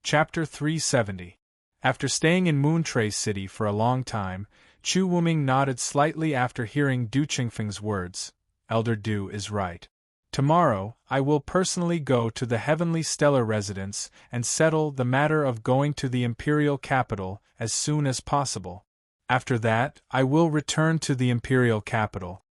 Chapter 370. After staying in Moontrace City for a long time, Chu Wuming nodded slightly after hearing Du Qingfeng's words. Elder Du is right. Tomorrow, I will personally go to the Heavenly Stellar Residence and settle the matter of going to the Imperial Capital as soon as possible. After that, I will return to the Imperial Capital.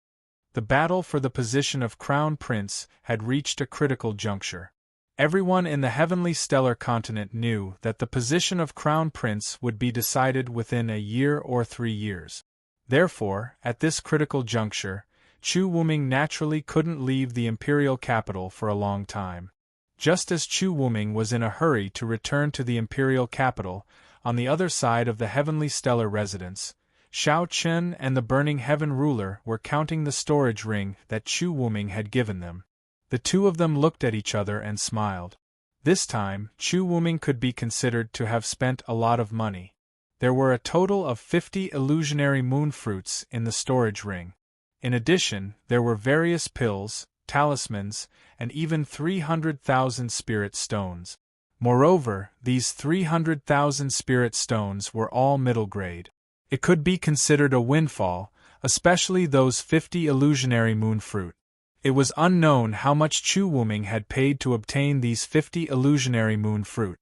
The battle for the position of Crown Prince had reached a critical juncture. Everyone in the Heavenly Stellar Continent knew that the position of Crown Prince would be decided within a year or 3 years. Therefore, at this critical juncture, Chu Wuming naturally couldn't leave the Imperial Capital for a long time. Just as Chu Wuming was in a hurry to return to the Imperial Capital, on the other side of the Heavenly Stellar Residence, Shao Chen and the Burning Heaven Ruler were counting the storage ring that Chu Wuming had given them. The two of them looked at each other and smiled. This time, Chu Wuming could be considered to have spent a lot of money. There were a total of 50 illusionary moon fruits in the storage ring. In addition, there were various pills, talismans, and even 300,000 spirit stones. Moreover, these 300,000 spirit stones were all middle grade. It could be considered a windfall, especially those 50 illusionary moon fruit. It was unknown how much Chu Wuming had paid to obtain these 50 illusionary moon fruit.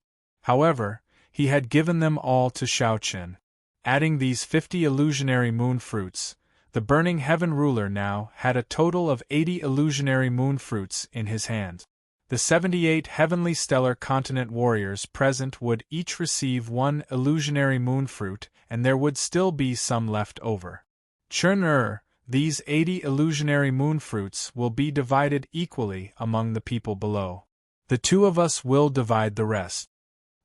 However, he had given them all to Shao Chen. Adding these 50 illusionary moon fruits, the Burning Heaven Ruler now had a total of 80 illusionary moon fruits in his hand. The 78 Heavenly Stellar Continent warriors present would each receive 1 illusionary moon fruit, and there would still be some left over. These 80 illusionary moon fruits will be divided equally among the people below. The two of us will divide the rest.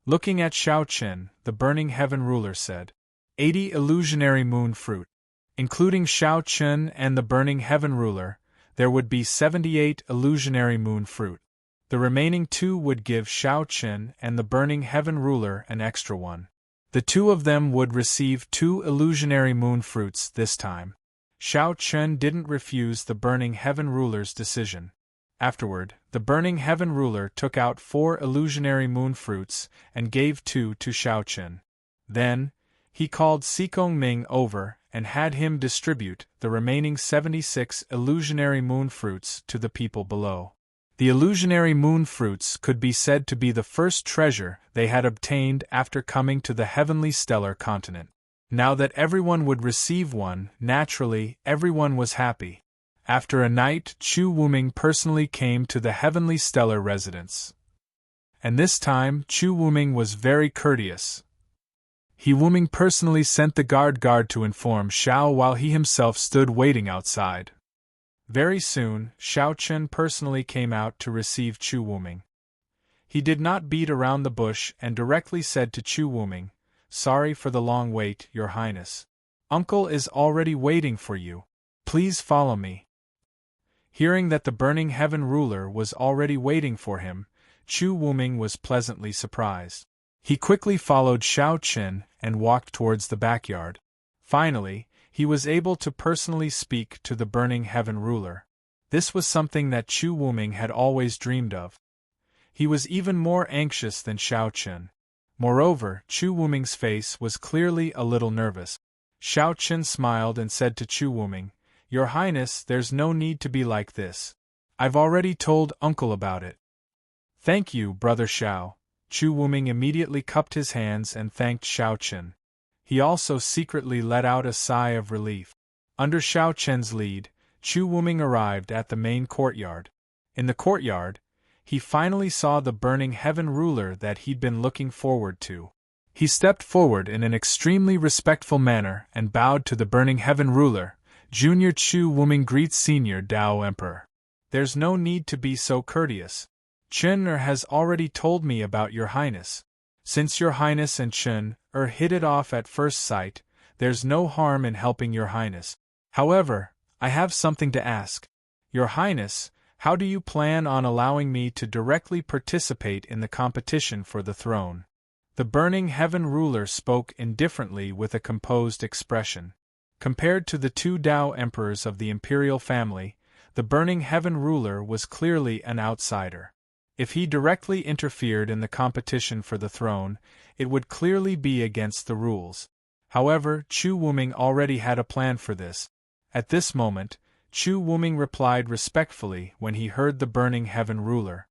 Looking at Shao Chen, the Burning Heaven Ruler said, 80 illusionary moon fruit. Including Shao Chen and the Burning Heaven Ruler, there would be 78 illusionary moon fruit. The remaining 2 would give Shao Chen and the Burning Heaven Ruler an extra 1. The two of them would receive 2 illusionary moon fruits this time. Shao Chen didn't refuse the Burning Heaven Ruler's decision. Afterward, the Burning Heaven Ruler took out 4 illusionary moon fruits and gave 2 to Shao Chen. Then, he called Sikong Ming over and had him distribute the remaining 76 illusionary moon fruits to the people below. The illusionary moon fruits could be said to be the first treasure they had obtained after coming to the Heavenly Stellar Continent. Now that everyone would receive one, naturally, everyone was happy. After a night, Chu Wuming personally came to the Heavenly Stellar Residence. And this time, Chu Wuming was very courteous. Wuming personally sent the guard to inform Shao while he himself stood waiting outside. Very soon, Shao Chen personally came out to receive Chu Wuming. He did not beat around the bush and directly said to Chu Wuming, "Sorry for the long wait, Your Highness. Uncle is already waiting for you. Please follow me." Hearing that the Burning Heaven Ruler was already waiting for him, Chu Wuming was pleasantly surprised. He quickly followed Shao Chen and walked towards the backyard. Finally, he was able to personally speak to the Burning Heaven Ruler. This was something that Chu Wuming had always dreamed of. He was even more anxious than Shao Chen. Moreover, Chu Wuming's face was clearly a little nervous. Shao Chen smiled and said to Chu Wuming, "Your Highness, there's no need to be like this. I've already told Uncle about it." "Thank you, Brother Shao." Chu Wuming immediately cupped his hands and thanked Shao Chen. He also secretly let out a sigh of relief. Under Shao Chen's lead, Chu Wuming arrived at the main courtyard. In the courtyard, he finally saw the Burning Heaven Ruler that he'd been looking forward to. He stepped forward in an extremely respectful manner and bowed to the Burning Heaven Ruler. "Junior Chu Wuming greets Senior Dao Emperor. There's no need to be so courteous. Chen has already told me about Your Highness. Since Your Highness and Chen hit it off at first sight, there's no harm in helping Your Highness. However, I have something to ask. Your Highness, how do you plan on allowing me to directly participate in the competition for the throne?" The Burning Heaven Ruler spoke indifferently with a composed expression. Compared to the 2 Dao Emperors of the Imperial family, the Burning Heaven Ruler was clearly an outsider. If he directly interfered in the competition for the throne, it would clearly be against the rules. However, Chu Wuming already had a plan for this. At this moment, Chu Wuming replied respectfully when he heard the Burning Heaven ruler.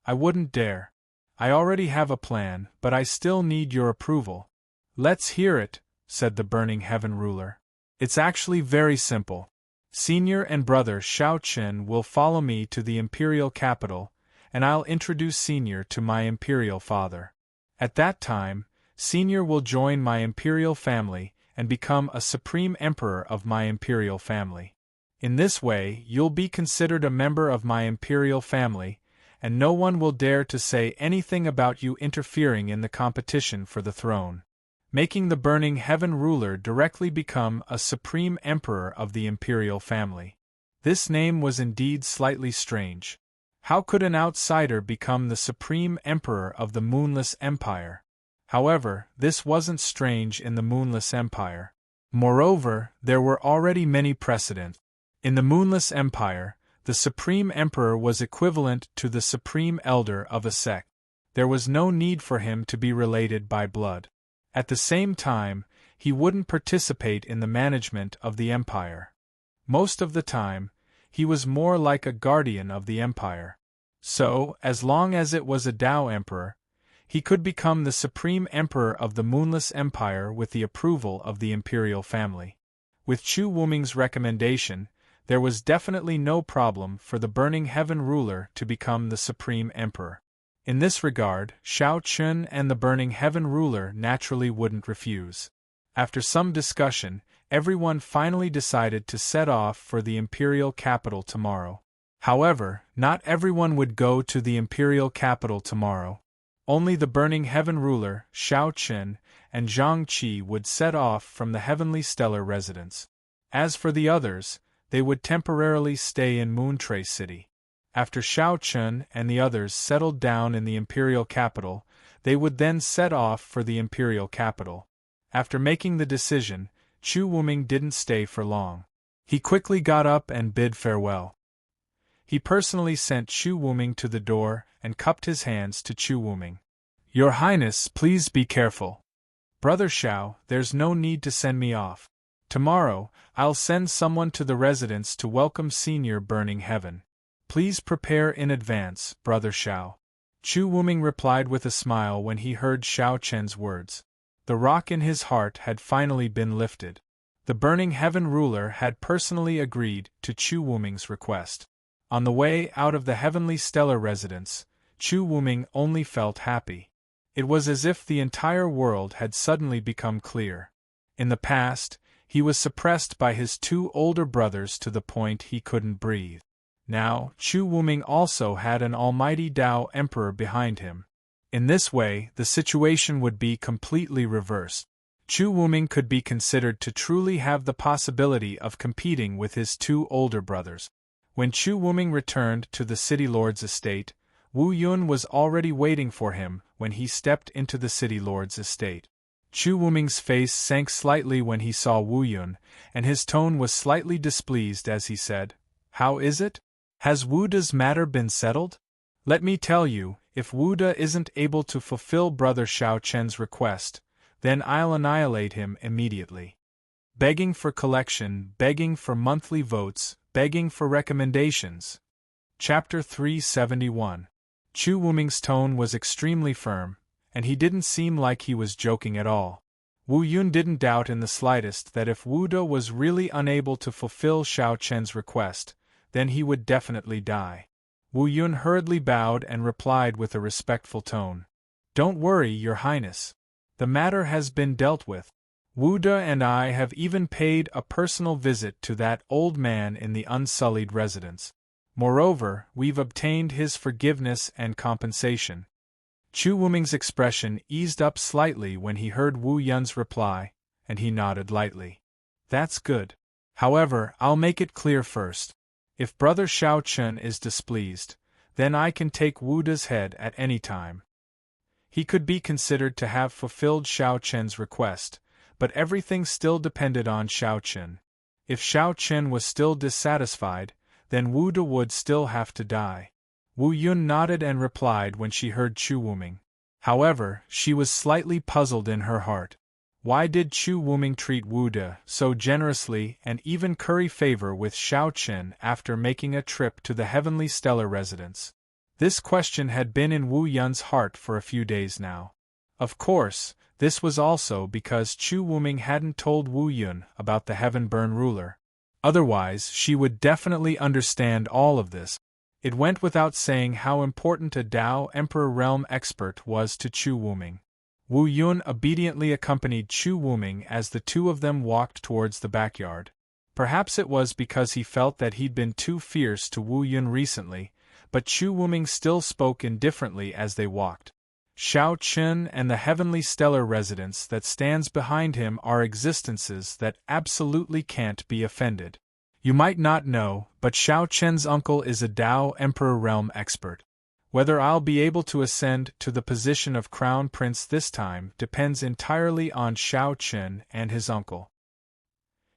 I wouldn't dare. I already have a plan, but I still need your approval. Let's hear it, said the Burning Heaven ruler. It's actually very simple. Senior and brother Xiao Chen will follow me to the imperial capital, and I'll introduce Senior to my imperial father. At that time, Senior will join my imperial family and become a supreme emperor of my imperial family. In this way, you'll be considered a member of my imperial family, and no one will dare to say anything about you interfering in the competition for the throne, making the Burning Heaven ruler directly become a supreme emperor of the imperial family. This name was indeed slightly strange. How could an outsider become the supreme emperor of the Moonless Empire? However, this wasn't strange in the Moonless Empire. Moreover, there were already many precedents. In the Moonless Empire, the Supreme Emperor was equivalent to the Supreme Elder of a sect. There was no need for him to be related by blood. At the same time, he wouldn't participate in the management of the empire. Most of the time, he was more like a guardian of the empire. So, as long as it was a Tao Emperor, he could become the Supreme Emperor of the Moonless Empire with the approval of the imperial family. With Chu Wuming's recommendation, there was definitely no problem for the Burning Heaven ruler to become the Supreme Emperor. In this regard, Xiao Chun and the Burning Heaven ruler naturally wouldn't refuse. After some discussion, everyone finally decided to set off for the imperial capital tomorrow. However, not everyone would go to the imperial capital tomorrow. Only the Burning Heaven ruler, Xiao Chun, and Zhang Qi would set off from the Heavenly Stellar residence. As for the others, they would temporarily stay in Moontrace City. After Xiao Chun and the others settled down in the imperial capital, they would then set off for the imperial capital. After making the decision, Chu Wuming didn't stay for long. He quickly got up and bid farewell. He personally sent Chu Wuming to the door and cupped his hands to Chu Wuming. Your Highness, please be careful. Brother Xiao, there's no need to send me off. Tomorrow, I'll send someone to the residence to welcome Senior Burning Heaven. Please prepare in advance, Brother Xiao. Chu Wuming replied with a smile when he heard Xiao Chen's words. The rock in his heart had finally been lifted. The Burning Heaven ruler had personally agreed to Chu Wuming's request. On the way out of the Heavenly Stellar residence, Chu Wuming only felt happy. It was as if the entire world had suddenly become clear. In the past, he was suppressed by his two older brothers to the point he couldn't breathe. Now, Chu Wuming also had an almighty Tao Emperor behind him. In this way, the situation would be completely reversed. Chu Wuming could be considered to truly have the possibility of competing with his two older brothers. When Chu Wuming returned to the City Lord's estate, Wu Yun was already waiting for him when he stepped into the City Lord's estate. Chu Wuming's face sank slightly when he saw Wu Yun, and his tone was slightly displeased as he said, "How is it? Has Wu Da's matter been settled? Let me tell you, if Wu Da isn't able to fulfill Brother Xiao Chen's request, then I'll annihilate him immediately." Begging for collection, begging for monthly votes, begging for recommendations. Chapter 371. Chu Wuming's tone was extremely firm, and he didn't seem like he was joking at all. Wu Yun didn't doubt in the slightest that if Wu Da was really unable to fulfill Xiao Chen's request, then he would definitely die. Wu Yun hurriedly bowed and replied with a respectful tone. "Don't worry, Your Highness. The matter has been dealt with. Wu Da and I have even paid a personal visit to that old man in the Unsullied residence. Moreover, we've obtained his forgiveness and compensation." Chu Wuming's expression eased up slightly when he heard Wu Yun's reply, and he nodded lightly. "That's good. However, I'll make it clear first. If Brother Xiao Chun is displeased, then I can take Wu Da's head at any time." He could be considered to have fulfilled Xiao Chen's request, but everything still depended on Xiao Chen. If Xiao Chen was still dissatisfied, then Wu Da would still have to die. Wu Yun nodded and replied when she heard Chu Wuming. However, she was slightly puzzled in her heart. Why did Chu Wuming treat Wu De so generously and even curry favor with Xiao Chen after making a trip to the heavenly stellar residence? This question had been in Wu Yun's heart for a few days now. Of course, this was also because Chu Wuming hadn't told Wu Yun about the Heaven-Burn ruler. Otherwise, she would definitely understand all of this. It went without saying how important a Dao Emperor Realm expert was to Chu Wuming. Wu Yun obediently accompanied Chu Wuming as the two of them walked towards the backyard. Perhaps it was because he felt that he'd been too fierce to Wu Yun recently, but Chu Wuming still spoke indifferently as they walked. Xiao Chen and the heavenly stellar residence that stands behind him are existences that absolutely can't be offended. You might not know, but Xiao Chen's uncle is a Dao Emperor Realm expert. Whether I'll be able to ascend to the position of Crown Prince this time depends entirely on Xiao Chen and his uncle.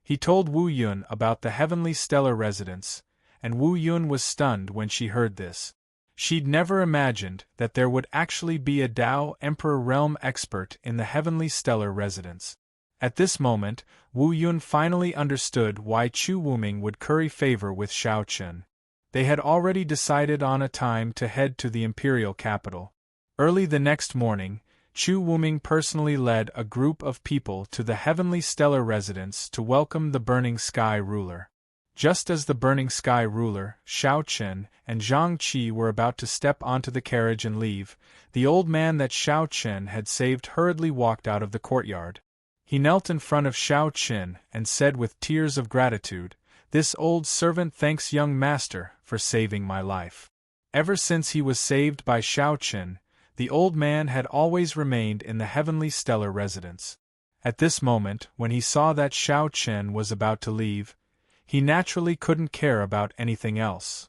He told Wu Yun about the heavenly stellar residence, and Wu Yun was stunned when she heard this. She'd never imagined that there would actually be a Dao Emperor Realm expert in the heavenly stellar residence. At this moment, Wu Yun finally understood why Chu Wuming would curry favor with Xiao Chen. They had already decided on a time to head to the imperial capital. Early the next morning, Chu Wuming personally led a group of people to the heavenly stellar residence to welcome the Burning Sky ruler. Just as the Burning Sky ruler, Xiao Chen, and Zhang Qi were about to step onto the carriage and leave, the old man that Xiao Chen had saved hurriedly walked out of the courtyard. He knelt in front of Xiao Chen and said with tears of gratitude, "This old servant thanks young master for saving my life." Ever since he was saved by Xiao Chen, the old man had always remained in the heavenly stellar residence. At this moment, when he saw that Xiao Chen was about to leave, he naturally couldn't care about anything else.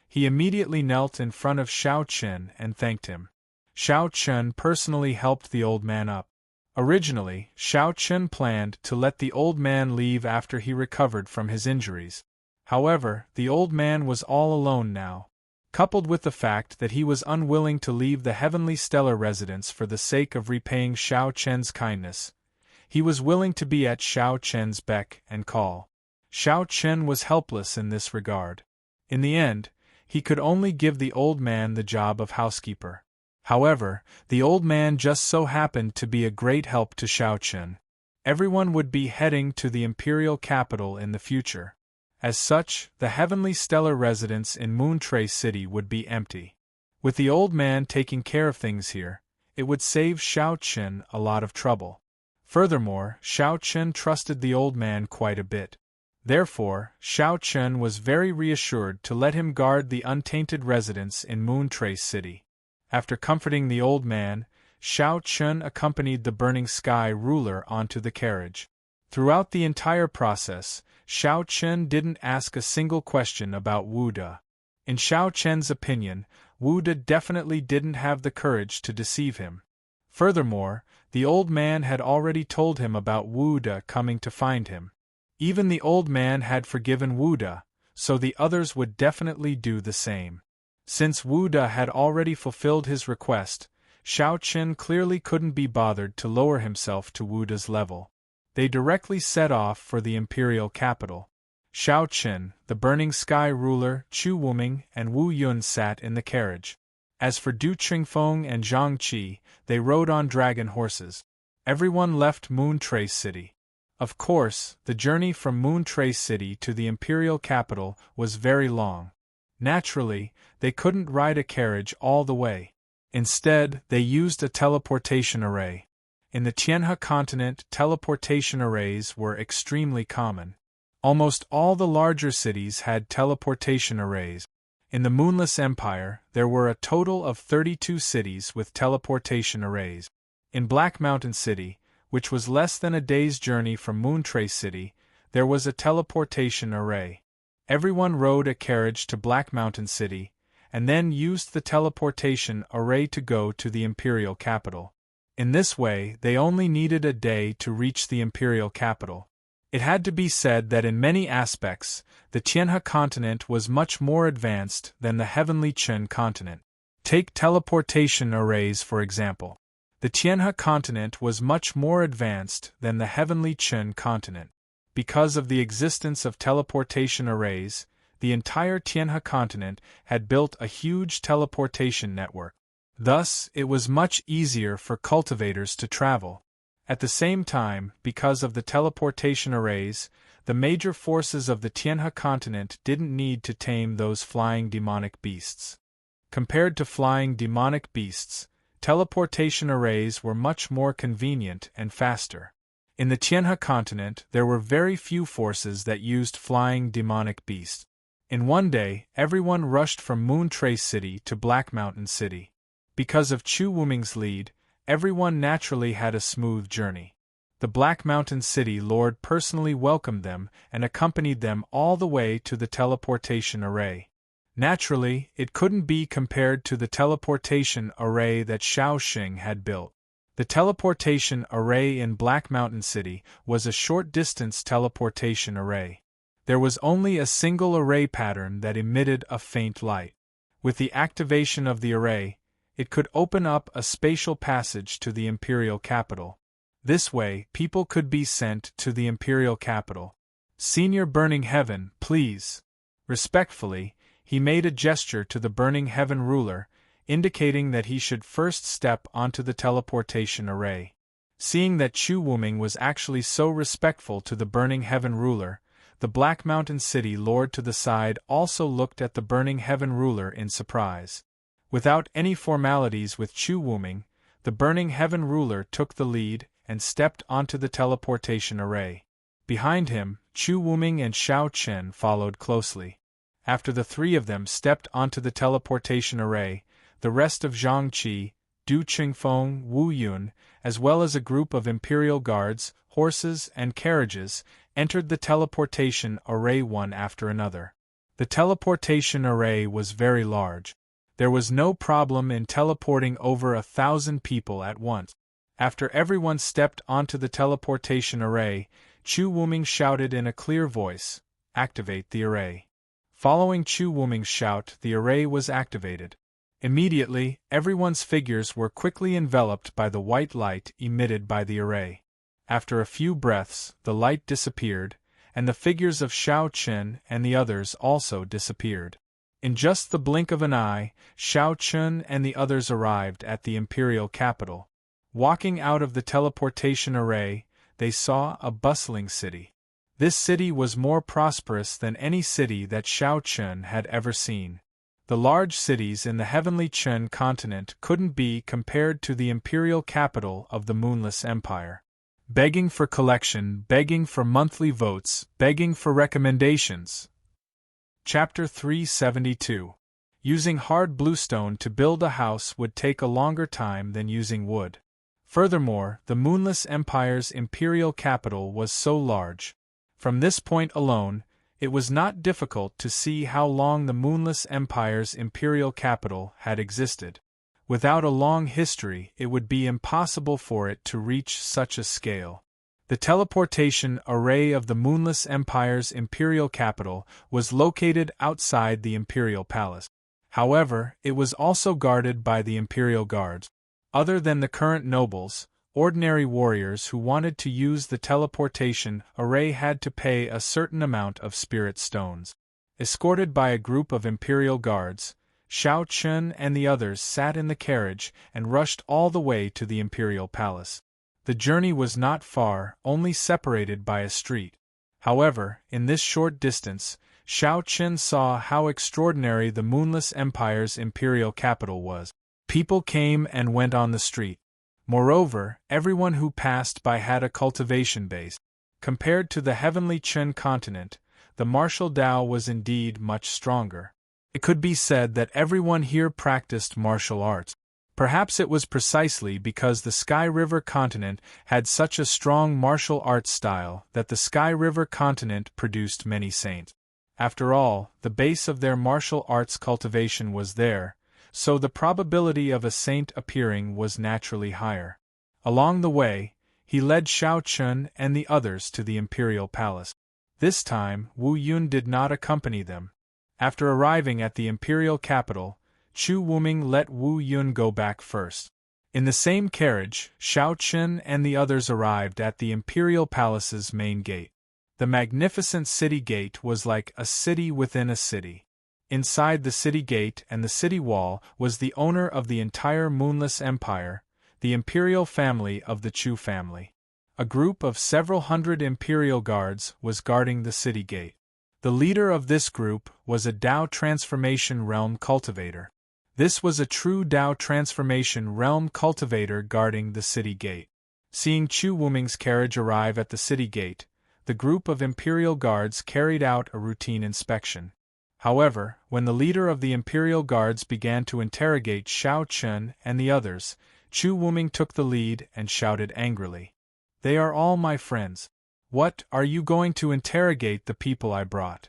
He immediately knelt in front of Xiao Chen and thanked him. Xiao Chen personally helped the old man up. Originally, Xiao Chen planned to let the old man leave after he recovered from his injuries. However, the old man was all alone now. Coupled with the fact that he was unwilling to leave the heavenly stellar residence for the sake of repaying Xiao Chen's kindness, he was willing to be at Xiao Chen's beck and call. Xiao Chen was helpless in this regard. In the end, he could only give the old man the job of housekeeper. However, the old man just so happened to be a great help to Xiao Chen. Everyone would be heading to the imperial capital in the future. As such, the heavenly stellar residence in Moontrace City would be empty. With the old man taking care of things here, it would save Xiao Chen a lot of trouble. Furthermore, Xiao Chen trusted the old man quite a bit. Therefore, Xiao Chen was very reassured to let him guard the untainted residence in Moontrace City. After comforting the old man, Xiao Chen accompanied the Burning Sky ruler onto the carriage. Throughout the entire process, Xiao Chen didn't ask a single question about Wu De. In Xiao Chen's opinion, Wu De definitely didn't have the courage to deceive him. Furthermore, the old man had already told him about Wu De coming to find him. Even the old man had forgiven Wu De, so the others would definitely do the same. Since Wu De had already fulfilled his request, Xiao Chen clearly couldn't be bothered to lower himself to Wu De's level. They directly set off for the imperial capital. Xiao Chen, the Burning Sky ruler, Chu Wuming, and Wu Yun sat in the carriage. As for Du Qingfeng and Zhang Qi, they rode on dragon horses. Everyone left Moontrace City. Of course, the journey from Moontrace City to the imperial capital was very long. Naturally, they couldn't ride a carriage all the way. Instead, they used a teleportation array. In the Tianhe continent, teleportation arrays were extremely common. Almost all the larger cities had teleportation arrays. In the Moonless Empire, there were a total of 32 cities with teleportation arrays. In Black Mountain City, which was less than a day's journey from Moontrace City, there was a teleportation array. Everyone rode a carriage to Black Mountain City, and then used the teleportation array to go to the imperial capital. In this way, they only needed a day to reach the imperial capital. It had to be said that in many aspects, the Tianhe continent was much more advanced than the heavenly Chen continent. Take teleportation arrays for example. The Tianhe continent was much more advanced than the heavenly Chen continent. Because of the existence of teleportation arrays, the entire Tianhe continent had built a huge teleportation network. Thus, it was much easier for cultivators to travel. At the same time, because of the teleportation arrays, the major forces of the Tianhe continent didn't need to tame those flying demonic beasts. Compared to flying demonic beasts, teleportation arrays were much more convenient and faster. In the Tianhe continent, there were very few forces that used flying demonic beasts. In one day, everyone rushed from Moon Trace City to Black Mountain City. Because of Chu Wuming's lead, everyone naturally had a smooth journey. The Black Mountain City Lord personally welcomed them and accompanied them all the way to the teleportation array. Naturally, it couldn't be compared to the teleportation array that Shaoxing had built. The teleportation array in Black Mountain City was a short-distance teleportation array. There was only a single array pattern that emitted a faint light. With the activation of the array, it could open up a spatial passage to the imperial capital. This way, people could be sent to the imperial capital. Senior Burning Heaven, please. Respectfully, he made a gesture to the Burning Heaven ruler, indicating that he should first step onto the teleportation array. Seeing that Chu Wuming was actually so respectful to the Burning Heaven ruler, the Black Mountain City Lord to the side also looked at the Burning Heaven ruler in surprise. Without any formalities with Chu Wuming, the Burning Heaven ruler took the lead and stepped onto the teleportation array. Behind him, Chu Wuming and Shao Chen followed closely. After the three of them stepped onto the teleportation array, the rest of Zhang Qi, Du Qingfeng, Wu Yun, as well as a group of imperial guards, horses, and carriages, entered the teleportation array one after another. The teleportation array was very large. There was no problem in teleporting over 1,000 people at once. After everyone stepped onto the teleportation array, Chu Wuming shouted in a clear voice, "Activate the array." Following Chu Wuming's shout, the array was activated. Immediately, everyone's figures were quickly enveloped by the white light emitted by the array. After a few breaths, the light disappeared, and the figures of Shao Chen and the others also disappeared. In just the blink of an eye, Shao Chen and the others arrived at the imperial capital. Walking out of the teleportation array, they saw a bustling city. This city was more prosperous than any city that Shao Chen had ever seen. The large cities in the heavenly Chen continent couldn't be compared to the imperial capital of the Moonless Empire. Begging for collection, begging for monthly votes, begging for recommendations. Chapter 372. Using hard bluestone to build a house would take a longer time than using wood. Furthermore, the Moonless Empire's imperial capital was so large. From this point alone, it was not difficult to see how long the Moonless Empire's imperial capital had existed. Without a long history, it would be impossible for it to reach such a scale. The teleportation array of the Moonless Empire's imperial capital was located outside the imperial palace. However, it was also guarded by the imperial guards. Other than the current nobles, ordinary warriors who wanted to use the teleportation array had to pay a certain amount of spirit stones. Escorted by a group of imperial guards, Shao Chen and the others sat in the carriage and rushed all the way to the imperial palace. The journey was not far, only separated by a street. However, in this short distance, Shao Chen saw how extraordinary the Moonless Empire's imperial capital was. People came and went on the street. Moreover, everyone who passed by had a cultivation base. Compared to the heavenly Chen continent, the martial Dao was indeed much stronger. It could be said that everyone here practiced martial arts. Perhaps it was precisely because the Sky River continent had such a strong martial arts style that the Sky River continent produced many saints. After all, the base of their martial arts cultivation was there, so the probability of a saint appearing was naturally higher. Along the way, He led Xiao Chun and the others to the imperial palace. This time, Wu Yun did not accompany them. After arriving at the imperial capital, Chu Wuming let Wu Yun go back first. In the same carriage, Xiao Chun and the others arrived at the imperial palace's main gate. The magnificent city gate was like a city within a city. Inside the city gate and the city wall was the owner of the entire moonless empire, the imperial family of the Chu family. A group of several hundred imperial guards was guarding the city gate. The leader of this group was a Dao Transformation Realm cultivator. This was a true Dao Transformation Realm cultivator guarding the city gate. Seeing Chu Wuming's carriage arrive at the city gate, the group of imperial guards carried out a routine inspection. However, when the leader of the imperial guards began to interrogate Xiao Chun and the others, Chu Wuming took the lead and shouted angrily, "They are all my friends. What, are you going to interrogate the people I brought?"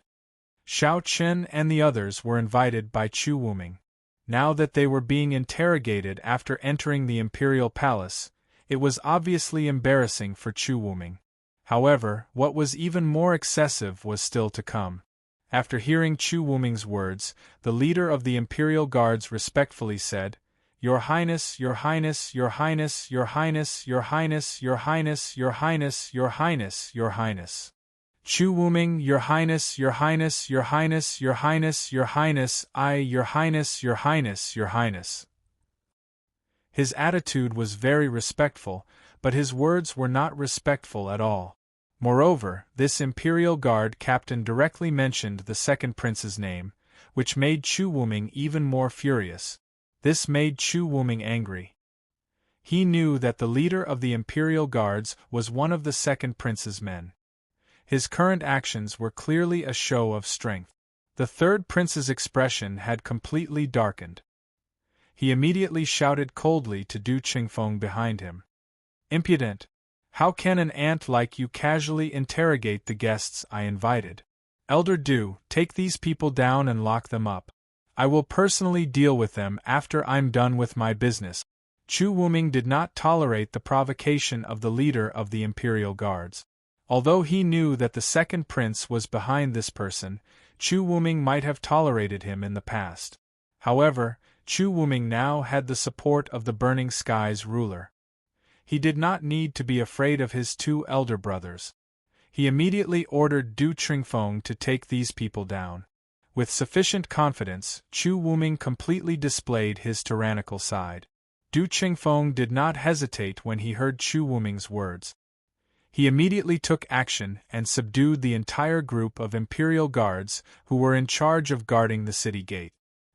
Xiao Chun and the others were invited by Chu Wuming. Now that they were being interrogated after entering the imperial palace, it was obviously embarrassing for Chu Wuming. However, what was even more excessive was still to come. After hearing Chu Wuming's words, the leader of the imperial guards respectfully said, "Your Highness, Your Highness, Your Highness, Your Highness, Your Highness, Your Highness, Your Highness, Your Highness, Your Highness." Chu Wuming, "Your Highness, Your Highness, Your Highness, Your Highness, Your Highness, Your Highness, Your Highness, Your Highness." His attitude was very respectful, but his words were not respectful at all. Moreover, this imperial guard captain directly mentioned the second prince's name, which made Chu Wuming even more furious. This made Chu Wuming angry. He knew that the leader of the imperial guards was one of the second prince's men. His current actions were clearly a show of strength. The third prince's expression had completely darkened. He immediately shouted coldly to Du Qingfeng behind him, "Impudent! How can an ant like you casually interrogate the guests I invited? Elder Du, take these people down and lock them up. I will personally deal with them after I'm done with my business." Chu Wuming did not tolerate the provocation of the leader of the imperial guards. Although he knew that the second prince was behind this person, Chu Wuming might have tolerated him in the past. However, Chu Wuming now had the support of the Burning Skies ruler. He did not need to be afraid of his two elder brothers. He immediately ordered Du Qingfeng to take these people down. With sufficient confidence, Chu Wuming completely displayed his tyrannical side. Du Qingfeng did not hesitate when he heard Chu Wuming's words. He immediately took action and subdued the entire group of imperial guards who were in charge of guarding the city gate.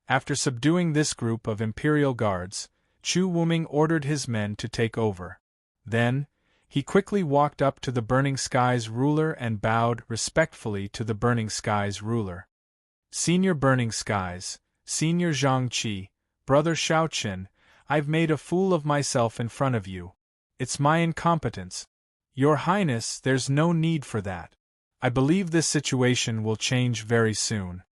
After subduing this group of imperial guards, Chu Wuming ordered his men to take over. Then, he quickly walked up to the Burning Skies ruler and bowed respectfully to the Burning Skies ruler. "Senior Burning Skies, Senior Zhang Qi, Brother Shaoqin, I've made a fool of myself in front of you. It's my incompetence. Your Highness, there's no need for that. I believe this situation will change very soon."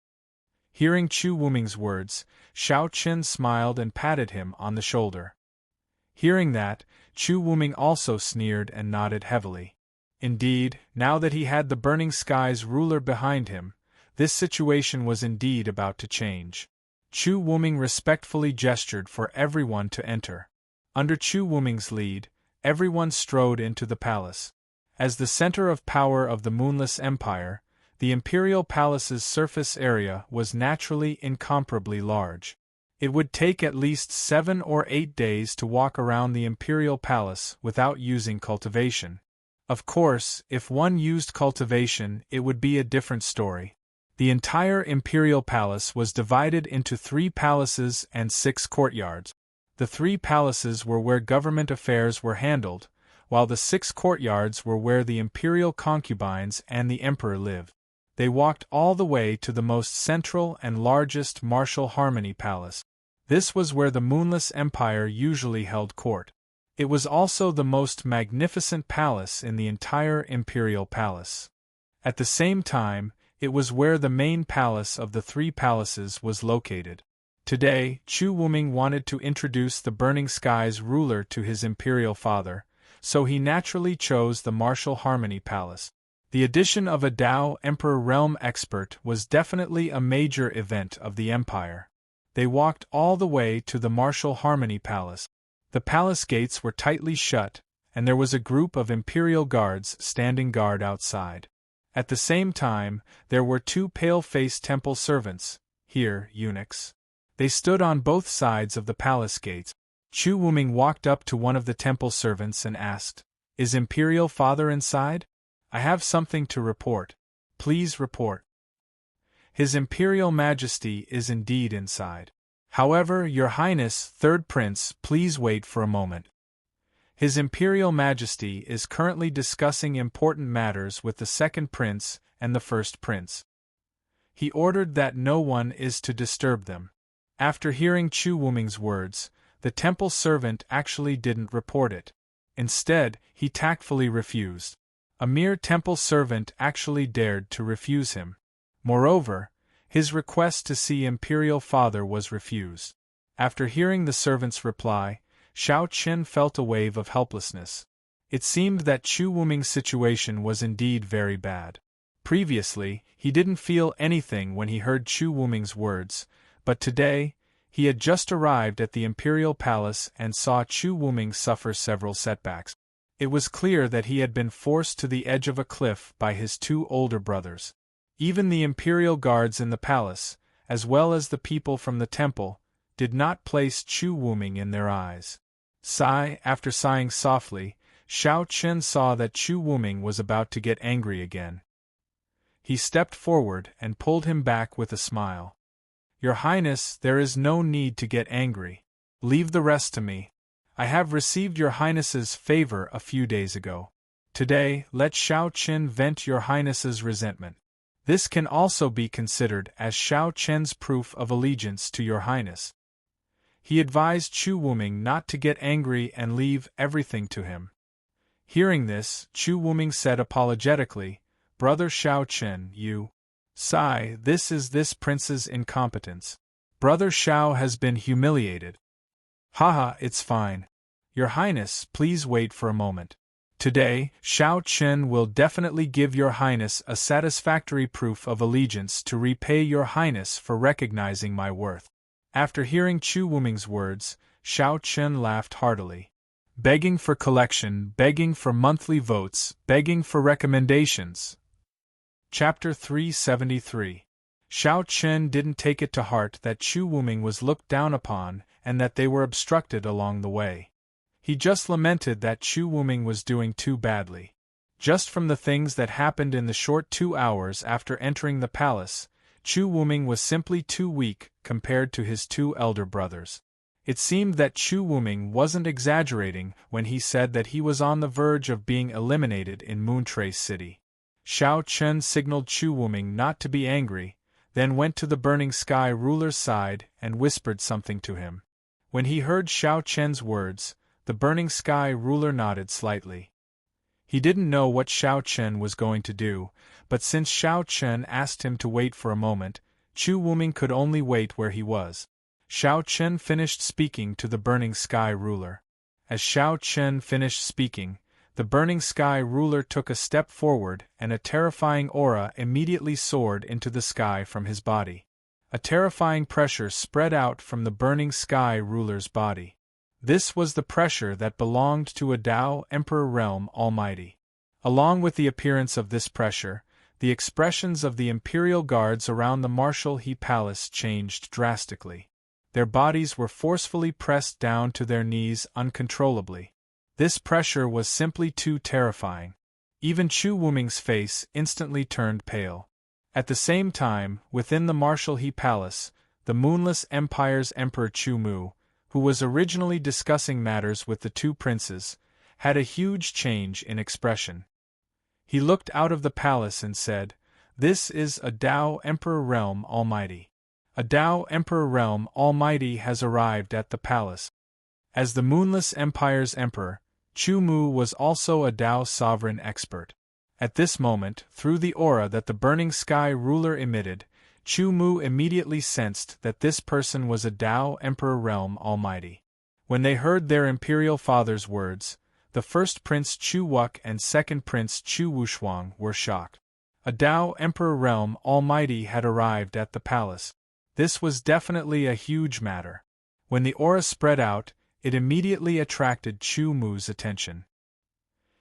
Hearing Chu Wuming's words, Shaoqin smiled and patted him on the shoulder. Hearing that, Chu Wuming also sneered and nodded heavily. Indeed, now that he had the Burning Skies ruler behind him, this situation was indeed about to change. Chu Wuming respectfully gestured for everyone to enter. Under Chu Wuming's lead, everyone strode into the palace. As the center of power of the Moonless Empire, the imperial palace's surface area was naturally incomparably large. It would take at least 7 or 8 days to walk around the imperial palace without using cultivation. Of course, if one used cultivation, it would be a different story. The entire imperial palace was divided into 3 palaces and 6 courtyards. The 3 palaces were where government affairs were handled, while the 6 courtyards were where the imperial concubines and the emperor lived. They walked all the way to the most central and largest martial harmony palace. This was where the Moonless Empire usually held court. It was also the most magnificent palace in the entire imperial palace. At the same time, it was where the main palace of the 3 palaces was located. Today, Chu Wuming wanted to introduce the Burning Skies ruler to his imperial father, so he naturally chose the Martial Harmony Palace. The addition of a Tao Emperor Realm expert was definitely a major event of the Empire. They walked all the way to the Martial Harmony Palace. The palace gates were tightly shut, and there was a group of Imperial guards standing guard outside. At the same time, there were two pale-faced temple servants, here eunuchs. They stood on both sides of the palace gates. Chu Wuming walked up to one of the temple servants and asked, "Is Imperial Father inside? I have something to report. Please report." "His Imperial Majesty is indeed inside. However, Your Highness, Third Prince, please wait for a moment. His Imperial Majesty is currently discussing important matters with the Second Prince and the First Prince. He ordered that no one is to disturb them." After hearing Chu Wuming's words, the temple servant actually didn't report it. Instead, he tactfully refused. A mere temple servant actually dared to refuse him. Moreover, his request to see Imperial Father was refused. After hearing the servant's reply, Xiao Qian felt a wave of helplessness. It seemed that Chu Wuming's situation was indeed very bad. Previously, he didn't feel anything when he heard Chu Wuming's words, but today, he had just arrived at the Imperial Palace and saw Chu Wuming suffer several setbacks. It was clear that he had been forced to the edge of a cliff by his two older brothers. Even the Imperial guards in the palace, as well as the people from the temple, did not place Chu Wuming in their eyes. After sighing softly, Xiao Qian saw that Chu Wuming was about to get angry again. He stepped forward and pulled him back with a smile. "Your Highness, there is no need to get angry. Leave the rest to me. I have received Your Highness's favor a few days ago. Today, let Xiao Qian vent Your Highness's resentment. This can also be considered as Xiao Qian's proof of allegiance to Your Highness." He advised Chu Wuming not to get angry and leave everything to him. Hearing this, Chu Wuming said apologetically, "Brother Xiao Qian, you this is this prince's incompetence. Brother Xiao has been humiliated." "Haha, it's fine. Your Highness, please wait for a moment. Today, Xiao Qian will definitely give Your Highness a satisfactory proof of allegiance to repay Your Highness for recognizing my worth." After hearing Chu Wuming's words, Xiao Qian laughed heartily. Begging for collection, begging for monthly votes, begging for recommendations. Chapter 373. Xiao Qian didn't take it to heart that Chu Wuming was looked down upon and that they were obstructed along the way. He just lamented that Chu Wuming was doing too badly. Just from the things that happened in the short 2 hours after entering the palace, Chu Wuming was simply too weak compared to his two elder brothers. It seemed that Chu Wuming wasn't exaggerating when he said that he was on the verge of being eliminated in Moontrace City. Xiao Qian signaled Chu Wuming not to be angry, then went to the Burning Sky ruler's side and whispered something to him. When he heard Xiao Qian's words, the Burning Sky ruler nodded slightly. He didn't know what Xiao Qian was going to do, but since Xiao Qian asked him to wait for a moment, Chu Wuming could only wait where he was. Xiao Qian finished speaking to the Burning Sky ruler. As Xiao Qian finished speaking, the Burning Sky ruler took a step forward and a terrifying aura immediately soared into the sky from his body. A terrifying pressure spread out from the Burning Sky ruler's body. This was the pressure that belonged to a Tao Emperor Realm Almighty. Along with the appearance of this pressure, the expressions of the Imperial guards around the Martial He Palace changed drastically. Their bodies were forcefully pressed down to their knees uncontrollably. This pressure was simply too terrifying. Even Chu Wuming's face instantly turned pale. At the same time, within the Martial He Palace, the Moonless Empire's Emperor Chu Mu, who was originally discussing matters with the two princes, had a huge change in expression. He looked out of the palace and said, "This is a Tao Emperor Realm Almighty. A Tao Emperor Realm Almighty has arrived at the palace." As the Moonless Empire's Emperor, Chu Mu was also a Tao Sovereign expert. At this moment, through the aura that the Burning Sky ruler emitted, Chu Mu immediately sensed that this person was a Tao Emperor Realm Almighty. When they heard their Imperial Father's words, the first Prince Chu Wuk and second Prince Chu Wushuang were shocked. A Tao Emperor Realm Almighty had arrived at the palace. This was definitely a huge matter. When the aura spread out, it immediately attracted Chu Mu's attention.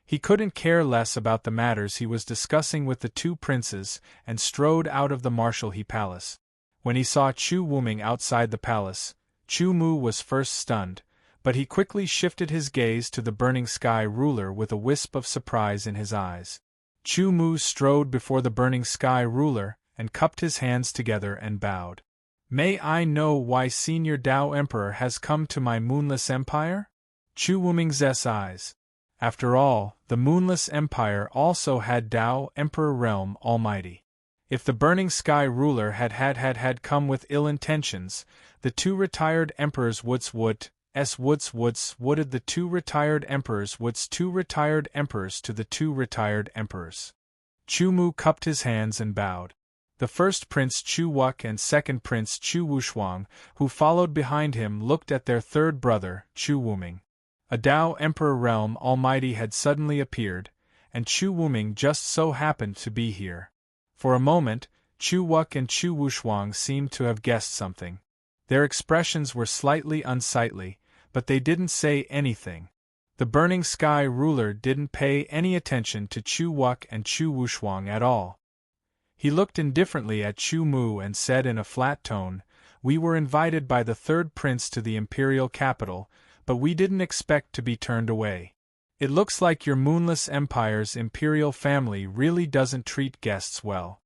He couldn't care less about the matters he was discussing with the two princes and strode out of the Marshalhee Palace. When he saw Chu Wuming outside the palace, Chu Mu was first stunned, but he quickly shifted his gaze to the Burning Sky Ruler with a wisp of surprise in his eyes. Chu Mu strode before the Burning Sky Ruler and cupped his hands together and bowed. "May I know why Senior Tao Emperor has come to my Moonless Empire?" Chu Wuming's eyes. After all, the Moonless Empire also had Tao Emperor Realm Almighty. If the Burning Sky Ruler had come with ill intentions, the two retired emperors wooded the two retired emperors two retired emperors to the two retired emperors. Chu Mu cupped his hands and bowed. The first Prince Chu Wuk and second Prince Chu Wushuang, who followed behind him, looked at their third brother, Chu Wuming. A Tao Emperor Realm Almighty had suddenly appeared, and Chu Wuming just so happened to be here. For a moment, Chu Wuk and Chu Wushuang seemed to have guessed something. Their expressions were slightly unsightly, but they didn't say anything. The Burning Sky Ruler didn't pay any attention to Chu Wuk and Chu Wushuang at all. He looked indifferently at Chu Mu and said in a flat tone, "We were invited by the third prince to the imperial capital, but we didn't expect to be turned away. It looks like your Moonless Empire's imperial family really doesn't treat guests well."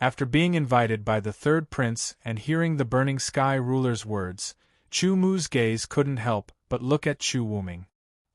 After being invited by the third prince and hearing the Burning Sky Ruler's words, Chu Mu's gaze couldn't help but look at Chu Wuming.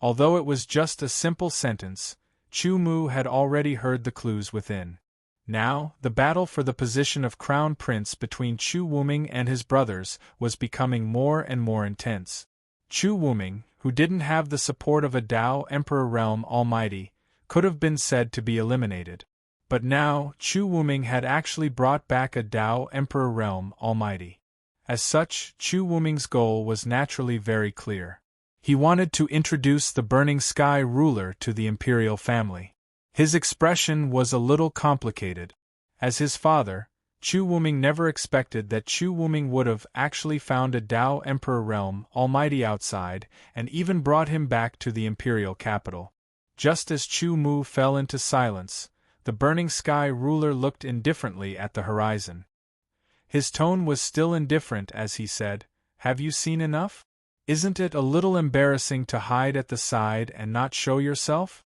Although it was just a simple sentence, Chu Mu had already heard the clues within. Now, the battle for the position of Crown Prince between Chu Wuming and his brothers was becoming more and more intense. Chu Wuming, who didn't have the support of a Tao Emperor Realm Almighty, could have been said to be eliminated. But now, Chu Wuming had actually brought back a Tao Emperor Realm Almighty. As such, Chu Wuming's goal was naturally very clear. He wanted to introduce the Burning Sky Ruler to the imperial family. His expression was a little complicated. As his father, Chu Wuming never expected that Chu Wuming would have actually found a Tao Emperor Realm Almighty outside and even brought him back to the imperial capital. Just as Chu Mu fell into silence, the Burning Sky Ruler looked indifferently at the horizon. His tone was still indifferent as he said, "Have you seen enough? Isn't it a little embarrassing to hide at the side and not show yourself?"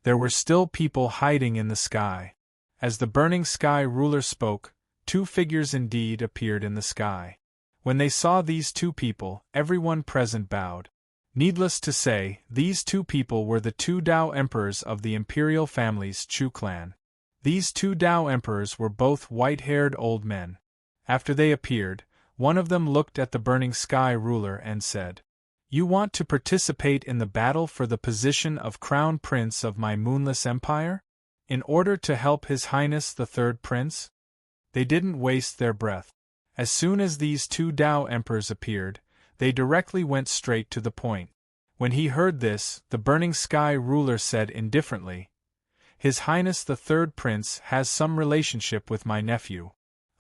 There were still people hiding in the sky. As the Burning Sky Ruler spoke, two figures indeed appeared in the sky. When they saw these two people, everyone present bowed. Needless to say, these two people were the two Tao Emperors of the imperial family's Chu clan. These two Tao Emperors were both white-haired old men. After they appeared, one of them looked at the Burning Sky Ruler and said, "You want to participate in the battle for the position of Crown Prince of my Moonless Empire? In order to help His Highness the Third Prince?" They didn't waste their breath. As soon as these two Tao Emperors appeared, they directly went straight to the point. When he heard this, the Burning Sky Ruler said indifferently, "His Highness the Third Prince has some relationship with my nephew.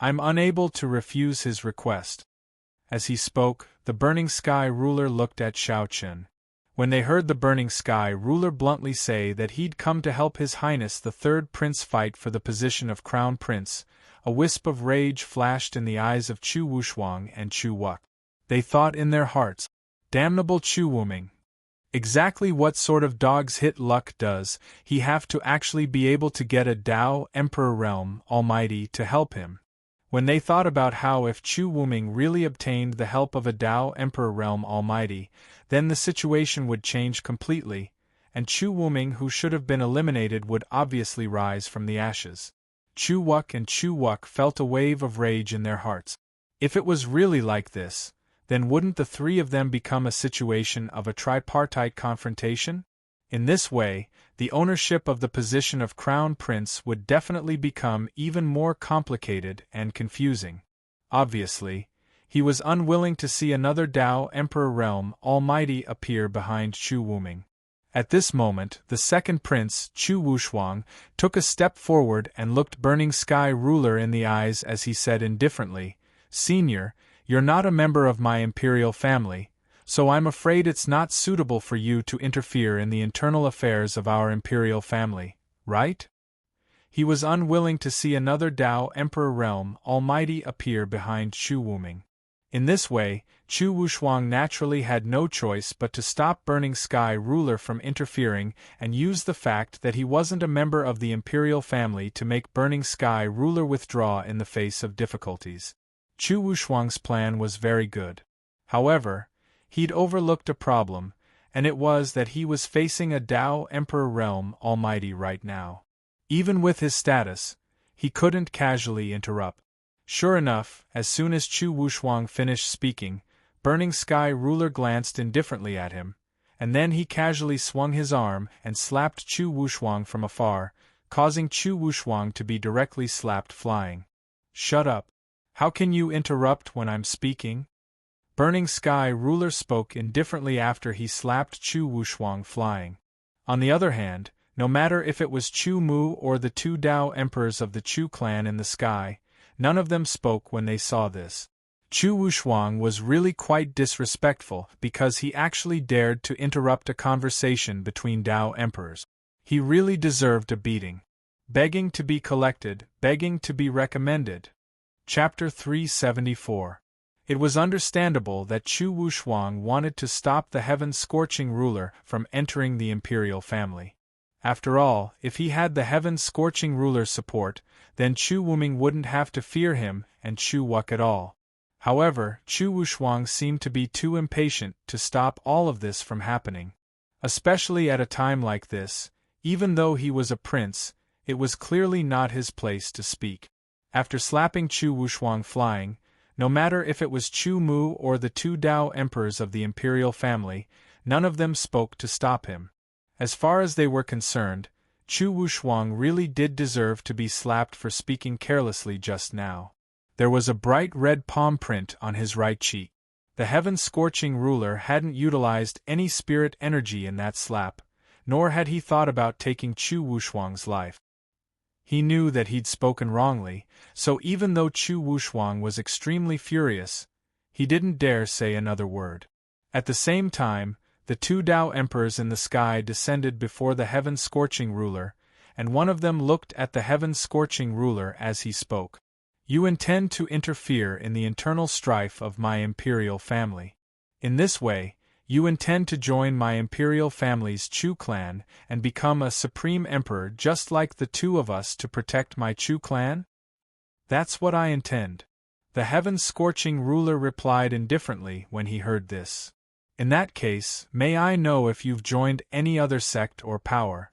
I'm unable to refuse his request." As he spoke, the Burning Sky Ruler looked at Shao Chen. When they heard the Burning Sky Ruler bluntly say that he'd come to help His Highness the Third Prince fight for the position of Crown Prince, a wisp of rage flashed in the eyes of Chu Wushuang and Chu Wuk. They thought in their hearts, "Damnable Chu Wuming. Exactly what sort of dog's hit luck does he have to actually be able to get a Tao Emperor Realm Almighty to help him?" When they thought about how if Chu Wuming really obtained the help of a Tao Emperor Realm Almighty, then the situation would change completely, and Chu Wuming, who should have been eliminated, would obviously rise from the ashes. Chu Wuk and Chu Wuk felt a wave of rage in their hearts. If it was really like this, then wouldn't the three of them become a situation of a tripartite confrontation? In this way, the ownership of the position of Crown Prince would definitely become even more complicated and confusing. Obviously, he was unwilling to see another Tao Emperor Realm Almighty appear behind Chu Wuming. At this moment, the second prince, Chu Wushuang, took a step forward and looked Burning Sky Ruler in the eyes as he said indifferently, "Senior, you're not a member of my imperial family, so I'm afraid it's not suitable for you to interfere in the internal affairs of our imperial family, right?" He was unwilling to see another Tao Emperor Realm Almighty appear behind Chu Wuming. In this way, Chu Wushuang naturally had no choice but to stop Burning Sky Ruler from interfering and use the fact that he wasn't a member of the imperial family to make Burning Sky Ruler withdraw in the face of difficulties. Chu Wushuang's plan was very good. However, he'd overlooked a problem, and it was that he was facing a Tao Emperor Realm Almighty right now. Even with his status, he couldn't casually interrupt. Sure enough, as soon as Chu Wushuang finished speaking, Burning Sky Ruler glanced indifferently at him, and then he casually swung his arm and slapped Chu Wushuang from afar, causing Chu Wushuang to be directly slapped flying. "Shut up. How can you interrupt when I'm speaking?" Burning Sky Ruler spoke indifferently after he slapped Chu Wushuang flying. On the other hand, no matter if it was Chu Mu or the two Tao Emperors of the Chu clan in the sky, none of them spoke when they saw this. Chu Wushuang was really quite disrespectful because he actually dared to interrupt a conversation between Tao Emperors. He really deserved a beating. Begging to be collected, begging to be recommended. Chapter 374. It was understandable that Chu Wushuang wanted to stop the Heaven-Scorching Ruler from entering the imperial family. After all, if he had the Heaven-Scorching Ruler's support, then Chu Wuming wouldn't have to fear him and Chu Wuk at all. However, Chu Wushuang seemed to be too impatient to stop all of this from happening. Especially at a time like this, even though he was a prince, it was clearly not his place to speak. After slapping Chu Wushuang flying, no matter if it was Chu Mu or the two Tao Emperors of the imperial family, none of them spoke to stop him. As far as they were concerned, Chu Wushuang really did deserve to be slapped for speaking carelessly just now. There was a bright red palm print on his right cheek. The Heaven-Scorching Ruler hadn't utilized any spirit energy in that slap, nor had he thought about taking Chu Wushuang's life. He knew that he'd spoken wrongly, so even though Chu Wushuang was extremely furious, he didn't dare say another word. At the same time, the two Tao Emperors in the sky descended before the Heaven-Scorching Ruler, and one of them looked at the Heaven-Scorching Ruler as he spoke. "You intend to interfere in the internal strife of my imperial family. In this way, you intend to join my imperial family's Chu clan and become a supreme emperor just like the two of us to protect my Chu clan?" "That's what I intend." The Heaven-Scorching Ruler replied indifferently when he heard this. "In that case, may I know if you've joined any other sect or power?"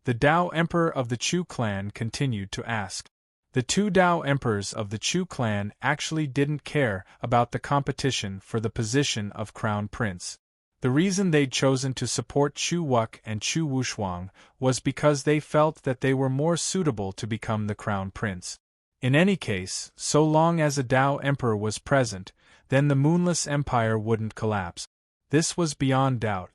The Tao Emperor of the Chu clan continued to ask. The two Tao Emperors of the Chu clan actually didn't care about the competition for the position of Crown Prince. The reason they'd chosen to support Chu Wuk and Chu Wushuang was because they felt that they were more suitable to become the Crown Prince. In any case, so long as a Tao Emperor was present, then the Moonless Empire wouldn't collapse. This was beyond doubt.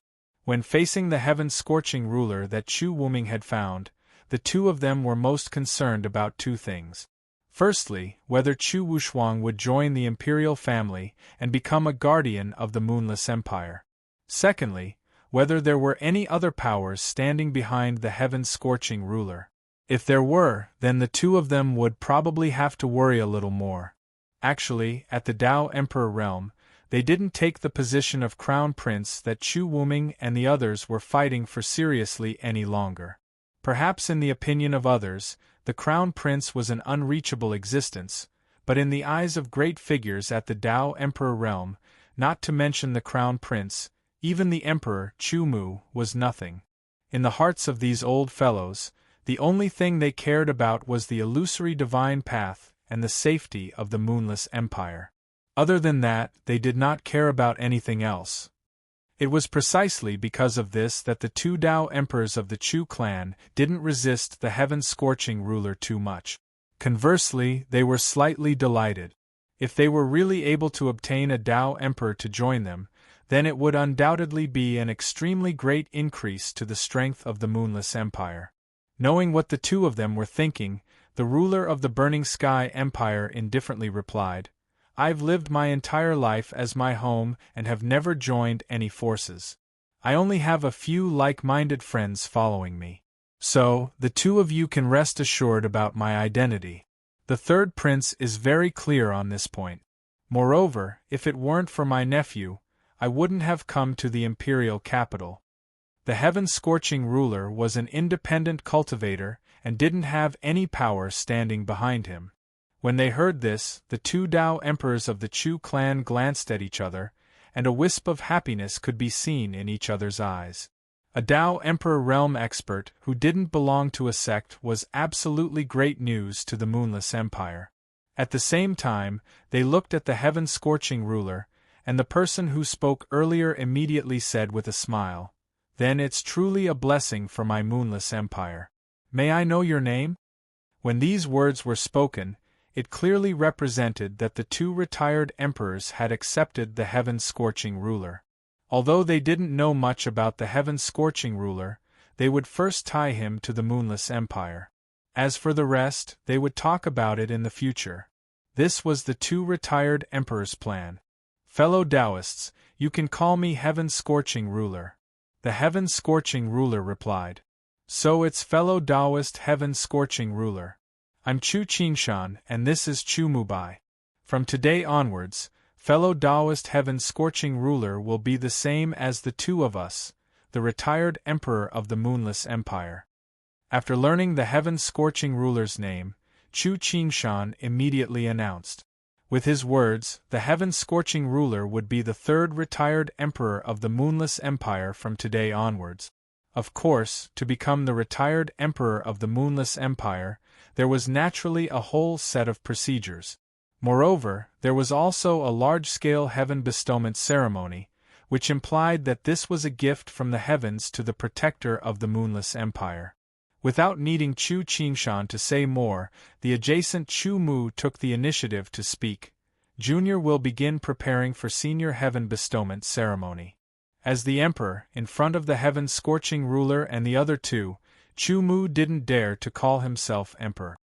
When facing the Heaven-Scorching Ruler that Chu Wuming had found, the two of them were most concerned about two things. Firstly, whether Chu Wushuang would join the imperial family and become a guardian of the Moonless Empire. Secondly, whether there were any other powers standing behind the Heaven-Scorching Ruler. If there were, then the two of them would probably have to worry a little more. Actually, at the Tao Emperor realm, they didn't take the position of Crown Prince that Chu Wuming and the others were fighting for seriously any longer. Perhaps in the opinion of others, the Crown Prince was an unreachable existence, but in the eyes of great figures at the Tao Emperor realm, not to mention the Crown Prince, even the Emperor, Chu Mu, was nothing. In the hearts of these old fellows, the only thing they cared about was the illusory divine path and the safety of the Moonless Empire. Other than that, they did not care about anything else. It was precisely because of this that the two Tao Emperors of the Chu clan didn't resist the Heaven-Scorching Ruler too much. Conversely, they were slightly delighted. If they were really able to obtain a Tao Emperor to join them, then it would undoubtedly be an extremely great increase to the strength of the Moonless Empire. Knowing what the two of them were thinking, the ruler of the Burning Sky Empire indifferently replied, "I've lived my entire life as my home and have never joined any forces. I only have a few like-minded friends following me. So, the two of you can rest assured about my identity. The third prince is very clear on this point. Moreover, if it weren't for my nephew, I wouldn't have come to the imperial capital." The heaven-scorching ruler was an independent cultivator and didn't have any power standing behind him. When they heard this, the two Dao emperors of the Chu clan glanced at each other, and a wisp of happiness could be seen in each other's eyes. A Dao Emperor realm expert who didn't belong to a sect was absolutely great news to the Moonless Empire. At the same time, they looked at the heaven-scorching ruler, and the person who spoke earlier immediately said with a smile, "Then it's truly a blessing for my Moonless Empire. May I know your name?" When these words were spoken, it clearly represented that the two retired emperors had accepted the heaven-scorching ruler. Although they didn't know much about the heaven-scorching ruler, they would first tie him to the Moonless Empire. As for the rest, they would talk about it in the future. This was the two retired emperors' plan. "Fellow Taoists, you can call me heaven-scorching ruler." The heaven-scorching ruler replied. "So it's fellow Taoist heaven-scorching ruler. I'm Chu Qingshan and this is Chu Mubai. From today onwards, fellow Taoist heaven-scorching ruler will be the same as the two of us, the retired emperor of the Moonless Empire." After learning the heaven-scorching ruler's name, Chu Qingshan immediately announced. With his words, the heaven-scorching ruler would be the third retired emperor of the Moonless Empire from today onwards. Of course, to become the retired emperor of the Moonless Empire, there was naturally a whole set of procedures. Moreover, there was also a large-scale heaven bestowment ceremony, which implied that this was a gift from the heavens to the protector of the Moonless Empire. Without needing Chu Qingshan to say more, the adjacent Chu Mu took the initiative to speak. "Junior will begin preparing for senior heaven bestowment ceremony." As the emperor, in front of the heaven-scorching ruler and the other two, Chu Mu didn't dare to call himself emperor.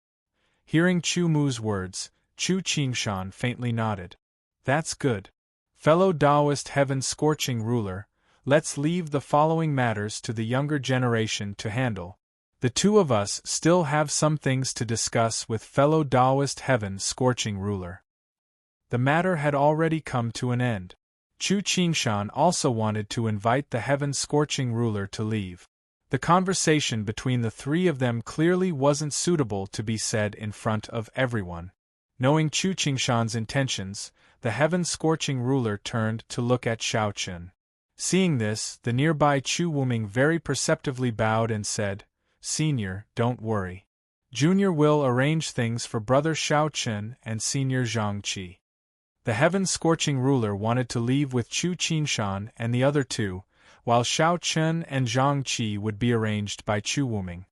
Hearing Chu Mu's words, Chu Qingshan faintly nodded. "That's good. Fellow Taoist heaven-scorching ruler, let's leave the following matters to the younger generation to handle. The two of us still have some things to discuss with fellow Taoist heaven-scorching ruler." The matter had already come to an end. Chu Qingshan also wanted to invite the heaven-scorching ruler to leave. The conversation between the three of them clearly wasn't suitable to be said in front of everyone. Knowing Chu Qingshan's intentions, the heaven-scorching ruler turned to look at Shao Chen. Seeing this, the nearby Chu Wuming very perceptively bowed and said, "Senior, don't worry. Junior will arrange things for brother Shao Chen and senior Zhang Qi." The heaven-scorching ruler wanted to leave with Chu Qingshan and the other two, while Shao Chen and Zhang Qi would be arranged by Chu Wuming.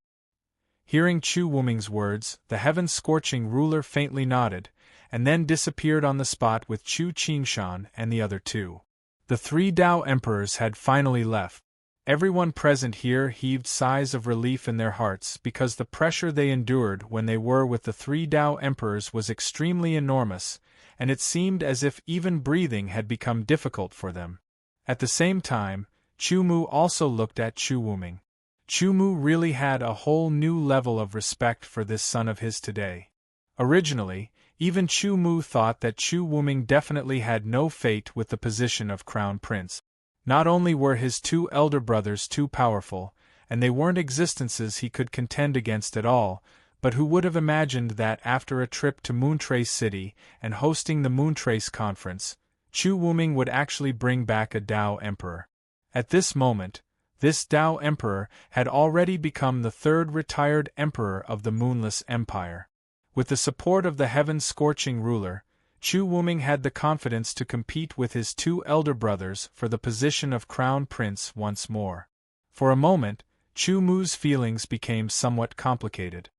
Hearing Chu Wuming's words, the heaven-scorching ruler faintly nodded, and then disappeared on the spot with Chu Qingshan and the other two. The three Dao emperors had finally left. Everyone present here heaved sighs of relief in their hearts because the pressure they endured when they were with the three Dao emperors was extremely enormous, and it seemed as if even breathing had become difficult for them. At the same time, Chu Mu also looked at Chu Wuming. Chu Mu really had a whole new level of respect for this son of his today. Originally, even Chu Mu thought that Chu Wuming definitely had no fate with the position of crown prince. Not only were his two elder brothers too powerful, and they weren't existences he could contend against at all, but who would have imagined that after a trip to Moontrace City and hosting the Moontrace Conference, Chu Wuming would actually bring back a Dao Emperor. At this moment, this Dao Emperor had already become the third retired Emperor of the Moonless Empire. With the support of the heaven-scorching ruler, Chu Wuming had the confidence to compete with his two elder brothers for the position of Crown Prince once more. For a moment, Chu Mu's feelings became somewhat complicated.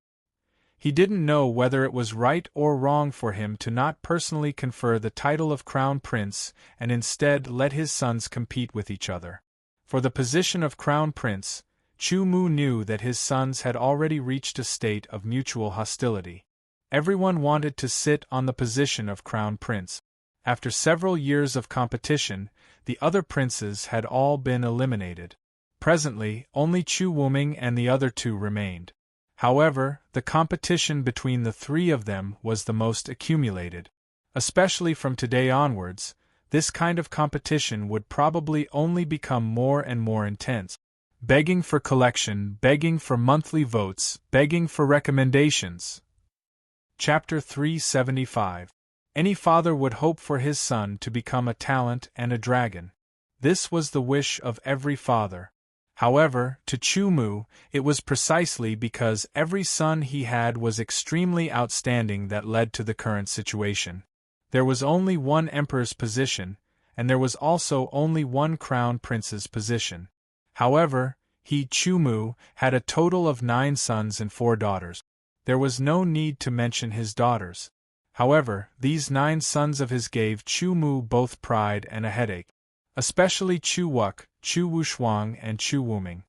He didn't know whether it was right or wrong for him to not personally confer the title of Crown Prince and instead let his sons compete with each other. For the position of Crown Prince, Chu Mu knew that his sons had already reached a state of mutual hostility. Everyone wanted to sit on the position of Crown Prince. After several years of competition, the other princes had all been eliminated. Presently, only Chu Wuming and the other two remained. However, the competition between the three of them was the most accumulated. Especially from today onwards, this kind of competition would probably only become more and more intense. Begging for collection, begging for monthly votes, begging for recommendations. Chapter 375. Any father would hope for his son to become a talent and a dragon. This was the wish of every father. However, to Chu Mu, it was precisely because every son he had was extremely outstanding that led to the current situation. There was only one emperor's position, and there was also only one crown prince's position. However, he, Chu Mu, had a total of 9 sons and 4 daughters. There was no need to mention his daughters. However, these 9 sons of his gave Chu Mu both pride and a headache. Especially Chu Wuk, Chu Wushuang and Chu Wuming.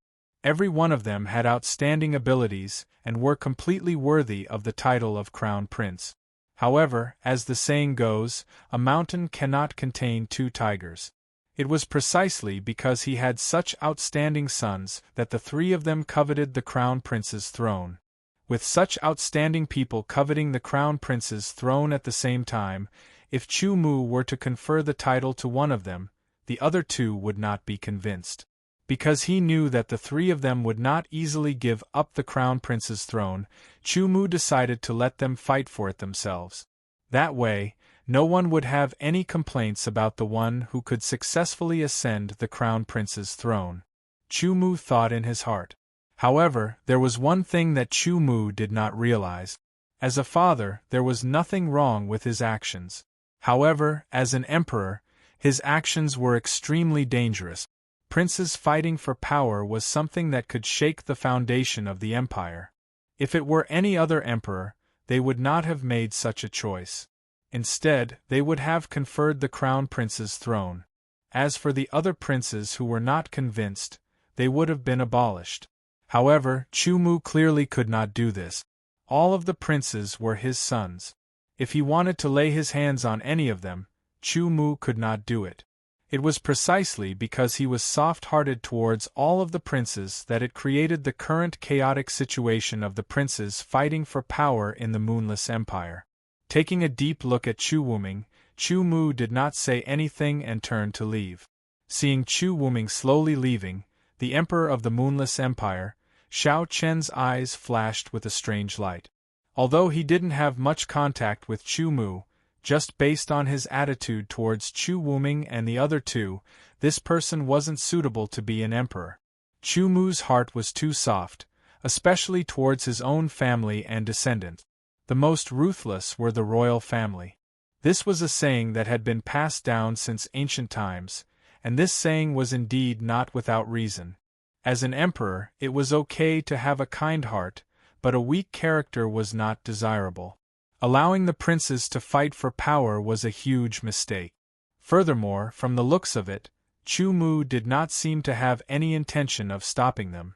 Every one of them had outstanding abilities and were completely worthy of the title of Crown Prince. However, as the saying goes, a mountain cannot contain 2 tigers. It was precisely because he had such outstanding sons that the 3 of them coveted the Crown Prince's throne. With such outstanding people coveting the Crown Prince's throne at the same time, if Chu Mu were to confer the title to one of them, the other 2 would not be convinced. Because he knew that the 3 of them would not easily give up the Crown Prince's throne, Chu Mu decided to let them fight for it themselves. That way, no one would have any complaints about the one who could successfully ascend the Crown Prince's throne. Chu Mu thought in his heart. However, there was one thing that Chu Mu did not realize. As a father, there was nothing wrong with his actions. However, as an emperor, his actions were extremely dangerous. Princes fighting for power was something that could shake the foundation of the empire. If it were any other emperor, they would not have made such a choice. Instead, they would have conferred the Crown Prince's throne. As for the other princes who were not convinced, they would have been abolished. However, Chu Mu clearly could not do this. All of the princes were his sons. If he wanted to lay his hands on any of them, Chu Mu could not do it. It was precisely because he was soft-hearted towards all of the princes that it created the current chaotic situation of the princes fighting for power in the Moonless Empire. Taking a deep look at Chu Wuming, Chu Mu did not say anything and turned to leave. Seeing Chu Wuming slowly leaving, the emperor of the Moonless Empire, Xiao Chen's eyes flashed with a strange light. Although he didn't have much contact with Chu Mu, just based on his attitude towards Chu Wuming and the other 2, this person wasn't suitable to be an emperor. Chu Mu's heart was too soft, especially towards his own family and descendants. The most ruthless were the royal family. This was a saying that had been passed down since ancient times, and this saying was indeed not without reason. As an emperor, it was okay to have a kind heart, but a weak character was not desirable. Allowing the princes to fight for power was a huge mistake. Furthermore, from the looks of it, Chu Mu did not seem to have any intention of stopping them.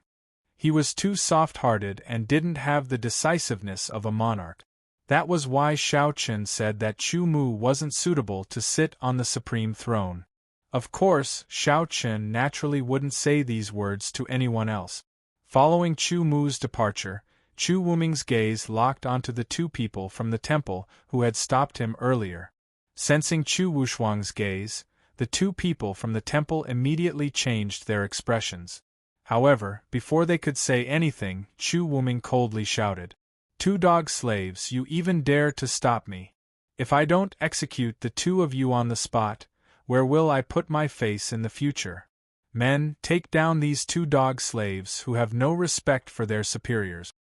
He was too soft-hearted and didn't have the decisiveness of a monarch. That was why Xiao Chen said that Chu Mu wasn't suitable to sit on the supreme throne. Of course, Xiao Chen naturally wouldn't say these words to anyone else. Following Chu Mu's departure, Chu Wuming's gaze locked onto the 2 people from the temple who had stopped him earlier. Sensing Chu Wushuang's gaze, the 2 people from the temple immediately changed their expressions. However, before they could say anything, Chu Wuming coldly shouted, "2 dog slaves, you even dare to stop me? If I don't execute the 2 of you on the spot, where will I put my face in the future? Men, take down these 2 dog slaves who have no respect for their superiors."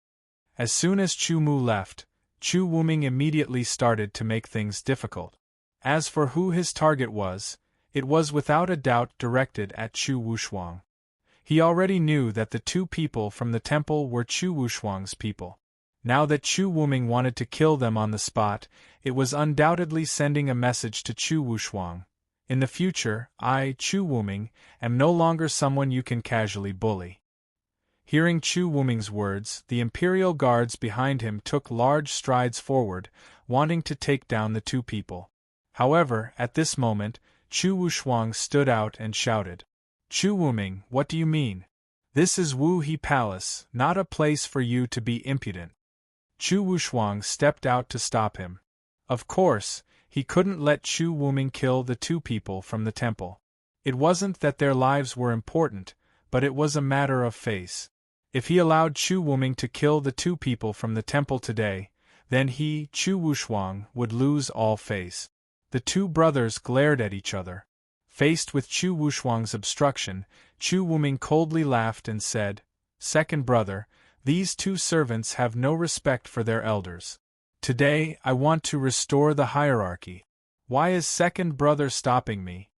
As soon as Chu Mu left, Chu Wuming immediately started to make things difficult. As for who his target was, it was without a doubt directed at Chu Wushuang. He already knew that the 2 people from the temple were Chu Wushuang's people. Now that Chu Wuming wanted to kill them on the spot, it was undoubtedly sending a message to Chu Wushuang. In the future, I, Chu Wuming, am no longer someone you can casually bully. Hearing Chu Wuming's words, the imperial guards behind him took large strides forward, wanting to take down the two people. However, at this moment, Chu Wushuang stood out and shouted, "Chu Wuming, what do you mean? This is Wu He Palace, not a place for you to be impudent." Chu Wushuang stepped out to stop him. Of course, he couldn't let Chu Wuming kill the two people from the temple. It wasn't that their lives were important, but it was a matter of face. If he allowed Chu Wuming to kill the two people from the temple today, then he, Chu Wushuang, would lose all face. The two brothers glared at each other. Faced with Chu Wushuang's obstruction, Chu Wuming coldly laughed and said, "Second brother, these two servants have no respect for their elders. Today, I want to restore the hierarchy. Why is second brother stopping me?"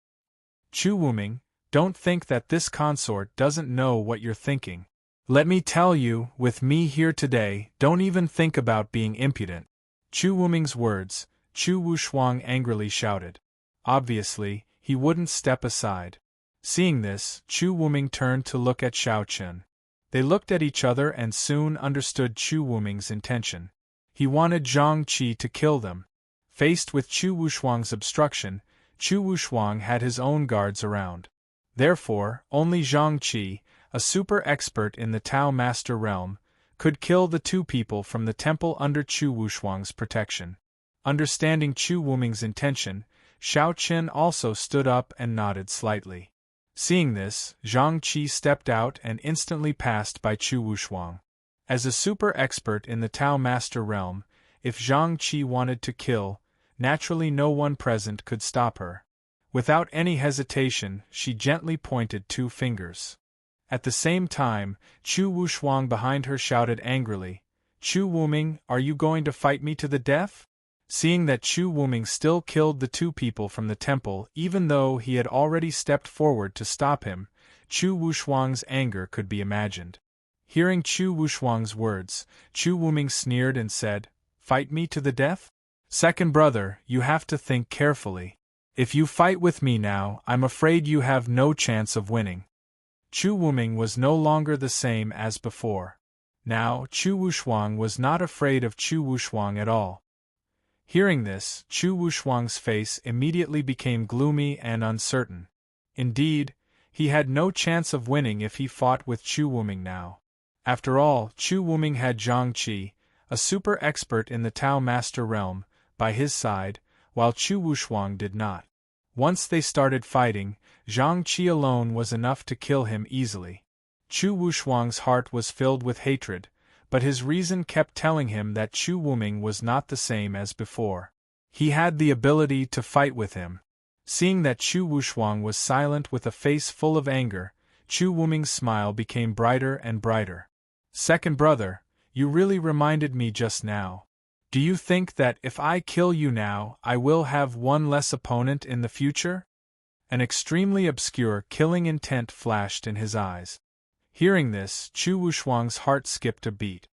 "Chu Wuming, don't think that this consort doesn't know what you're thinking. Let me tell you, with me here today, don't even think about being impudent." Chu Wuming's words, Chu Wushuang angrily shouted. Obviously, he wouldn't step aside. Seeing this, Chu Wuming turned to look at Xiao Chen. They looked at each other and soon understood Chu Wuming's intention. He wanted Zhang Qi to kill them. Faced with Chu Wushuang's obstruction, Chu Wushuang had his own guards around. Therefore, only Zhang Qi, a super expert in the Tao Master realm, could kill the two people from the temple under Chu Wushuang's protection. Understanding Chu Wuming's intention, Xiao Chen also stood up and nodded slightly. Seeing this, Zhang Qi stepped out and instantly passed by Chu Wushuang. As a super expert in the Tao Master realm, if Zhang Qi wanted to kill, naturally no one present could stop her. Without any hesitation, she gently pointed two fingers. At the same time, Chu Wushuang behind her shouted angrily, "Chu Wuming, are you going to fight me to the death?" Seeing that Chu Wuming still killed the two people from the temple even though he had already stepped forward to stop him, Chu Wushuang's anger could be imagined. Hearing Chu Wushuang's words, Chu Wuming sneered and said, "Fight me to the death? Second brother, you have to think carefully. If you fight with me now, I'm afraid you have no chance of winning." Chu Wuming was no longer the same as before. Now, Chu Wushuang was not afraid of Chu Wushuang at all. Hearing this, Chu Wushuang's face immediately became gloomy and uncertain. Indeed, he had no chance of winning if he fought with Chu Wuming now. After all, Chu Wuming had Zhang Qi, a super expert in the Tao Master realm, by his side, while Chu Wushuang did not. Once they started fighting, Zhang Qi alone was enough to kill him easily. Chu Wushuang's heart was filled with hatred, but his reason kept telling him that Chu Wuming was not the same as before. He had the ability to fight with him. Seeing that Chu Wushuang was silent with a face full of anger, Chu Wuming's smile became brighter and brighter. "Second brother, you really reminded me just now. Do you think that if I kill you now, I will have one less opponent in the future?" An extremely obscure killing intent flashed in his eyes. Hearing this, Chu Wushuang's heart skipped a beat.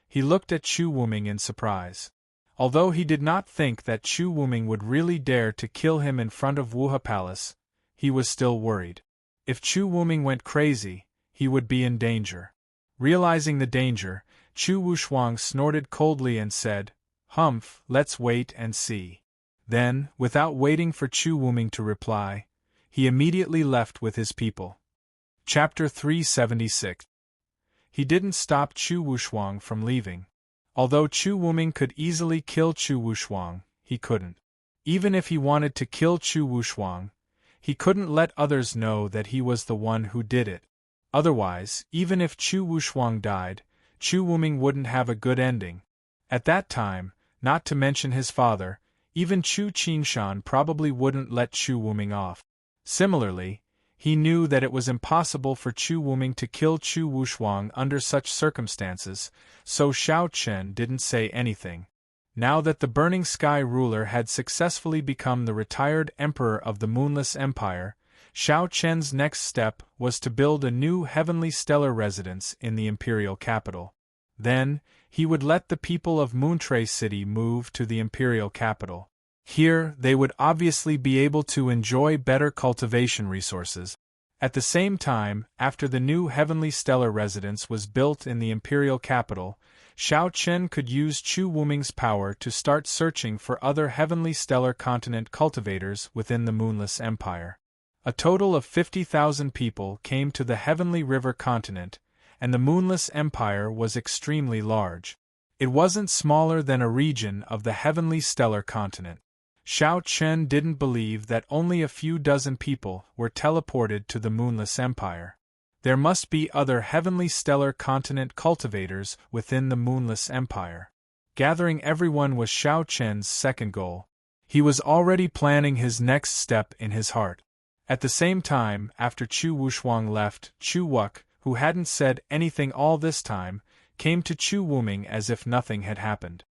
He looked at Chu Wuming in surprise. Although he did not think that Chu Wuming would really dare to kill him in front of Wuha Palace, he was still worried. If Chu Wuming went crazy, he would be in danger. Realizing the danger, Chu Wushuang snorted coldly and said, "Humph, let's wait and see." Then, without waiting for Chu Wuming to reply, he immediately left with his people. Chapter 376. He didn't stop Chu Wushuang from leaving. Although Chu Wuming could easily kill Chu Wushuang, he couldn't. Even if he wanted to kill Chu Wushuang, he couldn't let others know that he was the one who did it. Otherwise, even if Chu Wushuang died, Chu Wuming wouldn't have a good ending. At that time, not to mention his father, even Chu Qinshan probably wouldn't let Chu Wuming off. Similarly, he knew that it was impossible for Chu Wuming to kill Chu Wushuang under such circumstances, so Xiao Chen didn't say anything. Now that the Burning Sky ruler had successfully become the retired emperor of the Moonless Empire, Xiao Chen's next step was to build a new heavenly stellar residence in the imperial capital. Then, he would let the people of Moontrace City move to the imperial capital. Here, they would obviously be able to enjoy better cultivation resources. At the same time, after the new Heavenly Stellar residence was built in the imperial capital, Xiao Chen could use Chu Wuming's power to start searching for other Heavenly Stellar continent cultivators within the Moonless Empire. A total of 50,000 people came to the Heavenly River continent, and the Moonless Empire was extremely large. It wasn't smaller than a region of the Heavenly Stellar continent. Xiao Chen didn't believe that only a few dozen people were teleported to the Moonless Empire. There must be other Heavenly Stellar continent cultivators within the Moonless Empire. Gathering everyone was Xiao Chen's second goal. He was already planning his next step in his heart. At the same time, after Chu Wuxuang left, Chu Wuk, who hadn't said anything all this time, came to Chu Wuming as if nothing had happened.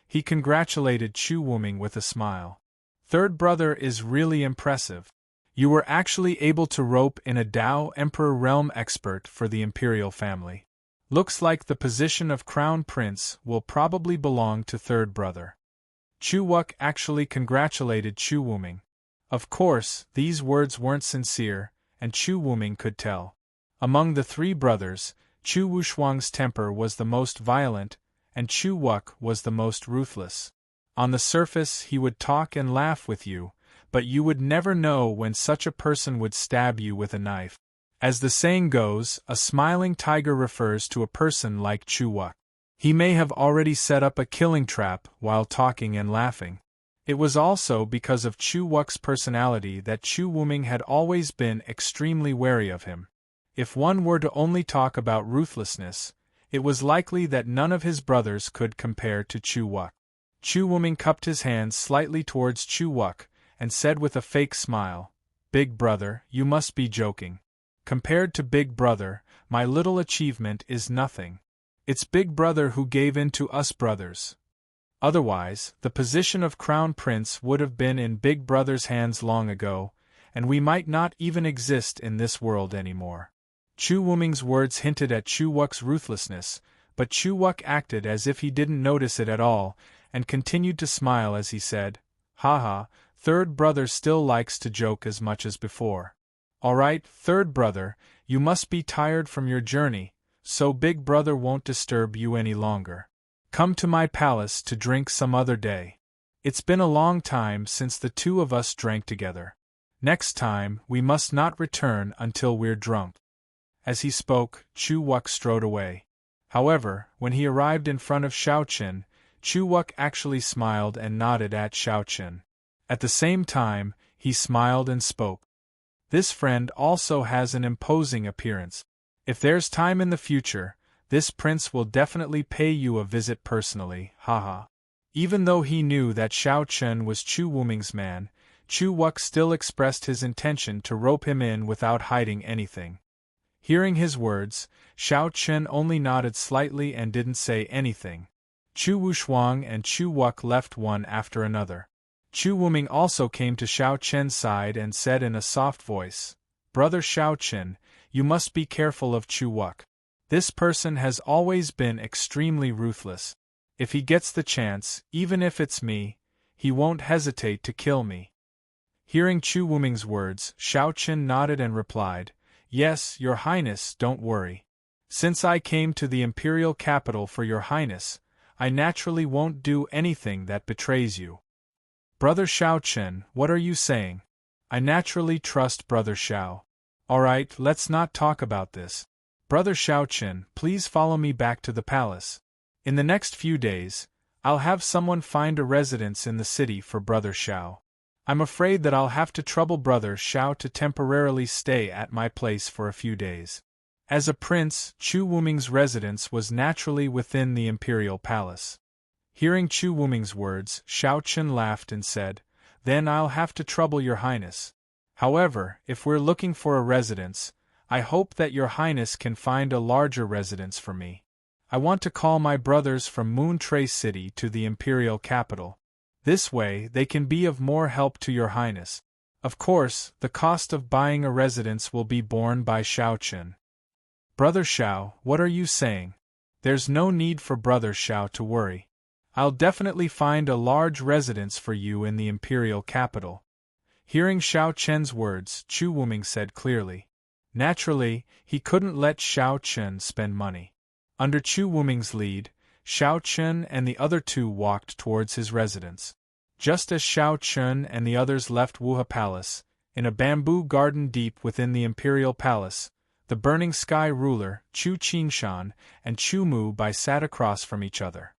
He congratulated Chu Wuming with a smile. "Third brother is really impressive. You were actually able to rope in a Dao Emperor realm expert for the imperial family. Looks like the position of Crown Prince will probably belong to third brother." Chu Wuk actually congratulated Chu Wuming. Of course, these words weren't sincere, and Chu Wuming could tell. Among the three brothers, Chu Wuxuang's temper was the most violent, and Chu Wuk was the most ruthless. On the surface he would talk and laugh with you, but you would never know when such a person would stab you with a knife. As the saying goes, a smiling tiger refers to a person like Chu Wuk. He may have already set up a killing trap while talking and laughing. It was also because of Chu Wuk's personality that Chu Wuming had always been extremely wary of him. If one were to only talk about ruthlessness, it was likely that none of his brothers could compare to Chu Wuk. Chu Wuming cupped his hands slightly towards Chu Wuk, and said with a fake smile, "Big brother, you must be joking. Compared to Big brother, my little achievement is nothing. It's Big brother who gave in to us brothers. Otherwise, the position of Crown Prince would have been in Big brother's hands long ago, and we might not even exist in this world anymore." Chu Wuming's words hinted at Chu Wuk's ruthlessness, but Chu Wuk acted as if he didn't notice it at all, and continued to smile as he said, "Haha, third brother still likes to joke as much as before. Alright, third brother, you must be tired from your journey, so Big brother won't disturb you any longer. Come to my palace to drink some other day. It's been a long time since the two of us drank together. Next time, we must not return until we're drunk." As he spoke, Chu Wuk strode away. However, when he arrived in front of Xiao Chen, Chu Wuk actually smiled and nodded at Xiao Chen. At the same time, he smiled and spoke. "This friend also has an imposing appearance. If there's time in the future, this prince will definitely pay you a visit personally, haha." Even though he knew that Xiao Chen was Chu Wuming's man, Chu Wuk still expressed his intention to rope him in without hiding anything. Hearing his words, Xiao Chen only nodded slightly and didn't say anything. Chu Wuxuang and Chu Wuk left one after another. Chu Wuming also came to Xiao Chen's side and said in a soft voice, "Brother Xiao Chen, you must be careful of Chu Wuk. This person has always been extremely ruthless. If he gets the chance, even if it's me, he won't hesitate to kill me." Hearing Chu Wuming's words, Xiao Chen nodded and replied, "Yes, Your Highness, don't worry. Since I came to the imperial capital for Your Highness, I naturally won't do anything that betrays you." "Brother Xiao Chen, what are you saying? I naturally trust Brother Xiao. Alright, let's not talk about this. Brother Xiao Chen, please follow me back to the palace. In the next few days, I'll have someone find a residence in the city for Brother Xiao. I'm afraid that I'll have to trouble Brother Xiao to temporarily stay at my place for a few days." As a prince, Chu Wuming's residence was naturally within the imperial palace. Hearing Chu Wuming's words, Xiao Chen laughed and said, "Then I'll have to trouble Your Highness. However, if we're looking for a residence, I hope that Your Highness can find a larger residence for me. I want to call my brothers from Moontrace City to the imperial capital. This way they can be of more help to Your Highness. Of course, the cost of buying a residence will be borne by Xiao Chen." "Brother Xiao, what are you saying? There's no need for Brother Shao to worry. I'll definitely find a large residence for you in the imperial capital. Hearing Shao Chen's words, Chu Wuming said clearly. Naturally, he couldn't let Shao Chen spend money. Under Chu Wuming's lead, Shao Chen and the other two walked towards his residence. Just as Shao Chen and the others left Wuha Palace, in a bamboo garden deep within the imperial palace, the Burning Sky ruler, Chu Qingshan, and Chu Mu Bai sat across from each other.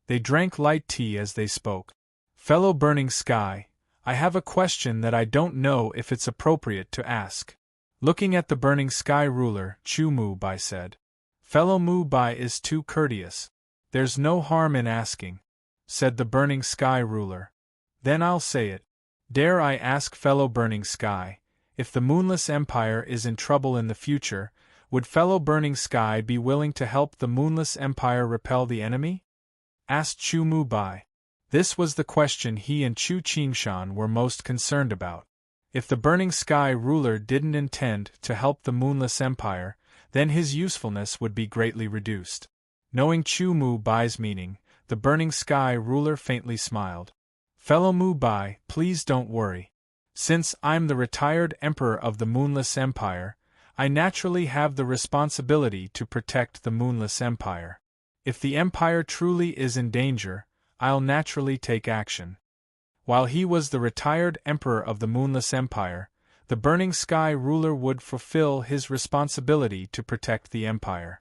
They drank light tea as they spoke. Fellow Burning Sky, I have a question that I don't know if it's appropriate to ask. Looking at the Burning Sky ruler, Chu Mu Bai said. Fellow Mu Bai is too courteous. There's no harm in asking, said the Burning Sky ruler. Then I'll say it. Dare I ask, fellow Burning Sky, if the Moonless Empire is in trouble in the future, would fellow Burning Sky be willing to help the Moonless Empire repel the enemy? Asked Chu Mu Bai. This was the question he and Chu Qingshan were most concerned about. If the Burning Sky ruler didn't intend to help the Moonless Empire, then his usefulness would be greatly reduced. Knowing Chu Mu Bai's meaning, the Burning Sky ruler faintly smiled. Fellow Mu Bai, please don't worry. Since I'm the retired emperor of the Moonless Empire, I naturally have the responsibility to protect the Moonless Empire. If the Empire truly is in danger, I'll naturally take action. While he was the retired emperor of the Moonless Empire, the Burning Sky ruler would fulfill his responsibility to protect the Empire.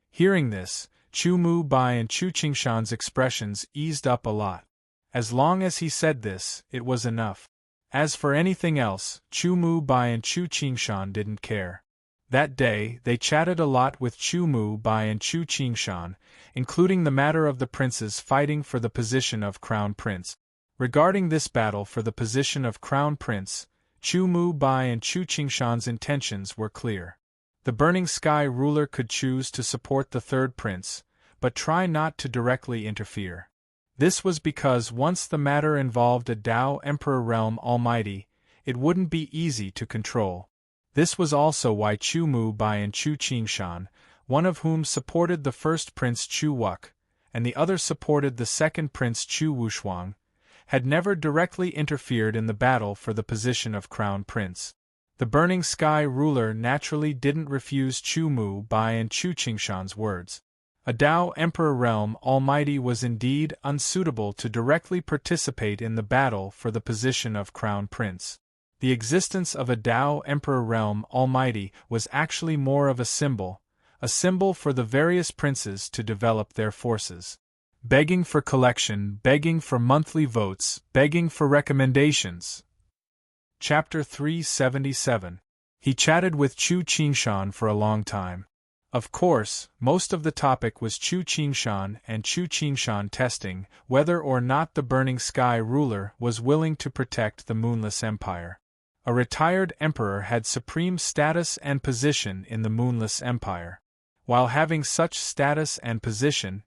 Hearing this, Chu Mu Bai and Chu Qingshan's expressions eased up a lot. As long as he said this, it was enough. As for anything else, Chu Mu Bai and Chu Qingshan didn't care. That day, they chatted a lot with Chu Mu Bai and Chu Qingshan, including the matter of the princes fighting for the position of Crown Prince. Regarding this battle for the position of Crown Prince, Chu Mu Bai and Chu Qingshan's intentions were clear. The Burning Sky ruler could choose to support the third prince, but try not to directly interfere. This was because once the matter involved a Tao Emperor realm almighty, it wouldn't be easy to control. This was also why Chu Mu Bai and Chu Qingshan, one of whom supported the first prince Chu Wuk, and the other supported the second prince Chu Wushuang, had never directly interfered in the battle for the position of Crown Prince. The Burning Sky ruler naturally didn't refuse Chu Mu Bai and Chu Qingshan's words. A Tao Emperor realm almighty was indeed unsuitable to directly participate in the battle for the position of Crown Prince. The existence of a Tao Emperor realm almighty was actually more of a symbol for the various princes to develop their forces. Begging for collection, begging for monthly votes, begging for recommendations. Chapter 377. He chatted with Chu Qingshan for a long time. Of course, most of the topic was Chu Qingshan and Chu Qingshan testing whether or not the Burning Sky ruler was willing to protect the Moonless Empire. A retired emperor had supreme status and position in the Moonless Empire. While having such status and position,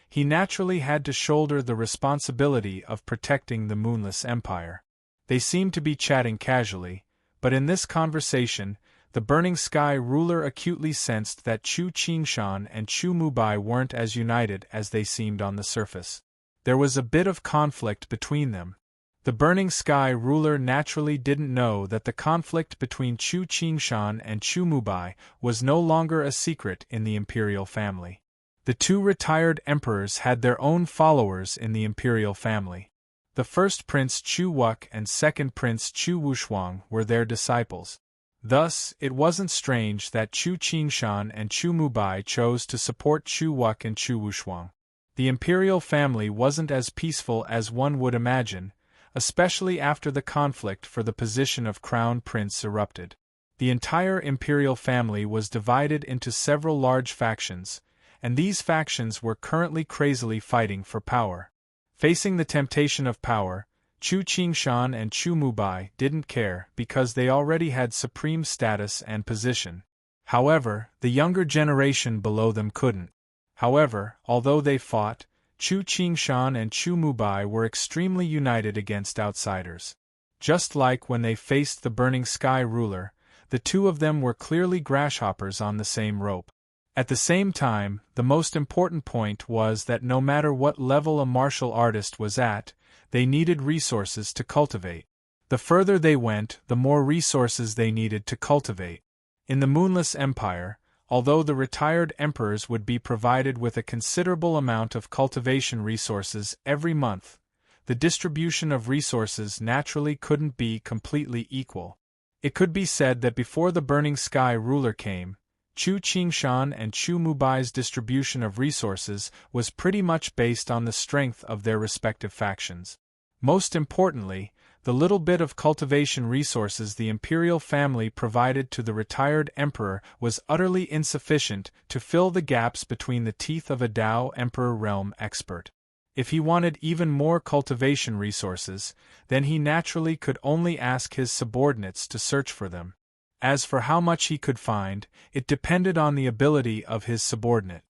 he naturally had to shoulder the responsibility of protecting the Moonless Empire. They seemed to be chatting casually, but in this conversation, the Burning Sky ruler acutely sensed that Chu Qingshan and Chu Mu Bai weren't as united as they seemed on the surface. There was a bit of conflict between them. The Burning Sky ruler naturally didn't know that the conflict between Chu Qingshan and Chu Mu Bai was no longer a secret in the imperial family. The two retired emperors had their own followers in the imperial family. The first Prince Chu Wuk and second Prince Chu Wushuang were their disciples. Thus, it wasn't strange that Chu Qingshan and Chu Mu Bai chose to support Chu Wuk and Chu Wushuang. The imperial family wasn't as peaceful as one would imagine, especially after the conflict for the position of Crown Prince erupted. The entire imperial family was divided into several large factions, and these factions were currently crazily fighting for power. Facing the temptation of power, Chu Qingshan and Chu Mu Bai didn't care because they already had supreme status and position. However, the younger generation below them couldn't. However, although they fought, Chu Qingshan and Chu Mu Bai were extremely united against outsiders. Just like when they faced the Burning Sky ruler, the two of them were clearly grasshoppers on the same rope. At the same time, the most important point was that no matter what level a martial artist was at, they needed resources to cultivate. The further they went, the more resources they needed to cultivate. In the Moonless Empire, although the retired emperors would be provided with a considerable amount of cultivation resources every month, the distribution of resources naturally couldn't be completely equal. It could be said that before the Burning Sky ruler came, Chu Qingshan and Chu Mubai's distribution of resources was pretty much based on the strength of their respective factions. Most importantly, the little bit of cultivation resources the imperial family provided to the retired emperor was utterly insufficient to fill the gaps between the teeth of a Dao Emperor realm expert. If he wanted even more cultivation resources, then he naturally could only ask his subordinates to search for them. As for how much he could find, it depended on the ability of his subordinate.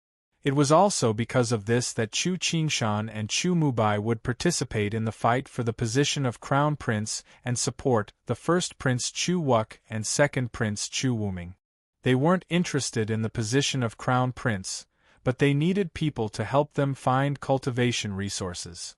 It was also because of this that Chu Qingshan and Chu Mubai would participate in the fight for the position of Crown Prince and support the first Prince Chu Wuk and second Prince Chu Wuming. They weren't interested in the position of Crown Prince, but they needed people to help them find cultivation resources.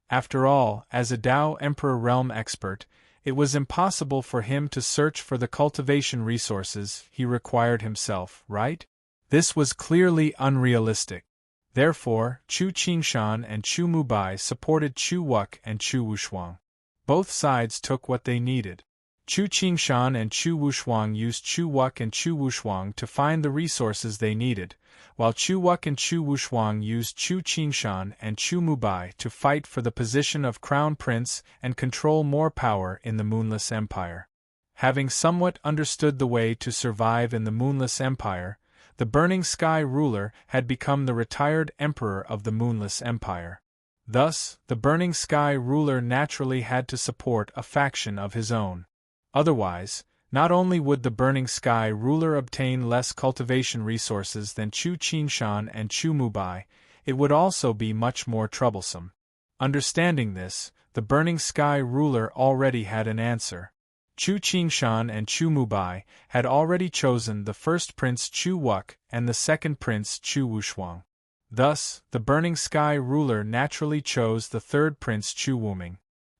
After all, as a Dao Emperor realm expert, it was impossible for him to search for the cultivation resources he required himself, right? This was clearly unrealistic. Therefore, Chu Qingshan and Chu Mubai supported Chu Wuk and Chu Wushuang. Both sides took what they needed. Chu Qingshan and Chu Wushuang used Chu Wuk and Chu Wushuang to find the resources they needed, while Chu Wuk and Chu Wushuang used Chu Qingshan and Chu Mubai to fight for the position of Crown Prince and control more power in the Moonless Empire. Having somewhat understood the way to survive in the Moonless Empire, the Burning Sky ruler had become the retired emperor of the Moonless Empire. Thus, the Burning Sky ruler naturally had to support a faction of his own. Otherwise, not only would the Burning Sky ruler obtain less cultivation resources than Chu Qingshan and Chu Mubai, it would also be much more troublesome. Understanding this, the Burning Sky ruler already had an answer. Chu Qingshan and Chu Mubai had already chosen the first Prince Chu Wuk and the second Prince Chu Wushuang. Thus, the Burning Sky ruler naturally chose the third Prince Chu Wuming.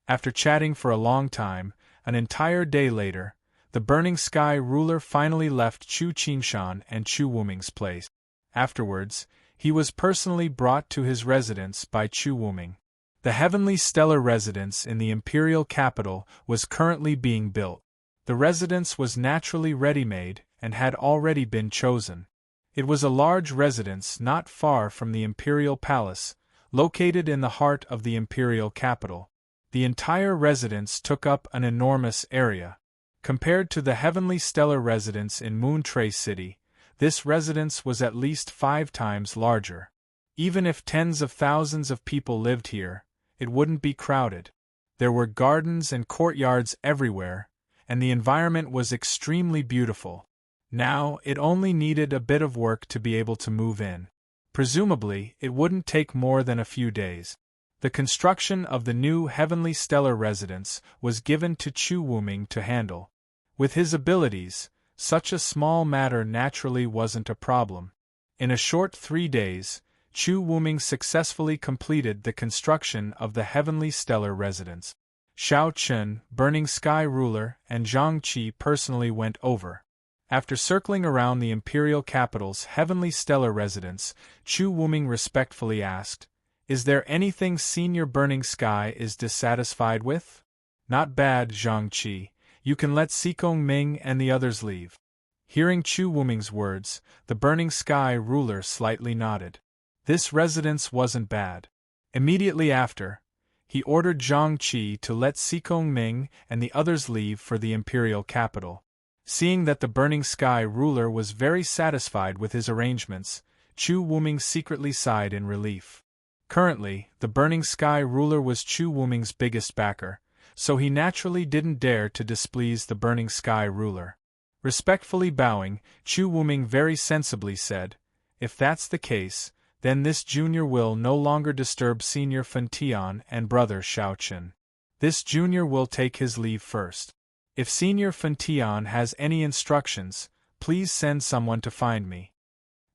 After chatting for a long time, an entire day later, the Burning Sky ruler finally left Chu Qingshan and Chu Wuming's place. Afterwards, he was personally brought to his residence by Chu Wuming. The heavenly stellar residence in the imperial capital was currently being built. The residence was naturally ready-made and had already been chosen. It was a large residence not far from the imperial palace, located in the heart of the imperial capital. The entire residence took up an enormous area. Compared to the heavenly stellar residence in Moon Trace City, this residence was at least 5 times larger. Even if tens of thousands of people lived here, it wouldn't be crowded. There were gardens and courtyards everywhere, and the environment was extremely beautiful. Now, it only needed a bit of work to be able to move in. Presumably, it wouldn't take more than a few days. The construction of the new heavenly stellar residence was given to Chu Wuming to handle. With his abilities, such a small matter naturally wasn't a problem. In a short 3 days, Chu Wuming successfully completed the construction of the heavenly stellar residence. Shao Chun, Burning Sky ruler, and Zhang Qi personally went over. After circling around the imperial capital's heavenly stellar residence, Chu Wuming respectfully asked, "Is there anything Senior Burning Sky is dissatisfied with?" "Not bad, Zhang Qi. You can let Sikong Ming and the others leave." Hearing Chu Wuming's words, the Burning Sky ruler slightly nodded. This residence wasn't bad. Immediately after, he ordered Zhang Qi to let Sikong Ming and the others leave for the imperial capital. Seeing that the Burning Sky ruler was very satisfied with his arrangements, Chu Wuming secretly sighed in relief. Currently, the Burning Sky ruler was Chu Wuming's biggest backer, so he naturally didn't dare to displease the Burning Sky ruler. Respectfully bowing, Chu Wuming very sensibly said, "If that's the case, then this junior will no longer disturb Senior Fan Tian and brother Shao Chun. This junior will take his leave first. If Senior Fan Tian has any instructions, please send someone to find me."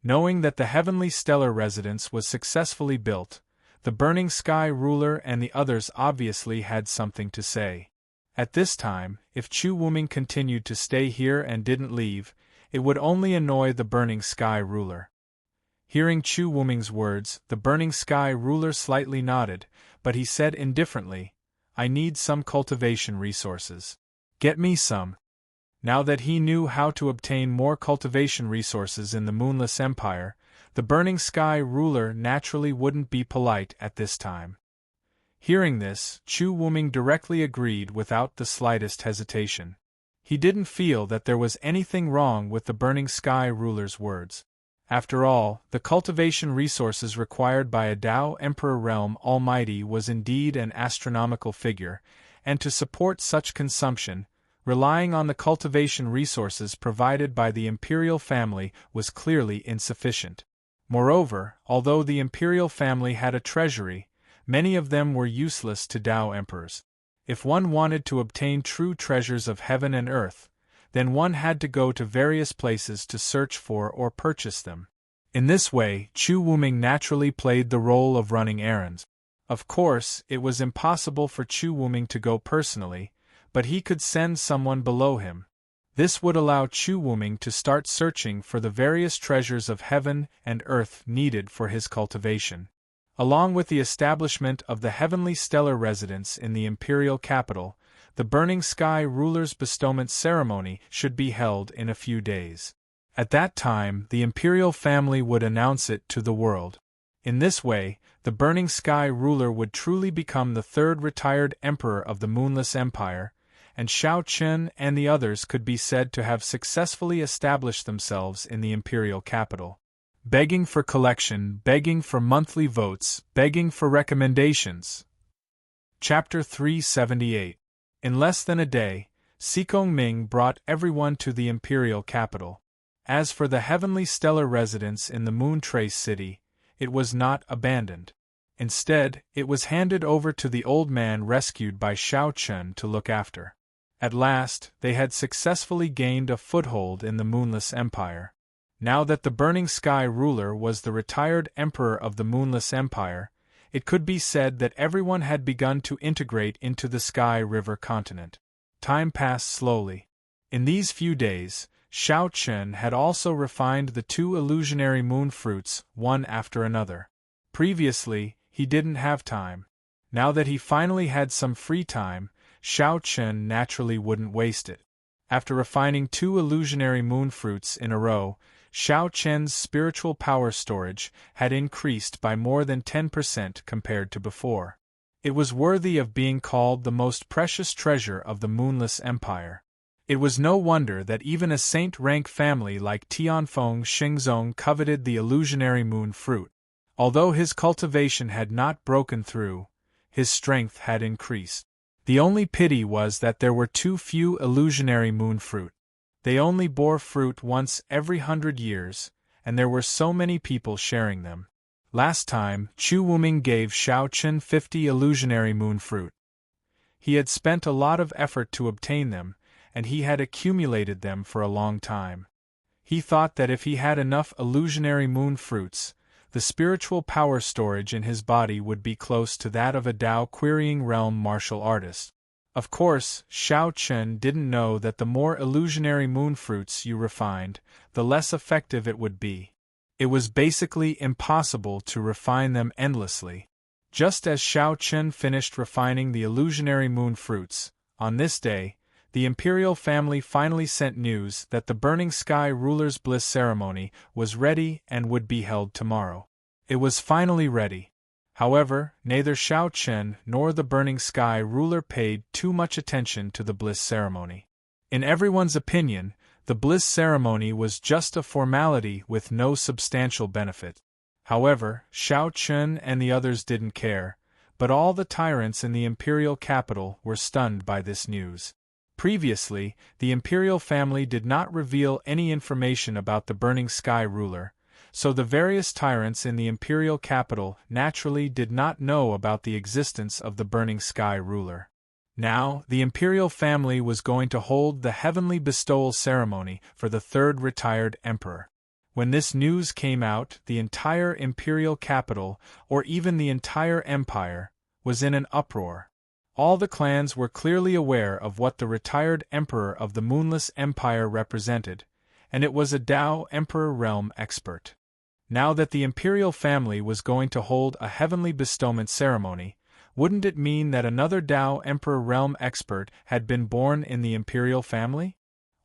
Knowing that the heavenly stellar residence was successfully built, the burning sky ruler and the others obviously had something to say. At this time, if Chu Wuming continued to stay here and didn't leave, it would only annoy the burning sky ruler. Hearing Chu Wuming's words, the burning sky ruler slightly nodded, but he said indifferently, "I need some cultivation resources. Get me some." Now that he knew how to obtain more cultivation resources in the Moonless Empire, the burning sky ruler naturally wouldn't be polite at this time. Hearing this, Chu Wuming directly agreed without the slightest hesitation. He didn't feel that there was anything wrong with the burning sky ruler's words. After all, the cultivation resources required by a Tao Emperor Realm Almighty was indeed an astronomical figure, and to support such consumption, relying on the cultivation resources provided by the imperial family was clearly insufficient. Moreover, although the imperial family had a treasury, many of them were useless to Tao emperors. If one wanted to obtain true treasures of heaven and earth, then one had to go to various places to search for or purchase them. In this way, Chu Wuming naturally played the role of running errands. Of course, it was impossible for Chu Wuming to go personally, but he could send someone below him. This would allow Chu Wuming to start searching for the various treasures of heaven and earth needed for his cultivation. Along with the establishment of the heavenly stellar residence in the imperial capital, the burning sky ruler's bestowment ceremony should be held in a few days. At that time, the imperial family would announce it to the world. In this way, the burning sky ruler would truly become the third retired emperor of the Moonless Empire, and Shao Chen and the others could be said to have successfully established themselves in the imperial capital. Begging for collection, begging for monthly votes, begging for recommendations. Chapter 378. In less than a day, Sikong Ming brought everyone to the imperial capital. As for the heavenly stellar residence in the Moon Trace City, it was not abandoned. Instead, it was handed over to the old man rescued by Shao Chen to look after. At last, they had successfully gained a foothold in the Moonless Empire. Now that the burning sky ruler was the retired emperor of the Moonless Empire, it could be said that everyone had begun to integrate into the Sky River continent. Time passed slowly. In these few days, Shao Chen had also refined the 2 illusionary moon fruits, one after another. Previously, he didn't have time. Now that he finally had some free time, Shao Chen naturally wouldn't waste it. After refining 2 illusionary moon fruits in a row, Shao Chen's spiritual power storage had increased by more than 10% compared to before. It was worthy of being called the most precious treasure of the Moonless Empire. It was no wonder that even a saint-rank family like Tianfeng Xingzong coveted the illusionary moon fruit. Although his cultivation had not broken through, his strength had increased. The only pity was that there were too few illusionary moon fruit. They only bore fruit once every 100 years, and there were so many people sharing them. Last time, Chu Wuming gave Shao Chen 50 illusionary moon fruit. He had spent a lot of effort to obtain them, and he had accumulated them for a long time. He thought that if he had enough illusionary moon fruits, the spiritual power storage in his body would be close to that of a Tao querying realm martial artist. Of course, Shao Chen didn't know that the more illusionary moon fruits you refined, the less effective it would be. It was basically impossible to refine them endlessly. Just as Shao Chen finished refining the illusionary moon fruits, on this day, the imperial family finally sent news that the Burning Sky Ruler's Bliss ceremony was ready and would be held tomorrow. It was finally ready. However, neither Shao Chen nor the Burning Sky Ruler paid too much attention to the Bliss ceremony. In everyone's opinion, the Bliss ceremony was just a formality with no substantial benefit. However, Shao Chen and the others didn't care, but all the tyrants in the imperial capital were stunned by this news. Previously, the imperial family did not reveal any information about the Burning Sky Ruler, so the various tyrants in the imperial capital naturally did not know about the existence of the Burning Sky Ruler. Now, the imperial family was going to hold the heavenly bestowal ceremony for the third retired emperor. When this news came out, the entire imperial capital, or even the entire empire, was in an uproar. All the clans were clearly aware of what the retired emperor of the Moonless Empire represented, and it was a Tao Emperor realm expert. Now that the imperial family was going to hold a heavenly bestowment ceremony, wouldn't it mean that another Tao Emperor realm expert had been born in the imperial family?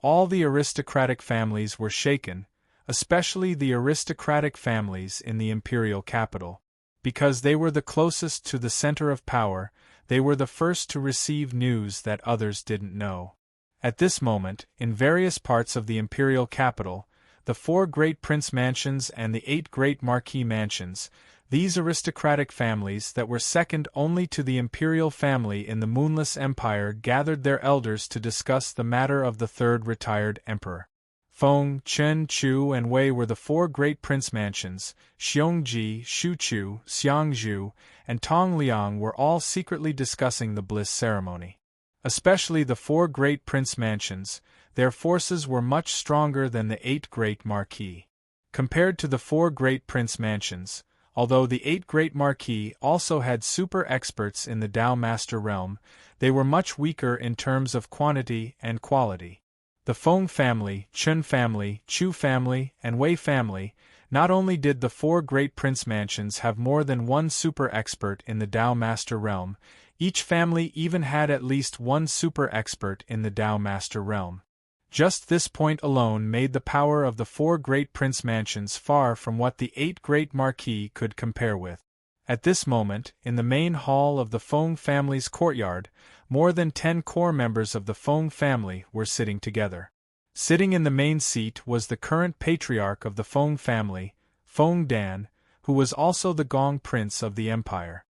All the aristocratic families were shaken, especially the aristocratic families in the imperial capital. Because they were the closest to the center of power, they were the first to receive news that others didn't know. At this moment, in various parts of the imperial capital, the 4 great prince mansions and the 8 great marquis mansions, these aristocratic families that were second only to the imperial family in the Moonless Empire, gathered their elders to discuss the matter of the third retired emperor. Feng, Chen, Chu, and Wei were the 4 great prince mansions. Xiongji, Shuchu, Xiangzhu, and Tongliang were all secretly discussing the bliss ceremony. Especially the 4 great prince mansions, their forces were much stronger than the 8 great marquis. Compared to the 4 great prince mansions, although the 8 great marquis also had super experts in the Tao Master realm, they were much weaker in terms of quantity and quality. The Feng family, Chen family, Chu family, and Wei family, not only did the 4 great prince mansions have more than one super expert in the Tao Master realm, each family even had at least one super expert in the Tao Master realm. Just this point alone made the power of the 4 great prince mansions far from what the 8 great marquis could compare with. At this moment, in the main hall of the Feng family's courtyard, more than 10 core members of the Feng family were sitting together. Sitting in the main seat was the current patriarch of the Feng family, Feng Dan, who was also the Gong Prince of the Empire.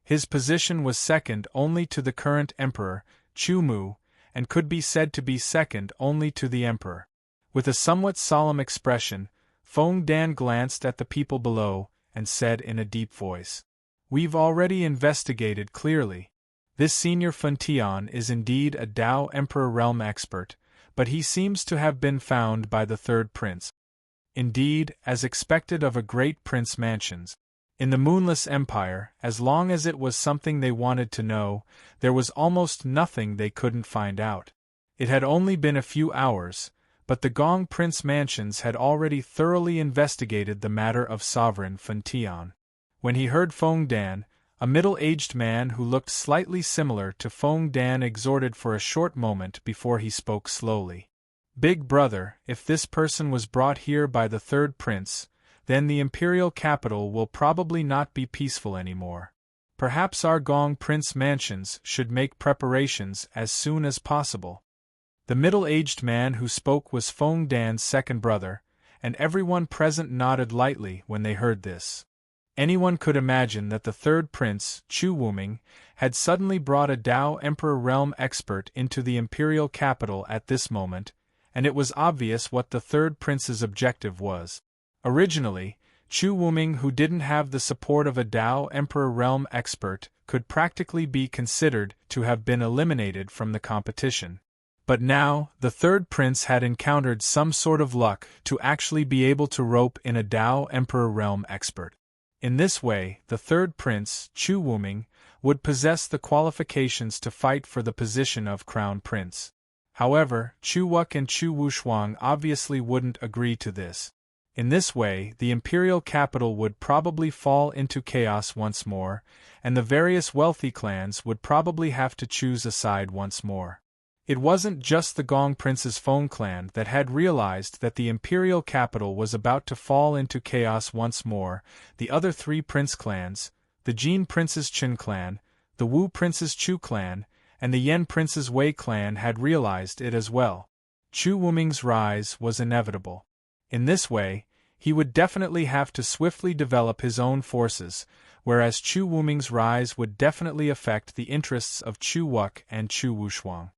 His position was second only to the current emperor, Chu Mu, and could be said to be second only to the emperor. With a somewhat solemn expression, Feng Dan glanced at the people below, and said in a deep voice, "We've already investigated clearly. This senior Funtian is indeed a Tao Emperor realm expert, but he seems to have been found by the third prince. Indeed, as expected of a great prince mansions. In the Moonless Empire, as long as it was something they wanted to know, there was almost nothing they couldn't find out. It had only been a few hours, but the Gong Prince mansions had already thoroughly investigated the matter of Sovereign Funtian. When he heard Feng Dan, a middle-aged man who looked slightly similar to Feng Dan exhorted for a short moment before he spoke slowly. "Big brother, if this person was brought here by the third prince, then the imperial capital will probably not be peaceful anymore. Perhaps our Gong Prince mansions should make preparations as soon as possible." The middle-aged man who spoke was Feng Dan's second brother, and everyone present nodded lightly when they heard this. Anyone could imagine that the third prince, Chu Wuming, had suddenly brought a Tao Emperor realm expert into the imperial capital at this moment, and it was obvious what the third prince's objective was. Originally, Chu Wuming, who didn't have the support of a Tao Emperor realm expert, could practically be considered to have been eliminated from the competition. But now, the third prince had encountered some sort of luck to actually be able to rope in a Tao Emperor realm expert. In this way, the third prince, Chu Wuming, would possess the qualifications to fight for the position of crown prince. However, Chu Wuk and Chu Wushuang obviously wouldn't agree to this. In this way, the imperial capital would probably fall into chaos once more, and the various wealthy clans would probably have to choose a side once more. It wasn't just the Gong Prince's Feng clan that had realized that the imperial capital was about to fall into chaos once more. The other 3 prince clans, the Jin Prince's Qin clan, the Wu Prince's Chu clan, and the Yen Prince's Wei clan had realized it as well. Chu Wuming's rise was inevitable. In this way, he would definitely have to swiftly develop his own forces, whereas Chu Wuming's rise would definitely affect the interests of Chu Wuk and Chu Wushuang.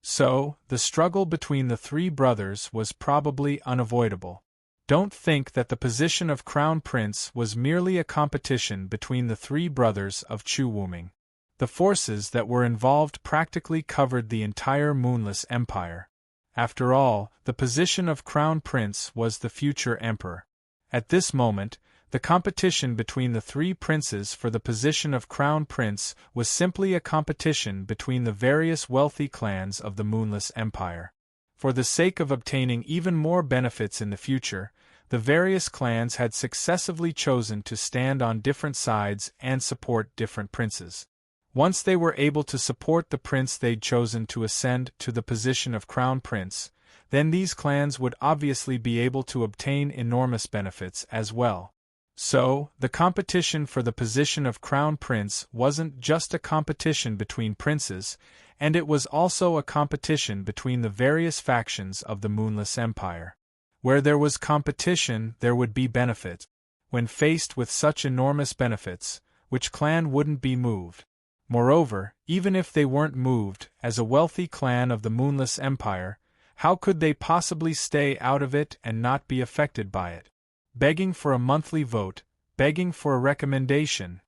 So, the struggle between the 3 brothers was probably unavoidable. Don't think that the position of Crown Prince was merely a competition between the 3 brothers of Chu Wuming. The forces that were involved practically covered the entire Moonless Empire. After all, the position of Crown Prince was the future emperor. At this moment, the competition between the three princes for the position of Crown Prince was simply a competition between the various wealthy clans of the Moonless Empire. For the sake of obtaining even more benefits in the future, the various clans had successively chosen to stand on different sides and support different princes. Once they were able to support the prince they'd chosen to ascend to the position of Crown Prince, then these clans would obviously be able to obtain enormous benefits as well. So, the competition for the position of Crown Prince wasn't just a competition between princes, and it was also a competition between the various factions of the Moonless Empire. Where there was competition, there would be benefit. When faced with such enormous benefits, which clan wouldn't be moved? Moreover, even if they weren't moved, as a wealthy clan of the Moonless Empire, how could they possibly stay out of it and not be affected by it? Begging for a monthly vote, begging for a recommendation.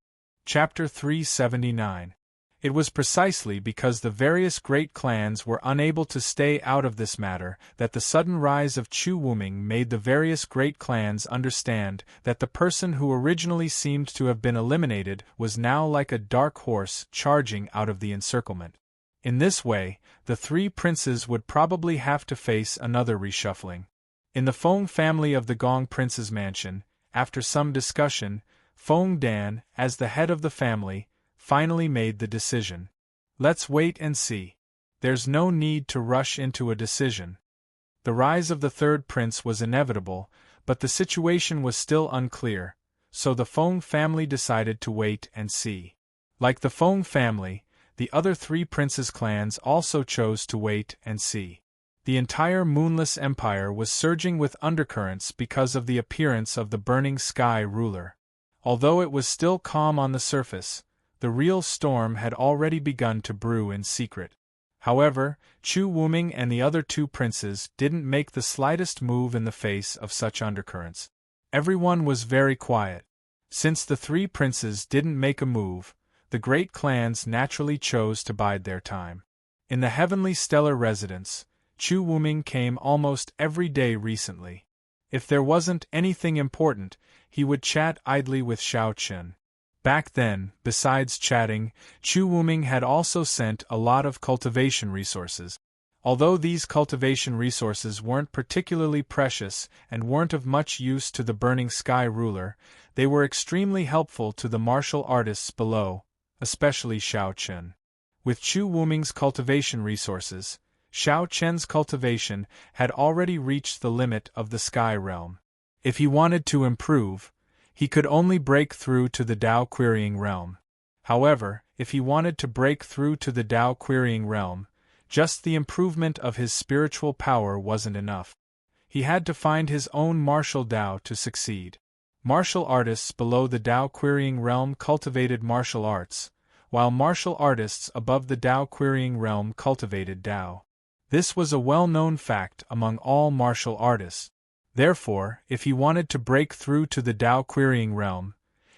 Chapter 379. It was precisely because the various great clans were unable to stay out of this matter that the sudden rise of Chu Wuming made the various great clans understand that the person who originally seemed to have been eliminated was now like a dark horse charging out of the encirclement. In this way, the three princes would probably have to face another reshuffling. In the Feng family of the Gong Prince's mansion, after some discussion, Feng Dan, as the head of the family, finally made the decision. Let's wait and see. There's no need to rush into a decision. The rise of the third prince was inevitable, but the situation was still unclear, so the Feng family decided to wait and see. Like the Feng family, the other three princes' clans also chose to wait and see. The entire Moonless Empire was surging with undercurrents because of the appearance of the Burning Sky ruler. Although it was still calm on the surface, the real storm had already begun to brew in secret. However, Chu Wuming and the other two princes didn't make the slightest move in the face of such undercurrents. Everyone was very quiet. Since the three princes didn't make a move, the great clans naturally chose to bide their time. In the heavenly stellar residence, Chu Wuming came almost every day recently. If there wasn't anything important, he would chat idly with Xiao Chen. Back then, besides chatting, Chu Wuming had also sent a lot of cultivation resources. Although these cultivation resources weren't particularly precious and weren't of much use to the Burning Sky ruler, they were extremely helpful to the martial artists below, especially Xiao Chen. With Chu Wuming's cultivation resources, Xiao Chen's cultivation had already reached the limit of the Sky Realm. If he wanted to improve, he could only break through to the Dao Querying Realm. However, if he wanted to break through to the Dao Querying Realm, just the improvement of his spiritual power wasn't enough. He had to find his own martial Dao to succeed. Martial artists below the Dao Querying Realm cultivated martial arts, while martial artists above the Dao Querying Realm cultivated Dao. This was a well-known fact among all martial artists. Therefore, if he wanted to break through to the Dao Querying Realm,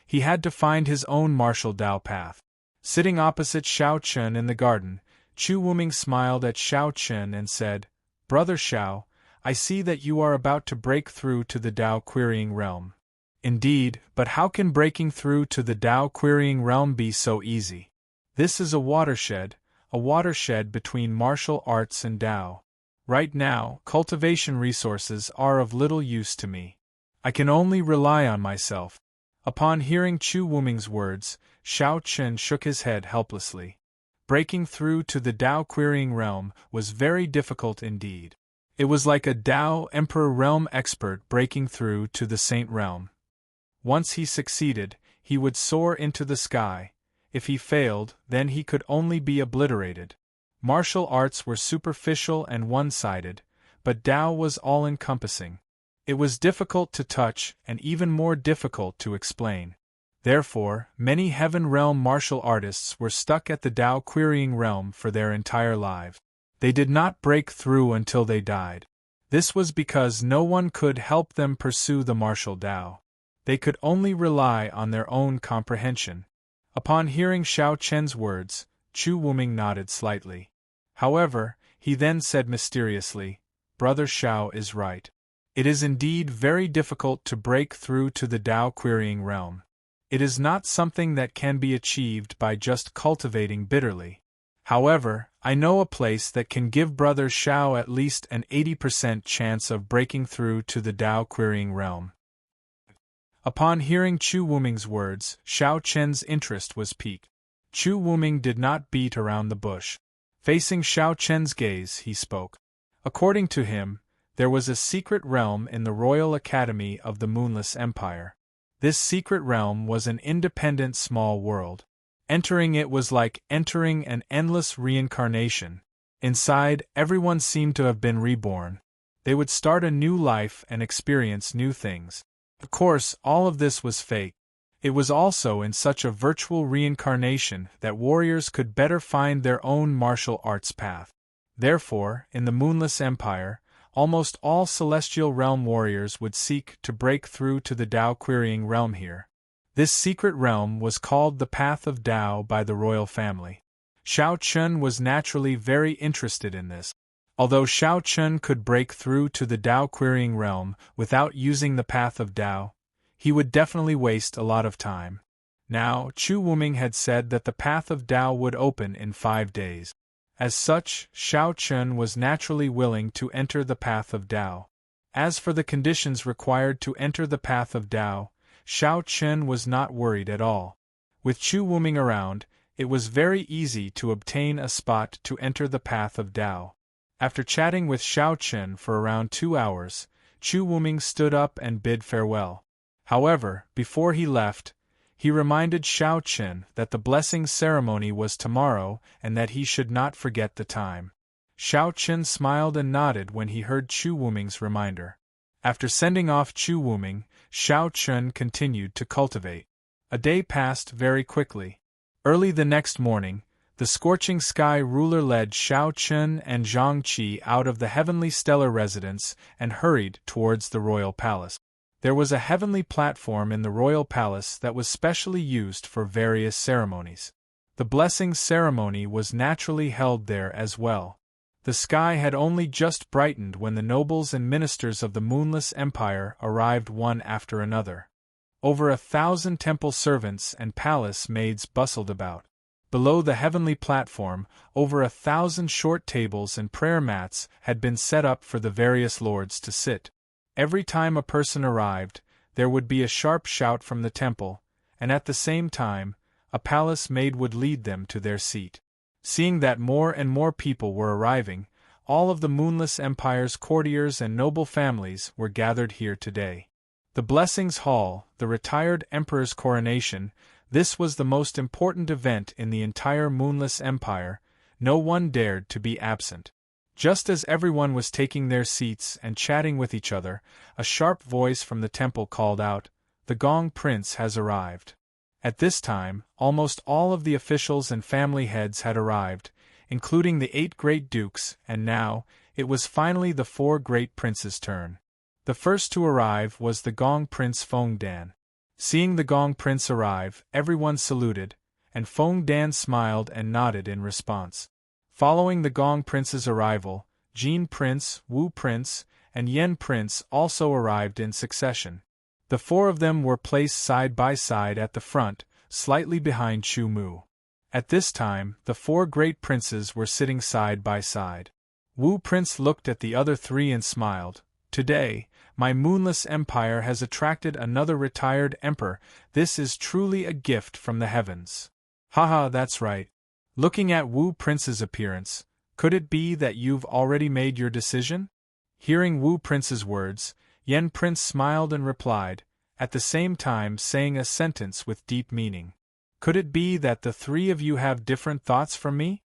he had to find his own martial Dao path. Sitting opposite Xiao Chen in the garden, Chu Wuming smiled at Xiao Chen and said, "Brother Xiao, I see that you are about to break through to the Dao Querying Realm." Indeed, but how can breaking through to the Dao Querying Realm be so easy? This is a watershed between martial arts and Dao. Right now, cultivation resources are of little use to me. I can only rely on myself. Upon hearing Chu Wuming's words, Xiao Chen shook his head helplessly. Breaking through to the Dao Querying Realm was very difficult indeed. It was like a Dao Emperor Realm expert breaking through to the Saint Realm. Once he succeeded, he would soar into the sky. If he failed, then he could only be obliterated. Martial arts were superficial and one-sided, but Dao was all-encompassing. It was difficult to touch and even more difficult to explain. Therefore, many Heaven Realm martial artists were stuck at the Dao Querying Realm for their entire lives. They did not break through until they died. This was because no one could help them pursue the martial Dao. They could only rely on their own comprehension. Upon hearing Xiao Chen's words, Chu Wuming nodded slightly. However, He then said mysteriously, "Brother Shao is right. It is indeed very difficult to break through to the Tao querying realm. It is not something that can be achieved by just cultivating bitterly. However, I know a place that can give Brother Shao at least an 80% chance of breaking through to the Tao querying realm." Upon hearing Chu Wuming's words, Shao Chen's interest was piqued. Chu Wuming did not beat around the bush. Facing Shao Chen's gaze, he spoke. According to him, there was a secret realm in the Royal Academy of the Moonless Empire. This secret realm was an independent small world. Entering it was like entering an endless reincarnation. Inside, everyone seemed to have been reborn. They would start a new life and experience new things. Of course, all of this was fake. It was also in such a virtual reincarnation that warriors could better find their own martial arts path. Therefore, in the Moonless Empire, almost all Celestial Realm warriors would seek to break through to the Tao querying realm here. This secret realm was called the Path of Tao by the royal family. Shao Chun was naturally very interested in this. Although Shao Chun could break through to the Tao querying realm without using the Path of Tao, he would definitely waste a lot of time. Now, Chu Wuming had said that the Path of Tao would open in 5 days. As such, Shao Chun was naturally willing to enter the Path of Tao. As for the conditions required to enter the Path of Tao, Shao Chun was not worried at all. With Chu Wuming around, it was very easy to obtain a spot to enter the Path of Tao. After chatting with Shao Chun for around 2 hours, Chu Wuming stood up and bid farewell. However, before he left, he reminded Shao Chun that the blessing ceremony was tomorrow and that he should not forget the time. Shao Chun smiled and nodded when he heard Chu Wuming's reminder. After sending off Chu Wuming, Shao Chun continued to cultivate. A day passed very quickly. Early the next morning, the Scorching Sky ruler led Shao Chun and Zhang Qi out of the heavenly stellar residence and hurried towards the royal palace. There was a heavenly platform in the royal palace that was specially used for various ceremonies. The blessing ceremony was naturally held there as well. The sky had only just brightened when the nobles and ministers of the Moonless Empire arrived one after another. Over 1,000 temple servants and palace maids bustled about. Below the heavenly platform, over 1,000 short tables and prayer mats had been set up for the various lords to sit. Every time a person arrived, there would be a sharp shout from the temple, and at the same time, a palace maid would lead them to their seat. Seeing that more and more people were arriving, all of the Moonless Empire's courtiers and noble families were gathered here today. The Blessings Hall, the retired emperor's coronation, this was the most important event in the entire Moonless Empire. No one dared to be absent. Just as everyone was taking their seats and chatting with each other, a sharp voice from the temple called out, "The Gong Prince has arrived." At this time, almost all of the officials and family heads had arrived, including the 8 great dukes, and now, it was finally the 4 great princes' turn. The first to arrive was the Gong Prince Feng Dan. Seeing the Gong Prince arrive, everyone saluted, and Feng Dan smiled and nodded in response. Following the Gong Prince's arrival, Jin Prince, Wu Prince, and Yen Prince also arrived in succession. The 4 of them were placed side by side at the front, slightly behind Chu Mu. At this time, the 4 great princes were sitting side by side. Wu Prince looked at the other 3 and smiled. "Today, my Moonless Empire has attracted another retired emperor. This is truly a gift from the heavens." "Haha, that's right." Looking at Wu Prince's appearance, could it be that you've already made your decision? Hearing Wu Prince's words, Yen Prince smiled and replied, at the same time saying a sentence with deep meaning. "Could it be that the 3 of you have different thoughts from me?"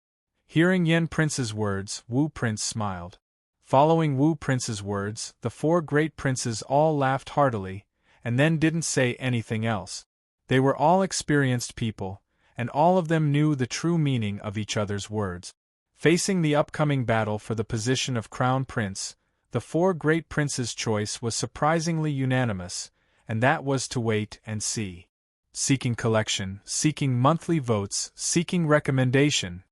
Hearing Yen Prince's words, Wu Prince smiled. Following Wu Prince's words, the 4 great princes all laughed heartily, and then didn't say anything else. They were all experienced people, and all of them knew the true meaning of each other's words. Facing the upcoming battle for the position of Crown Prince, the 4 great princes' choice was surprisingly unanimous, and that was to wait and see. Seeking collection, seeking monthly votes, seeking recommendation.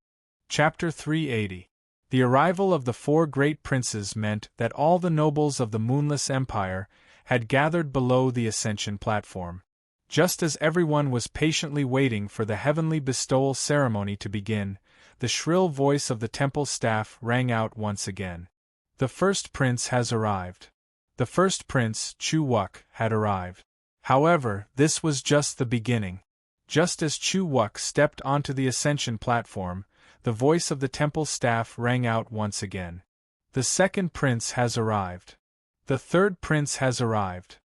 Chapter 380. The arrival of the four great princes meant that all the nobles of the Moonless Empire had gathered below the ascension platform. Just as everyone was patiently waiting for the heavenly bestowal ceremony to begin, the shrill voice of the temple staff rang out once again. The first prince has arrived. The first prince, Chu Wuk, had arrived. However, this was just the beginning. Just as Chu Wuk stepped onto the ascension platform, the voice of the temple staff rang out once again. The second prince has arrived. The third prince has arrived.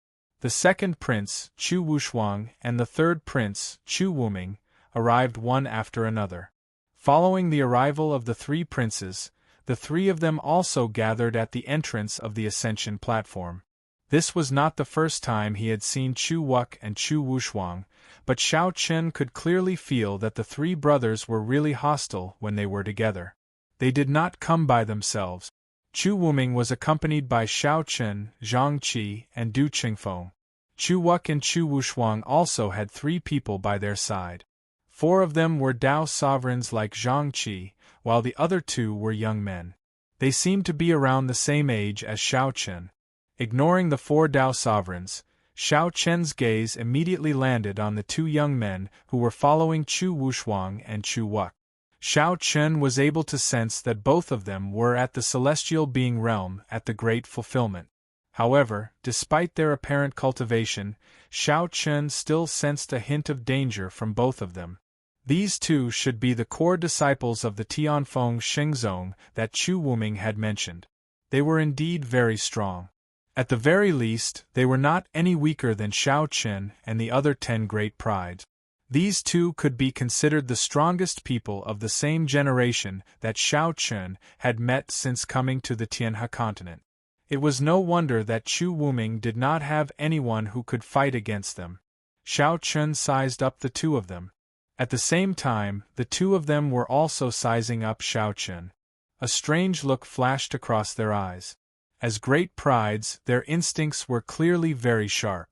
The second prince, Chu Wushuang, and the third prince, Chu Wuming, arrived one after another. Following the arrival of the three princes, the three of them also gathered at the entrance of the ascension platform. This was not the first time he had seen Chu Wuk and Chu Wushuang, but Xiao Chen could clearly feel that the three brothers were really hostile when they were together. They did not come by themselves. Chu Wuming was accompanied by Xiao Chen, Zhang Qi, and Du Qingfeng. Chu Wuk and Chu Wushuang also had 3 people by their side. 4 of them were Dao sovereigns like Zhang Qi, while the other 2 were young men. They seemed to be around the same age as Xiao Chen. Ignoring the 4 Dao sovereigns, Xiao Chen's gaze immediately landed on the 2 young men who were following Chu Wushuang and Chu Wuk. Xiao Chen was able to sense that both of them were at the celestial being realm at the Great Fulfillment. However, despite their apparent cultivation, Xiao Chen still sensed a hint of danger from both of them. These 2 should be the core disciples of the Tianfeng Shengzong that Chu Wuming had mentioned. They were indeed very strong. At the very least, they were not any weaker than Xiao Chen and the other 10 great prides. These 2 could be considered the strongest people of the same generation that Xiao Chen had met since coming to the Tianhe continent. It was no wonder that Chu Wuming did not have anyone who could fight against them. Xiao Chen sized up the 2 of them. At the same time, the 2 of them were also sizing up Xiao Chen. A strange look flashed across their eyes. As great prides, their instincts were clearly very sharp.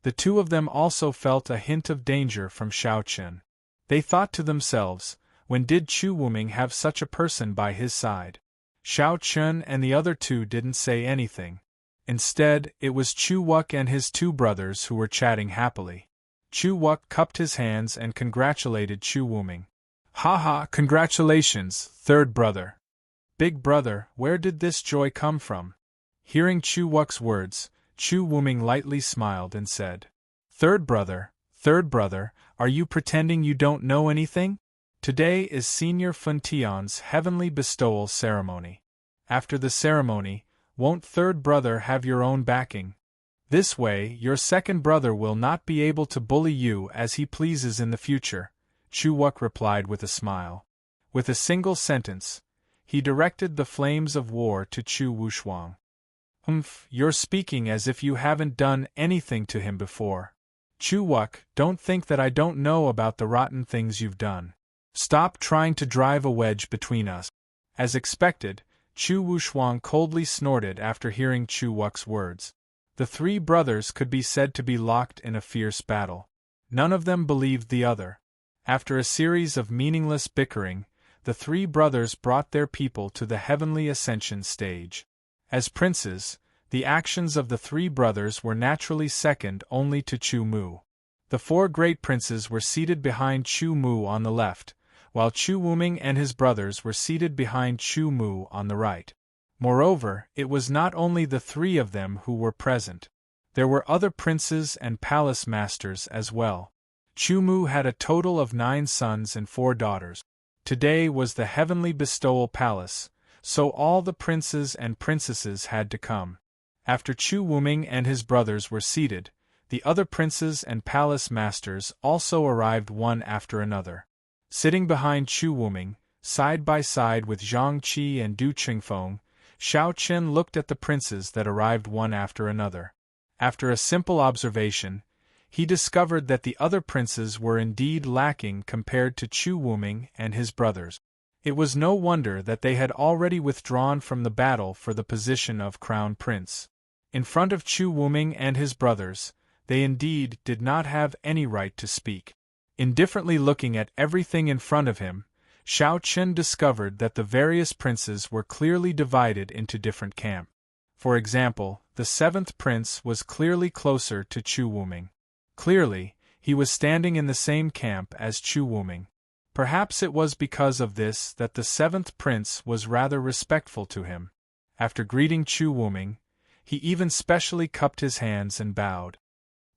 The 2 of them also felt a hint of danger from Xiao Chen. They thought to themselves, when did Chu Wuming have such a person by his side? Xiao Chen and the other 2 didn't say anything. Instead, it was Chu Wuk and his 2 brothers who were chatting happily. Chu Wuk cupped his hands and congratulated Chu Wuming. "Ha, congratulations, third brother. Big brother, where did this joy come from?" Hearing Chu Wuk's words, Chu Wuming lightly smiled and said, third brother, are you pretending you don't know anything? Today is Senior Fun Tian's heavenly bestowal ceremony. After the ceremony, won't third brother have your own backing? This way, your second brother will not be able to bully you as he pleases in the future, Chu Wuk replied with a smile. With a single sentence, he directed the flames of war to Chu Wushuang. You're speaking as if you haven't done anything to him before. Chu Wuk, don't think that I don't know about the rotten things you've done. Stop trying to drive a wedge between us. As expected, Chu Wushuang coldly snorted after hearing Chu Wuk's words. The 3 brothers could be said to be locked in a fierce battle. None of them believed the other. After a series of meaningless bickering, the 3 brothers brought their people to the heavenly ascension stage. As princes, the actions of the 3 brothers were naturally second only to Chu Mu. The 4 great princes were seated behind Chu Mu on the left, while Chu Wuming and his brothers were seated behind Chu Mu on the right. Moreover, it was not only the 3 of them who were present. There were other princes and palace masters as well. Chu Mu had a total of 9 sons and 4 daughters. Today was the heavenly bestowal palace, so all the princes and princesses had to come. After Chu Wuming and his brothers were seated, the other princes and palace masters also arrived one after another. Sitting behind Chu Wuming, side by side with Zhang Qi and Du Qingfeng, Xiao Chen looked at the princes that arrived one after another. After a simple observation, he discovered that the other princes were indeed lacking compared to Chu Wuming and his brothers. It was no wonder that they had already withdrawn from the battle for the position of crown prince. In front of Chu Wuming and his brothers, they indeed did not have any right to speak. Indifferently looking at everything in front of him, Xiao Chen discovered that the various princes were clearly divided into different camps. For example, the seventh prince was clearly closer to Chu Wuming. Clearly, he was standing in the same camp as Chu Wuming. Perhaps it was because of this that the seventh prince was rather respectful to him. After greeting Chu Wuming, he even specially cupped his hands and bowed.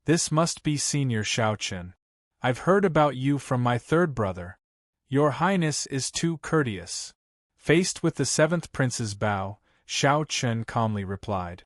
"This must be Senior Xiao Chen. I've heard about you from my third brother. Your Highness is too courteous." Faced with the seventh prince's bow, Xiao Chen calmly replied.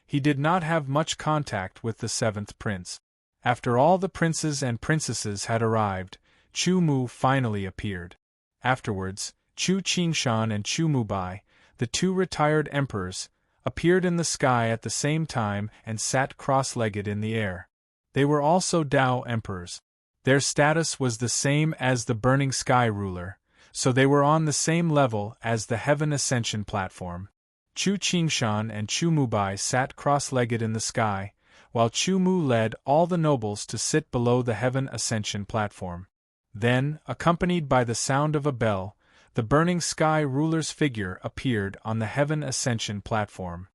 He did not have much contact with the seventh prince. After all the princes and princesses had arrived, Chu Mu finally appeared. Afterwards, Chu Qingshan and Chu Mubai, the two retired emperors, appeared in the sky at the same time and sat cross-legged in the air. They were also Dao emperors. Their status was the same as the Burning Sky ruler, so they were on the same level as the Heaven Ascension platform. Chu Qingshan and Chu Mubai sat cross-legged in the sky, while Chu Mu led all the nobles to sit below the Heaven Ascension platform. Then, accompanied by the sound of a bell, the Burning Sky ruler's figure appeared on the Heaven Ascension platform.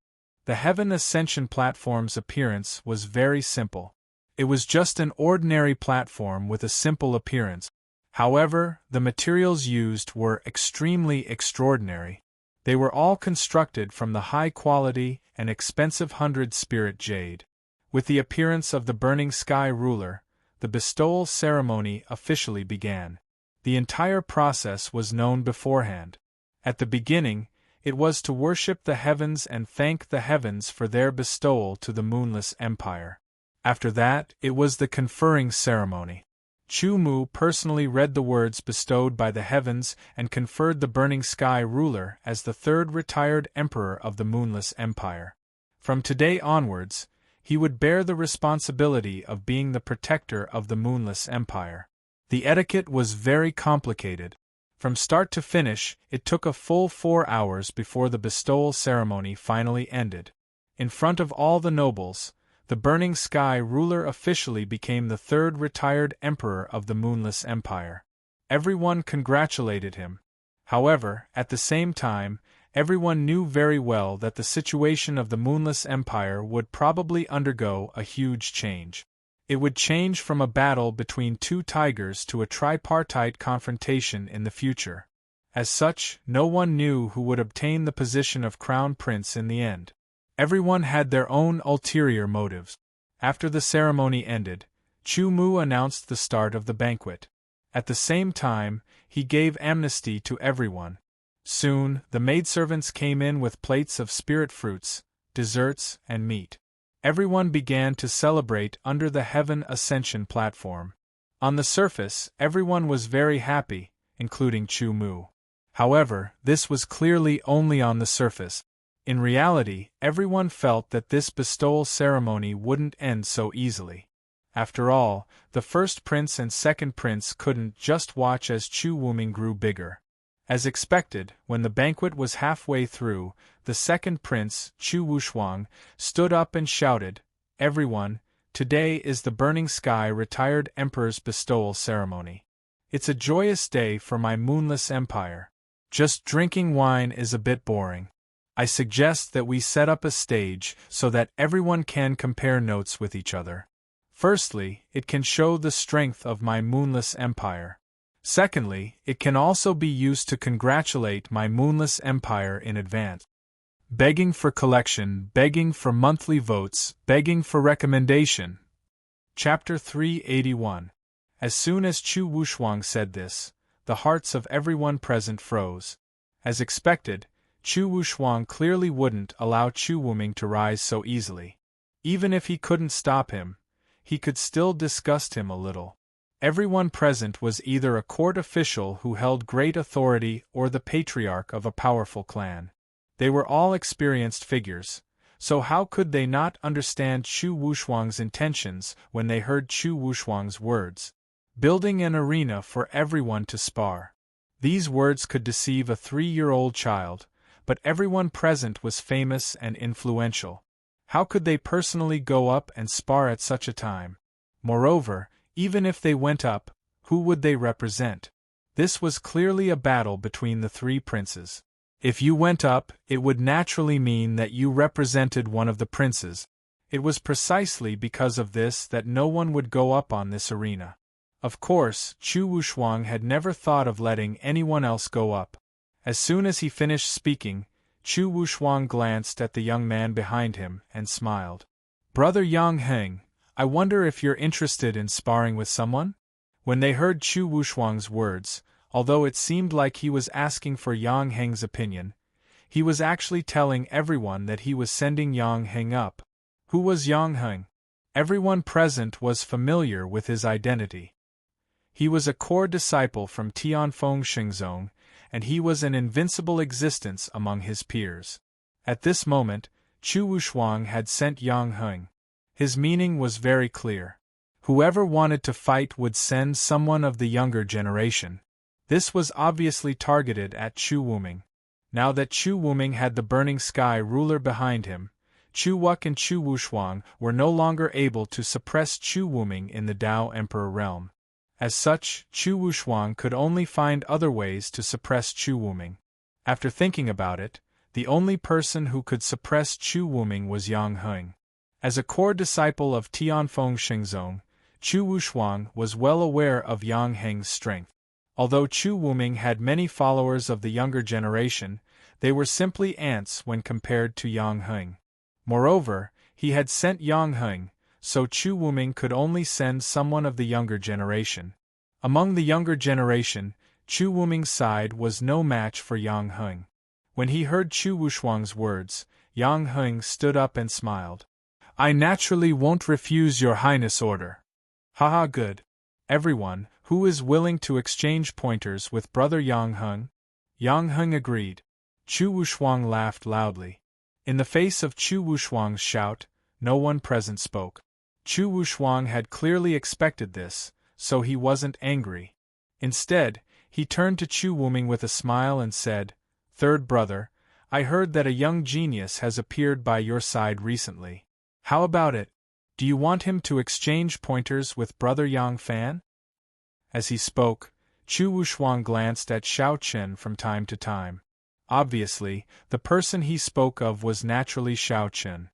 The Heaven Ascension platform's appearance was very simple. It was just an ordinary platform with a simple appearance. However, the materials used were extremely extraordinary. They were all constructed from the high-quality and expensive 100-spirit jade. With the appearance of the Burning Sky ruler, the bestowal ceremony officially began. The entire process was known beforehand. At the beginning, it was to worship the heavens and thank the heavens for their bestowal to the Moonless Empire. After that, it was the conferring ceremony. Chu Mu personally read the words bestowed by the heavens and conferred the Burning Sky ruler as the third retired emperor of the Moonless Empire. From today onwards, he would bear the responsibility of being the protector of the Moonless Empire. The etiquette was very complicated. From start to finish, it took a full 4 hours before the bestowal ceremony finally ended. In front of all the nobles, the Burning Sky ruler officially became the third retired emperor of the Moonless Empire. Everyone congratulated him. However, at the same time, everyone knew very well that the situation of the Moonless Empire would probably undergo a huge change. It would change from a battle between two tigers to a tripartite confrontation in the future. As such, no one knew who would obtain the position of Crown Prince in the end. Everyone had their own ulterior motives. After the ceremony ended, Chu Mu announced the start of the banquet. At the same time, he gave amnesty to everyone. Soon, the maidservants came in with plates of spirit fruits, desserts, and meat. Everyone began to celebrate under the Heaven Ascension platform. On the surface, everyone was very happy, including Chu Mu. However, this was clearly only on the surface. In reality, everyone felt that this bestowal ceremony wouldn't end so easily. After all, the first prince and second prince couldn't just watch as Chu Wuming grew bigger. As expected, when the banquet was halfway through, the second prince, Chu Wushuang, stood up and shouted, "Everyone, today is the Burning Sky retired emperor's bestowal ceremony. It's a joyous day for my Moonless Empire. Just drinking wine is a bit boring. I suggest that we set up a stage so that everyone can compare notes with each other. Firstly, it can show the strength of my Moonless Empire. Secondly, it can also be used to congratulate my Moonless Empire in advance. Begging for collection, begging for monthly votes, begging for recommendation." Chapter 381. As soon as Chu Wushuang said this, the hearts of everyone present froze. As expected, Chu Wushuang clearly wouldn't allow Chu Wuming to rise so easily. Even if he couldn't stop him, he could still disgust him a little. Everyone present was either a court official who held great authority or the patriarch of a powerful clan. They were all experienced figures, so how could they not understand Chu Wushuang's intentions when they heard Chu Wushuang's words? Building an arena for everyone to spar. These words could deceive a 3-year-old child, but everyone present was famous and influential. How could they personally go up and spar at such a time? Moreover, even if they went up, who would they represent? This was clearly a battle between the three princes. If you went up, it would naturally mean that you represented one of the princes. It was precisely because of this that no one would go up on this arena. Of course, Chu Wushuang had never thought of letting anyone else go up. As soon as he finished speaking, Chu Wushuang glanced at the young man behind him and smiled. "Brother Yang Heng, I wonder if you're interested in sparring with someone?" When they heard Chu Wushuang's words, although it seemed like he was asking for Yang Heng's opinion, he was actually telling everyone that he was sending Yang Heng up. Who was Yang Heng? Everyone present was familiar with his identity. He was a core disciple from Tianfeng Xingzong, and he was an invincible existence among his peers. At this moment, Chu Wushuang had sent Yang Heng. His meaning was very clear. Whoever wanted to fight would send someone of the younger generation. This was obviously targeted at Chu Wuming. Now that Chu Wuming had the Burning Sky ruler behind him, Chu Wuk and Chu Wushuang were no longer able to suppress Chu Wuming in the Dao Emperor realm. As such, Chu Wushuang could only find other ways to suppress Chu Wuming. After thinking about it, the only person who could suppress Chu Wuming was Yang Heng. As a core disciple of Tianfeng Xingzong, Chu Wushuang was well aware of Yang Heng's strength. Although Chu Wuming had many followers of the younger generation, they were simply ants when compared to Yang Heng. Moreover, he had sent Yang Heng, so Chu Wuming could only send someone of the younger generation. Among the younger generation, Chu Wuming's side was no match for Yang Heng. When he heard Chu Wushuang's words, Yang Heng stood up and smiled. "I naturally won't refuse your highness' order." "Haha, good. Everyone, who is willing to exchange pointers with brother Yang Heng?" Yang Heng agreed. Chu Wushuang laughed loudly. In the face of Chu Wushuang's shout, no one present spoke. Chu Wushuang had clearly expected this, so he wasn't angry. Instead, he turned to Chu Wuming with a smile and said, "Third brother, I heard that a young genius has appeared by your side recently. How about it? Do you want him to exchange pointers with brother Yang Fan?" As he spoke, Chu Wushuang glanced at Xiao Chen from time to time. Obviously, the person he spoke of was naturally Xiao Chen.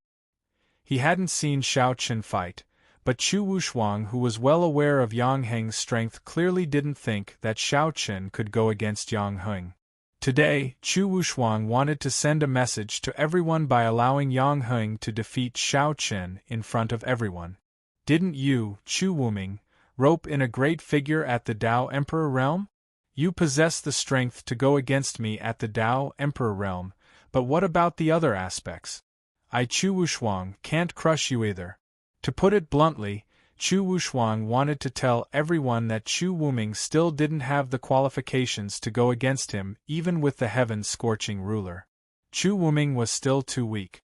He hadn't seen Xiao Chen fight, but Chu Wushuang, who was well aware of Yang Heng's strength, clearly didn't think that Xiao Chen could go against Yang Heng. Today, Chu Wushuang wanted to send a message to everyone by allowing Yang Heng to defeat Xiao Chen in front of everyone. "Didn't you, Chu Wuming, rope in a great figure at the Dao Emperor realm? You possess the strength to go against me at the Dao Emperor realm, but what about the other aspects? I, Chu Wushuang, can't crush you either." To put it bluntly, Chu Wushuang wanted to tell everyone that Chu Wuming still didn't have the qualifications to go against him even with the heaven-scorching ruler. Chu Wuming was still too weak.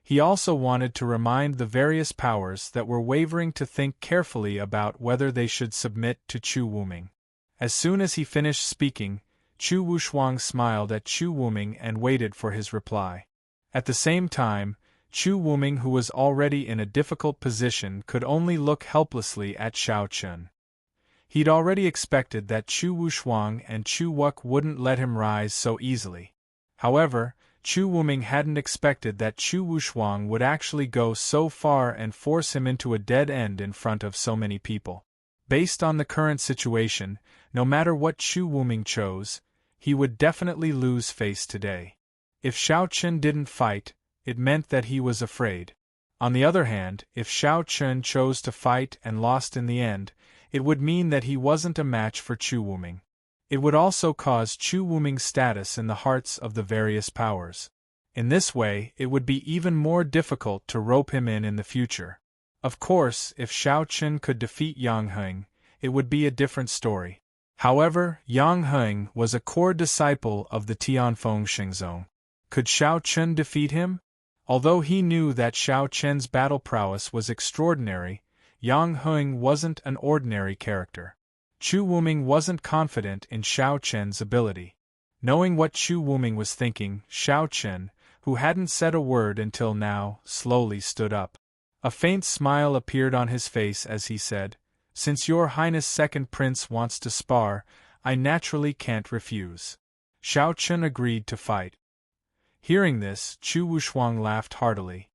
He also wanted to remind the various powers that were wavering to think carefully about whether they should submit to Chu Wuming. As soon as he finished speaking, Chu Wushuang smiled at Chu Wuming and waited for his reply. At the same time, Chu Wuming, who was already in a difficult position, could only look helplessly at Xiao Chen. He'd already expected that Chu Wushuang and Chu Wuk wouldn't let him rise so easily. However, Chu Wuming hadn't expected that Chu Wushuang would actually go so far and force him into a dead end in front of so many people. Based on the current situation, no matter what Chu Wuming chose, he would definitely lose face today. If Xiao Chen didn't fight, it meant that he was afraid. On the other hand, if Xiao Chen chose to fight and lost in the end, it would mean that he wasn't a match for Chu Wuming. It would also cause Chu Wuming's status in the hearts of the various powers. In this way, it would be even more difficult to rope him in the future. Of course, if Xiao Chen could defeat Yang Heng, it would be a different story. However, Yang Heng was a core disciple of the Tianfeng Xingzong. Could Xiao Chen defeat him? Although he knew that Xiao Chen's battle prowess was extraordinary, Yang Heng wasn't an ordinary character. Chu Wuming wasn't confident in Xiao Chen's ability. Knowing what Chu Wuming was thinking, Xiao Chen, who hadn't said a word until now, slowly stood up. A faint smile appeared on his face as he said, "Since your highness second prince wants to spar, I naturally can't refuse. Xiao Chen agreed to fight. Hearing this, Chu Wushuang laughed heartily.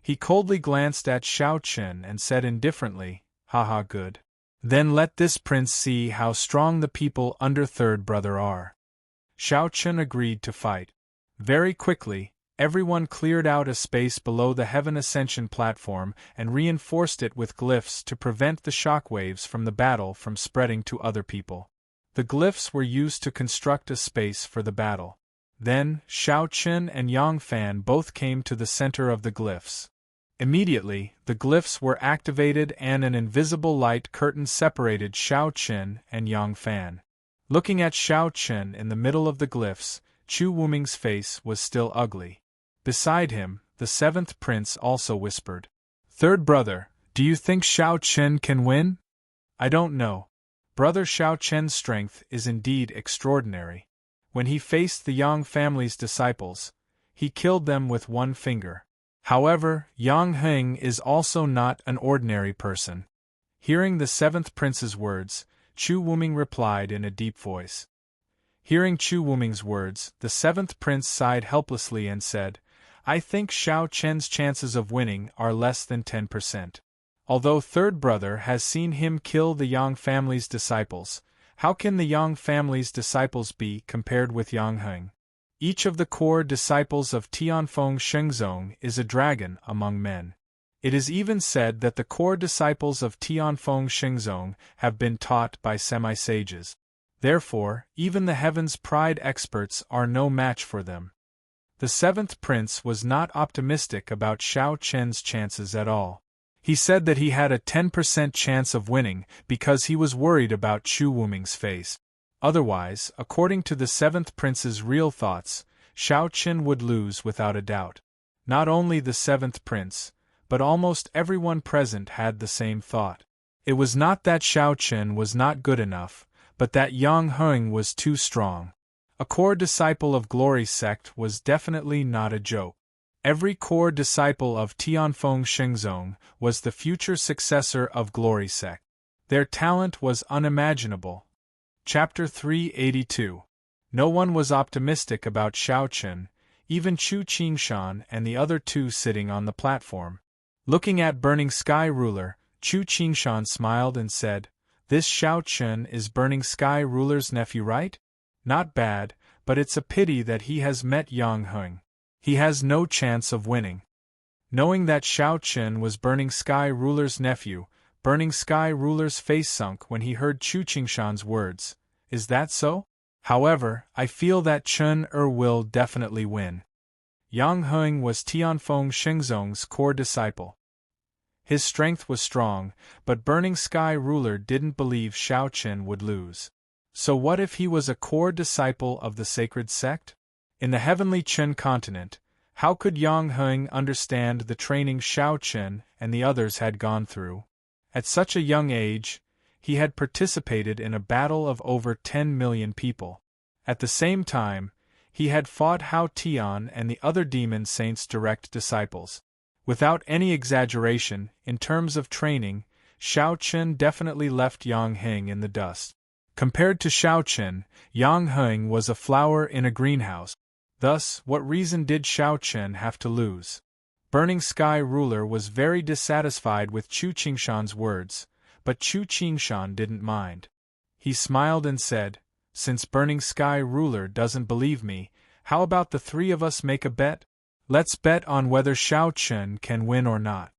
He coldly glanced at Xiao Chen and said indifferently, "Haha, good. Then let this prince see how strong the people under third brother are." Xiao Chen agreed to fight. Very quickly, everyone cleared out a space below the Heaven Ascension platform and reinforced it with glyphs to prevent the shockwaves from the battle from spreading to other people. The glyphs were used to construct a space for the battle. Then, Xiao Chen and Yang Fan both came to the center of the glyphs. Immediately, the glyphs were activated and an invisible light curtain separated Xiao Chen and Yang Fan. Looking at Xiao Chen in the middle of the glyphs, Chu Wuming's face was still ugly. Beside him, the seventh prince also whispered, "Third brother, do you think Xiao Chen can win?" "I don't know. Brother Xiao Chen's strength is indeed extraordinary. When he faced the Yang family's disciples, he killed them with one finger. However, Yang Heng is also not an ordinary person." Hearing the seventh prince's words, Chu Wuming replied in a deep voice. Hearing Chu Wuming's words, the seventh prince sighed helplessly and said, "I think Xiao Chen's chances of winning are less than 10%. Although third brother has seen him kill the Yang family's disciples, how can the Yang family's disciples be compared with Yang Heng? Each of the core disciples of Tianfeng Shengzong is a dragon among men. It is even said that the core disciples of Tianfeng Shengzong have been taught by semi-sages. Therefore, even the Heaven's Pride experts are no match for them." The seventh prince was not optimistic about Xiao Chen's chances at all. He said that he had a 10% chance of winning because he was worried about Chu Wuming's face. Otherwise, according to the seventh prince's real thoughts, Xiao Chen would lose without a doubt. Not only the seventh prince, but almost everyone present had the same thought. It was not that Xiao Chen was not good enough, but that Yang Heng was too strong. A core disciple of Glory sect was definitely not a joke. Every core disciple of Tianfeng Shengzong was the future successor of Glory sect. Their talent was unimaginable. Chapter 382. No one was optimistic about Xiao Chen, even Chu Qingshan and the other two sitting on the platform. Looking at Burning Sky Ruler, Chu Qingshan smiled and said, "This Xiao Chen is Burning Sky Ruler's nephew, right? Not bad, but it's a pity that he has met Yang Heng. He has no chance of winning." Knowing that Xiao Chen was Burning Sky Ruler's nephew, Burning Sky Ruler's face sunk when he heard Chu Qingshan's words. "Is that so? However, I feel that Chen will definitely win." Yang Heng was Tianfeng Shengzong's core disciple. His strength was strong, but Burning Sky Ruler didn't believe Xiao Chen would lose. So what if he was a core disciple of the sacred sect? In the heavenly Chen continent, how could Yang Heng understand the training Xiao Chen and the others had gone through? At such a young age, he had participated in a battle of over 10 million people. At the same time, he had fought Hao Tian and the other demon saints' direct disciples. Without any exaggeration, in terms of training, Xiao Chen definitely left Yang Heng in the dust. Compared to Xiao Chen, Yang Heng was a flower in a greenhouse. Thus, what reason did Xiao Chen have to lose? Burning Sky Ruler was very dissatisfied with Chu Qingshan's words, but Chu Qingshan didn't mind. He smiled and said, "Since Burning Sky Ruler doesn't believe me, how about the three of us make a bet? Let's bet on whether Xiao Chen can win or not."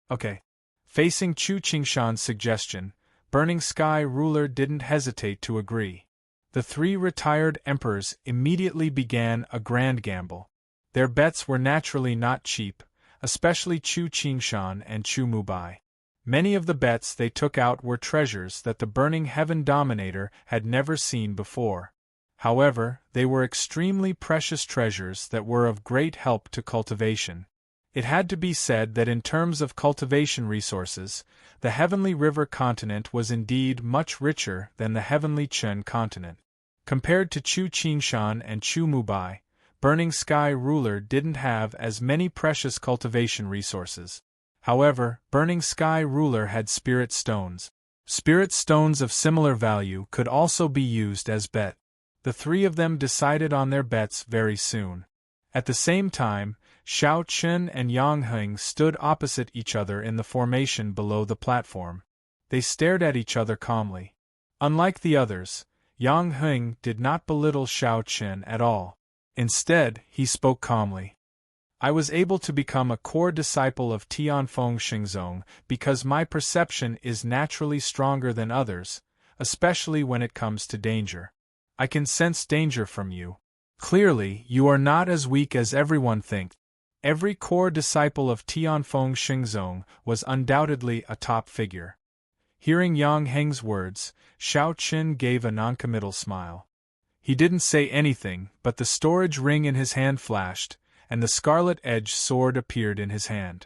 Okay. Facing Chu Qingshan's suggestion, Burning Sky Ruler didn't hesitate to agree. The three retired emperors immediately began a grand gamble. Their bets were naturally not cheap, especially Chu Qingshan and Chu Mubai. Many of the bets they took out were treasures that the Burning Heaven Dominator had never seen before. However, they were extremely precious treasures that were of great help to cultivation. It had to be said that in terms of cultivation resources, the Heavenly River continent was indeed much richer than the Heavenly Chen continent. Compared to Chu Qingshan and Chu Mubai, Burning Sky Ruler didn't have as many precious cultivation resources. However, Burning Sky Ruler had spirit stones. Spirit stones of similar value could also be used as bet. The three of them decided on their bets very soon. At the same time, Xiao Chen and Yang Heng stood opposite each other in the formation below the platform. They stared at each other calmly. Unlike the others, Yang Heng did not belittle Xiao Chen at all. Instead, he spoke calmly. I was able to become a core disciple of Tianfeng Xingzong because my perception is naturally stronger than others, especially when it comes to danger. I can sense danger from you. Clearly, you are not as weak as everyone thinks. Every core disciple of Tianfeng Xingzong was undoubtedly a top figure. Hearing Yang Heng's words, Xiao Qin gave a noncommittal smile. He didn't say anything, but the storage ring in his hand flashed, and the scarlet-edged sword appeared in his hand.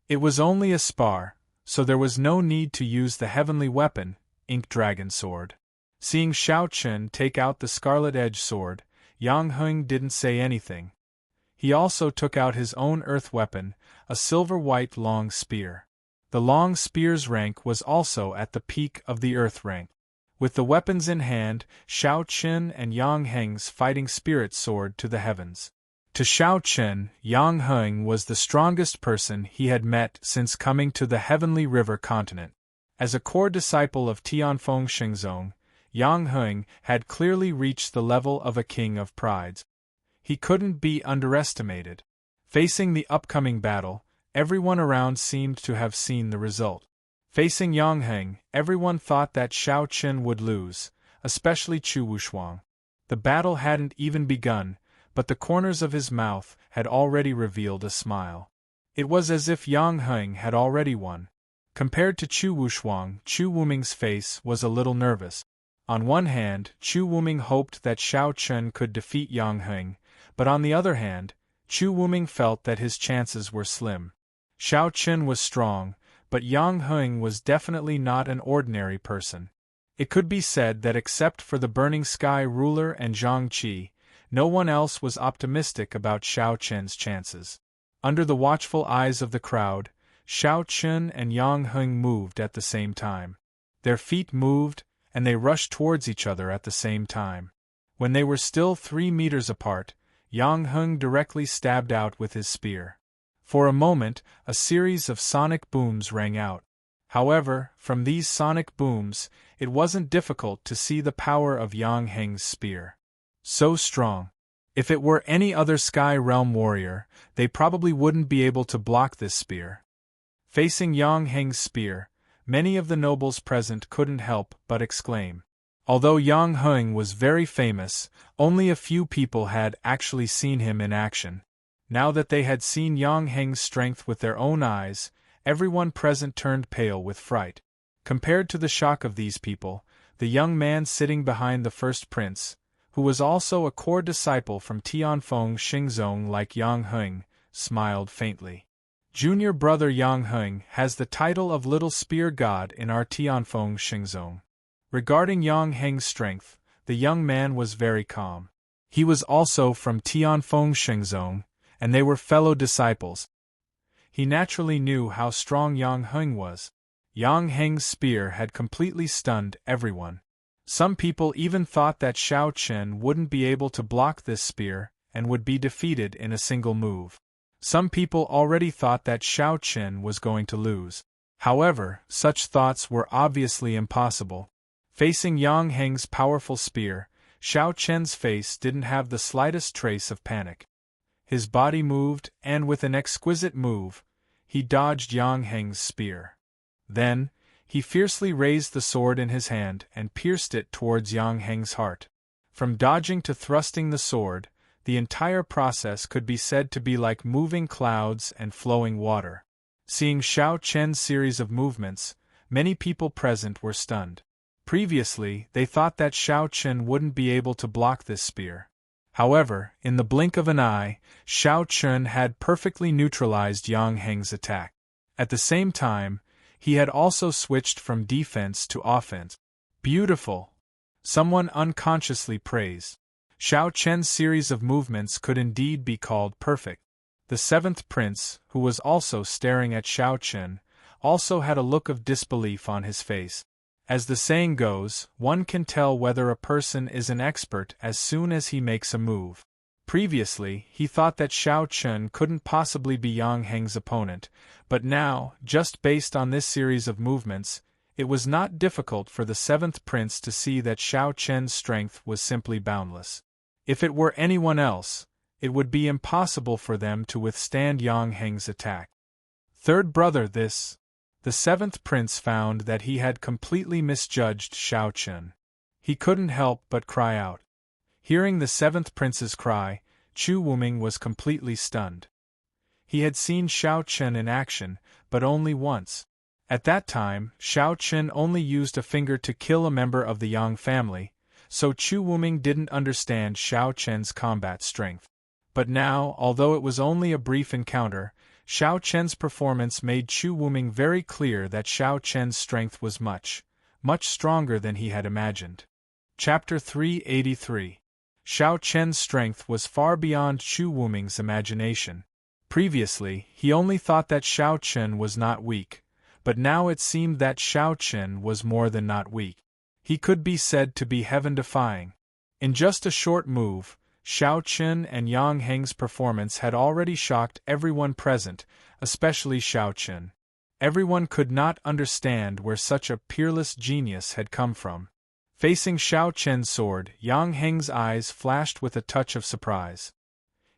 It was only a spar, so there was no need to use the heavenly weapon, Ink Dragon Sword. Seeing Xiao Chen take out the scarlet-edged sword, Yang Heng didn't say anything. He also took out his own earth weapon, a silver-white long spear. The long spear's rank was also at the peak of the earth rank. With the weapons in hand, Xiao Chen and Yang Heng's fighting spirit soared to the heavens. To Xiao Chen, Yang Heng was the strongest person he had met since coming to the Heavenly River continent. As a core disciple of Tianfeng Xingzong, Yang Heng had clearly reached the level of a king of prides. He couldn't be underestimated. Facing the upcoming battle, everyone around seemed to have seen the result. Facing Yang Heng, everyone thought that Xiao Chen would lose, especially Chu Wushuang. The battle hadn't even begun, but the corners of his mouth had already revealed a smile. It was as if Yang Heng had already won. Compared to Chu Wushuang, Chu Wuming's face was a little nervous. On one hand, Chu Wuming hoped that Xiao Chen could defeat Yang Heng, but on the other hand, Chu Wuming felt that his chances were slim. Xiao Chen was strong, but Yang Heng was definitely not an ordinary person. It could be said that except for the Burning Sky ruler and Zhang Qi, no one else was optimistic about Xiao Chen's chances. Under the watchful eyes of the crowd, Xiao Chen and Yang Heng moved at the same time. Their feet moved, and they rushed towards each other at the same time. When they were still 3 meters apart, Yang Heng directly stabbed out with his spear. For a moment, a series of sonic booms rang out. However, from these sonic booms, it wasn't difficult to see the power of Yang Heng's spear. So strong. If it were any other Sky Realm warrior, they probably wouldn't be able to block this spear. Facing Yang Heng's spear, many of the nobles present couldn't help but exclaim. Although Yang Heng was very famous, only a few people had actually seen him in action. Now that they had seen Yang Heng's strength with their own eyes, everyone present turned pale with fright. Compared to the shock of these people, the young man sitting behind the first prince, who was also a core disciple from Tianfeng Xingzong like Yang Heng, smiled faintly. Junior brother Yang Heng has the title of Little Spear God in our Tianfeng Xingzong. Regarding Yang Heng's strength, the young man was very calm. He was also from Tianfeng Xingzong, and they were fellow disciples. He naturally knew how strong Yang Heng was. Yang Heng's spear had completely stunned everyone. Some people even thought that Xiao Chen wouldn't be able to block this spear and would be defeated in a single move. Some people already thought that Xiao Chen was going to lose. However, such thoughts were obviously impossible. Facing Yang Heng's powerful spear, Xiao Chen's face didn't have the slightest trace of panic. His body moved, and with an exquisite move, he dodged Yang Heng's spear. Then, he fiercely raised the sword in his hand and pierced it towards Yang Heng's heart. From dodging to thrusting the sword, the entire process could be said to be like moving clouds and flowing water. Seeing Xiao Chen's series of movements, many people present were stunned. Previously, they thought that Xiao Chen wouldn't be able to block this spear. However, in the blink of an eye, Xiao Chen had perfectly neutralized Yang Heng's attack. At the same time, he had also switched from defense to offense. Beautiful! Someone unconsciously praised. Xiao Chen's series of movements could indeed be called perfect. The seventh prince, who was also staring at Xiao Chen, also had a look of disbelief on his face. As the saying goes, one can tell whether a person is an expert as soon as he makes a move. Previously, he thought that Xiao Chun couldn't possibly be Yang Heng's opponent, but now, just based on this series of movements, it was not difficult for the seventh prince to see that Xiao Chen's strength was simply boundless. If it were anyone else, it would be impossible for them to withstand Yang Heng's attack. Third brother, this. The seventh prince found that he had completely misjudged Xiao Chun. He couldn't help but cry out. Hearing the seventh prince's cry, Chu Wuming was completely stunned. He had seen Xiao Chun in action, but only once. At that time, Xiao Chun only used a finger to kill a member of the Yang family, so Chu Wuming didn't understand Xiao Chun's combat strength. But now, although it was only a brief encounter, Xiao Chen's performance made Chu Wuming very clear that Xiao Chen's strength was much stronger than he had imagined. Chapter 383. Xiao Chen's strength was far beyond Chu Wuming's imagination. Previously, he only thought that Xiao Chen was not weak, but now it seemed that Xiao Chen was more than not weak. He could be said to be heaven-defying. In just a short move, Xiao Chen and Yang Heng's performance had already shocked everyone present, especially Xiao Chen. Everyone could not understand where such a peerless genius had come from. Facing Xiao Chen's sword, Yang Heng's eyes flashed with a touch of surprise.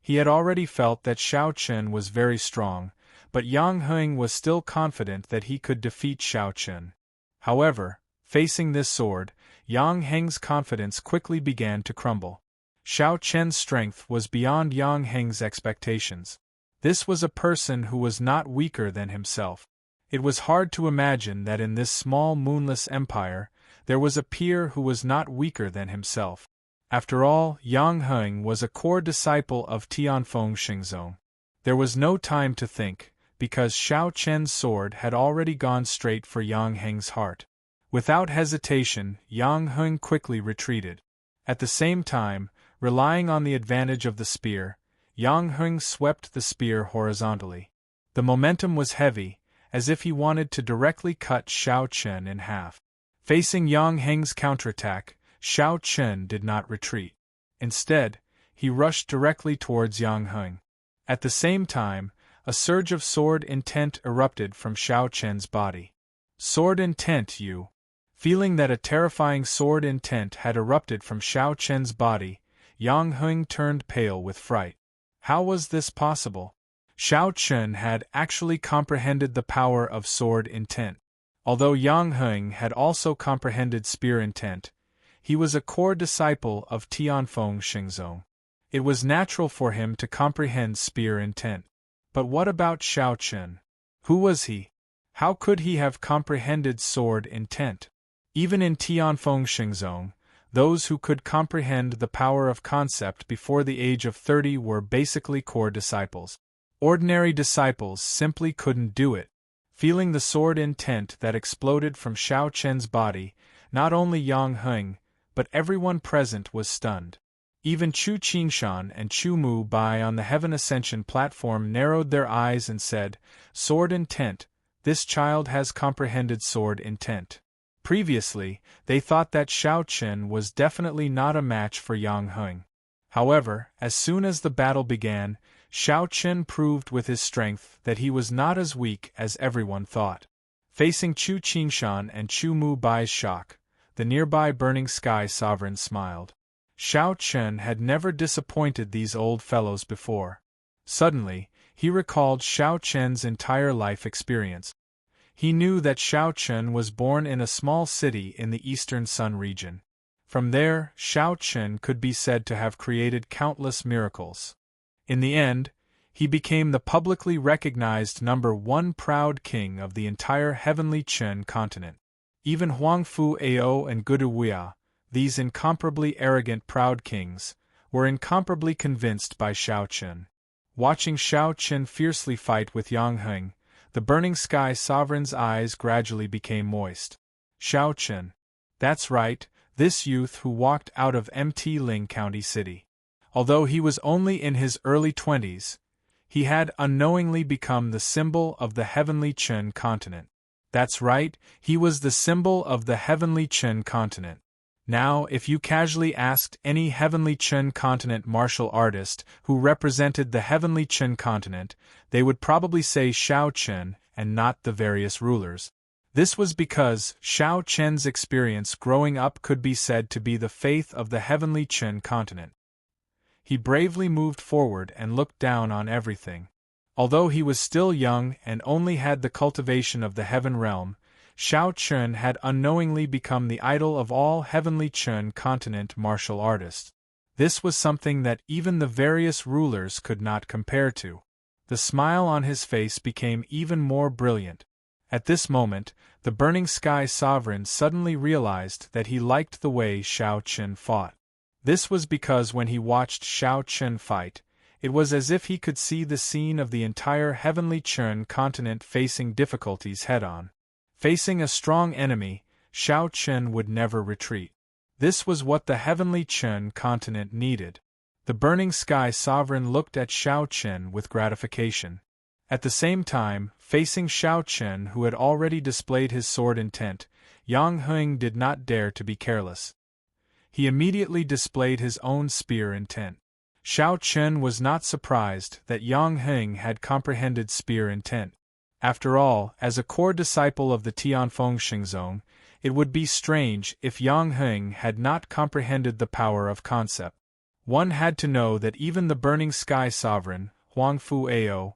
He had already felt that Xiao Chen was very strong, but Yang Heng was still confident that he could defeat Xiao Chen. However, facing this sword, Yang Heng's confidence quickly began to crumble. Xiao Chen's strength was beyond Yang Heng's expectations. This was a person who was not weaker than himself. It was hard to imagine that in this small moonless empire, there was a peer who was not weaker than himself. After all, Yang Heng was a core disciple of Tianfeng Xingzong. There was no time to think, because Xiao Chen's sword had already gone straight for Yang Heng's heart. Without hesitation, Yang Heng quickly retreated. At the same time, relying on the advantage of the spear, Yang Heng swept the spear horizontally. The momentum was heavy, as if he wanted to directly cut Xiao Chen in half. Facing Yang Heng's counterattack, Xiao Chen did not retreat. Instead, he rushed directly towards Yang Heng. At the same time, a surge of sword intent erupted from Xiao Chen's body. Sword intent, you! Feeling that a terrifying sword intent had erupted from Xiao Chen's body, Yang Heng turned pale with fright. How was this possible? Xiao Chen had actually comprehended the power of sword intent. Although Yang Heng had also comprehended spear intent, he was a core disciple of Tianfeng Xingzong. It was natural for him to comprehend spear intent. But what about Xiao Chen? Who was he? How could he have comprehended sword intent? Even in Tianfeng Xingzong, those who could comprehend the power of concept before the age of 30 were basically core disciples. Ordinary disciples simply couldn't do it. Feeling the sword intent that exploded from Xiao Chen's body, not only Yang Heng, but everyone present was stunned. Even Chu Qingshan and Chu Mu Bai on the Heaven Ascension platform narrowed their eyes and said, "Sword intent, this child has comprehended sword intent." Previously, they thought that Xiao Chen was definitely not a match for Yang Heng. However, as soon as the battle began, Xiao Chen proved with his strength that he was not as weak as everyone thought. Facing Chu Qingshan and Chu Mu Bai's shock, the nearby Burning Sky Sovereign smiled. Xiao Chen had never disappointed these old fellows before. Suddenly, he recalled Xiao Chen's entire life experience. He knew that Xiao Chen was born in a small city in the Eastern Sun region. From there, Xiao Chen could be said to have created countless miracles. In the end, he became the publicly recognized #1 proud king of the entire heavenly Chen continent. Even Huangfu Ao and Guduwia, these incomparably arrogant proud kings, were incomparably convinced by Xiao Chen. Watching Xiao Chen fiercely fight with Yang Heng, the Burning Sky Sovereign's eyes gradually became moist. Xiao Chen. That's right, this youth who walked out of Mt. Ling County City. Although he was only in his early 20s, he had unknowingly become the symbol of the heavenly Chen continent. That's right, he was the symbol of the Heavenly Qin continent. Now, if you casually asked any Heavenly Qin continent martial artist who represented the Heavenly Qin continent, they would probably say Shao Qin and not the various rulers. This was because Shao Qin's experience growing up could be said to be the faith of the Heavenly Qin continent. He bravely moved forward and looked down on everything. Although he was still young and only had the cultivation of the Heaven Realm, Shao Qin had unknowingly become the idol of all Heavenly Qin continent martial artists. This was something that even the various rulers could not compare to. The smile on his face became even more brilliant. At this moment, the Burning Sky Sovereign suddenly realized that he liked the way Shao Qin fought. This was because when he watched Shao Qin fight, it was as if he could see the scene of the entire Heavenly Qin continent facing difficulties head-on. Facing a strong enemy, Shao Qin would never retreat. This was what the Heavenly Qin continent needed. The Burning Sky Sovereign looked at Shao Qin with gratification. At the same time, facing Shao Qin, who had already displayed his sword intent, Yang Heng did not dare to be careless. He immediately displayed his own spear intent. Shao Qin was not surprised that Yang Heng had comprehended spear intent. After all, as a core disciple of the Tianfeng Xingzong, it would be strange if Yang Heng had not comprehended the power of concept. One had to know that even the Burning Sky Sovereign, Huangfu Ao,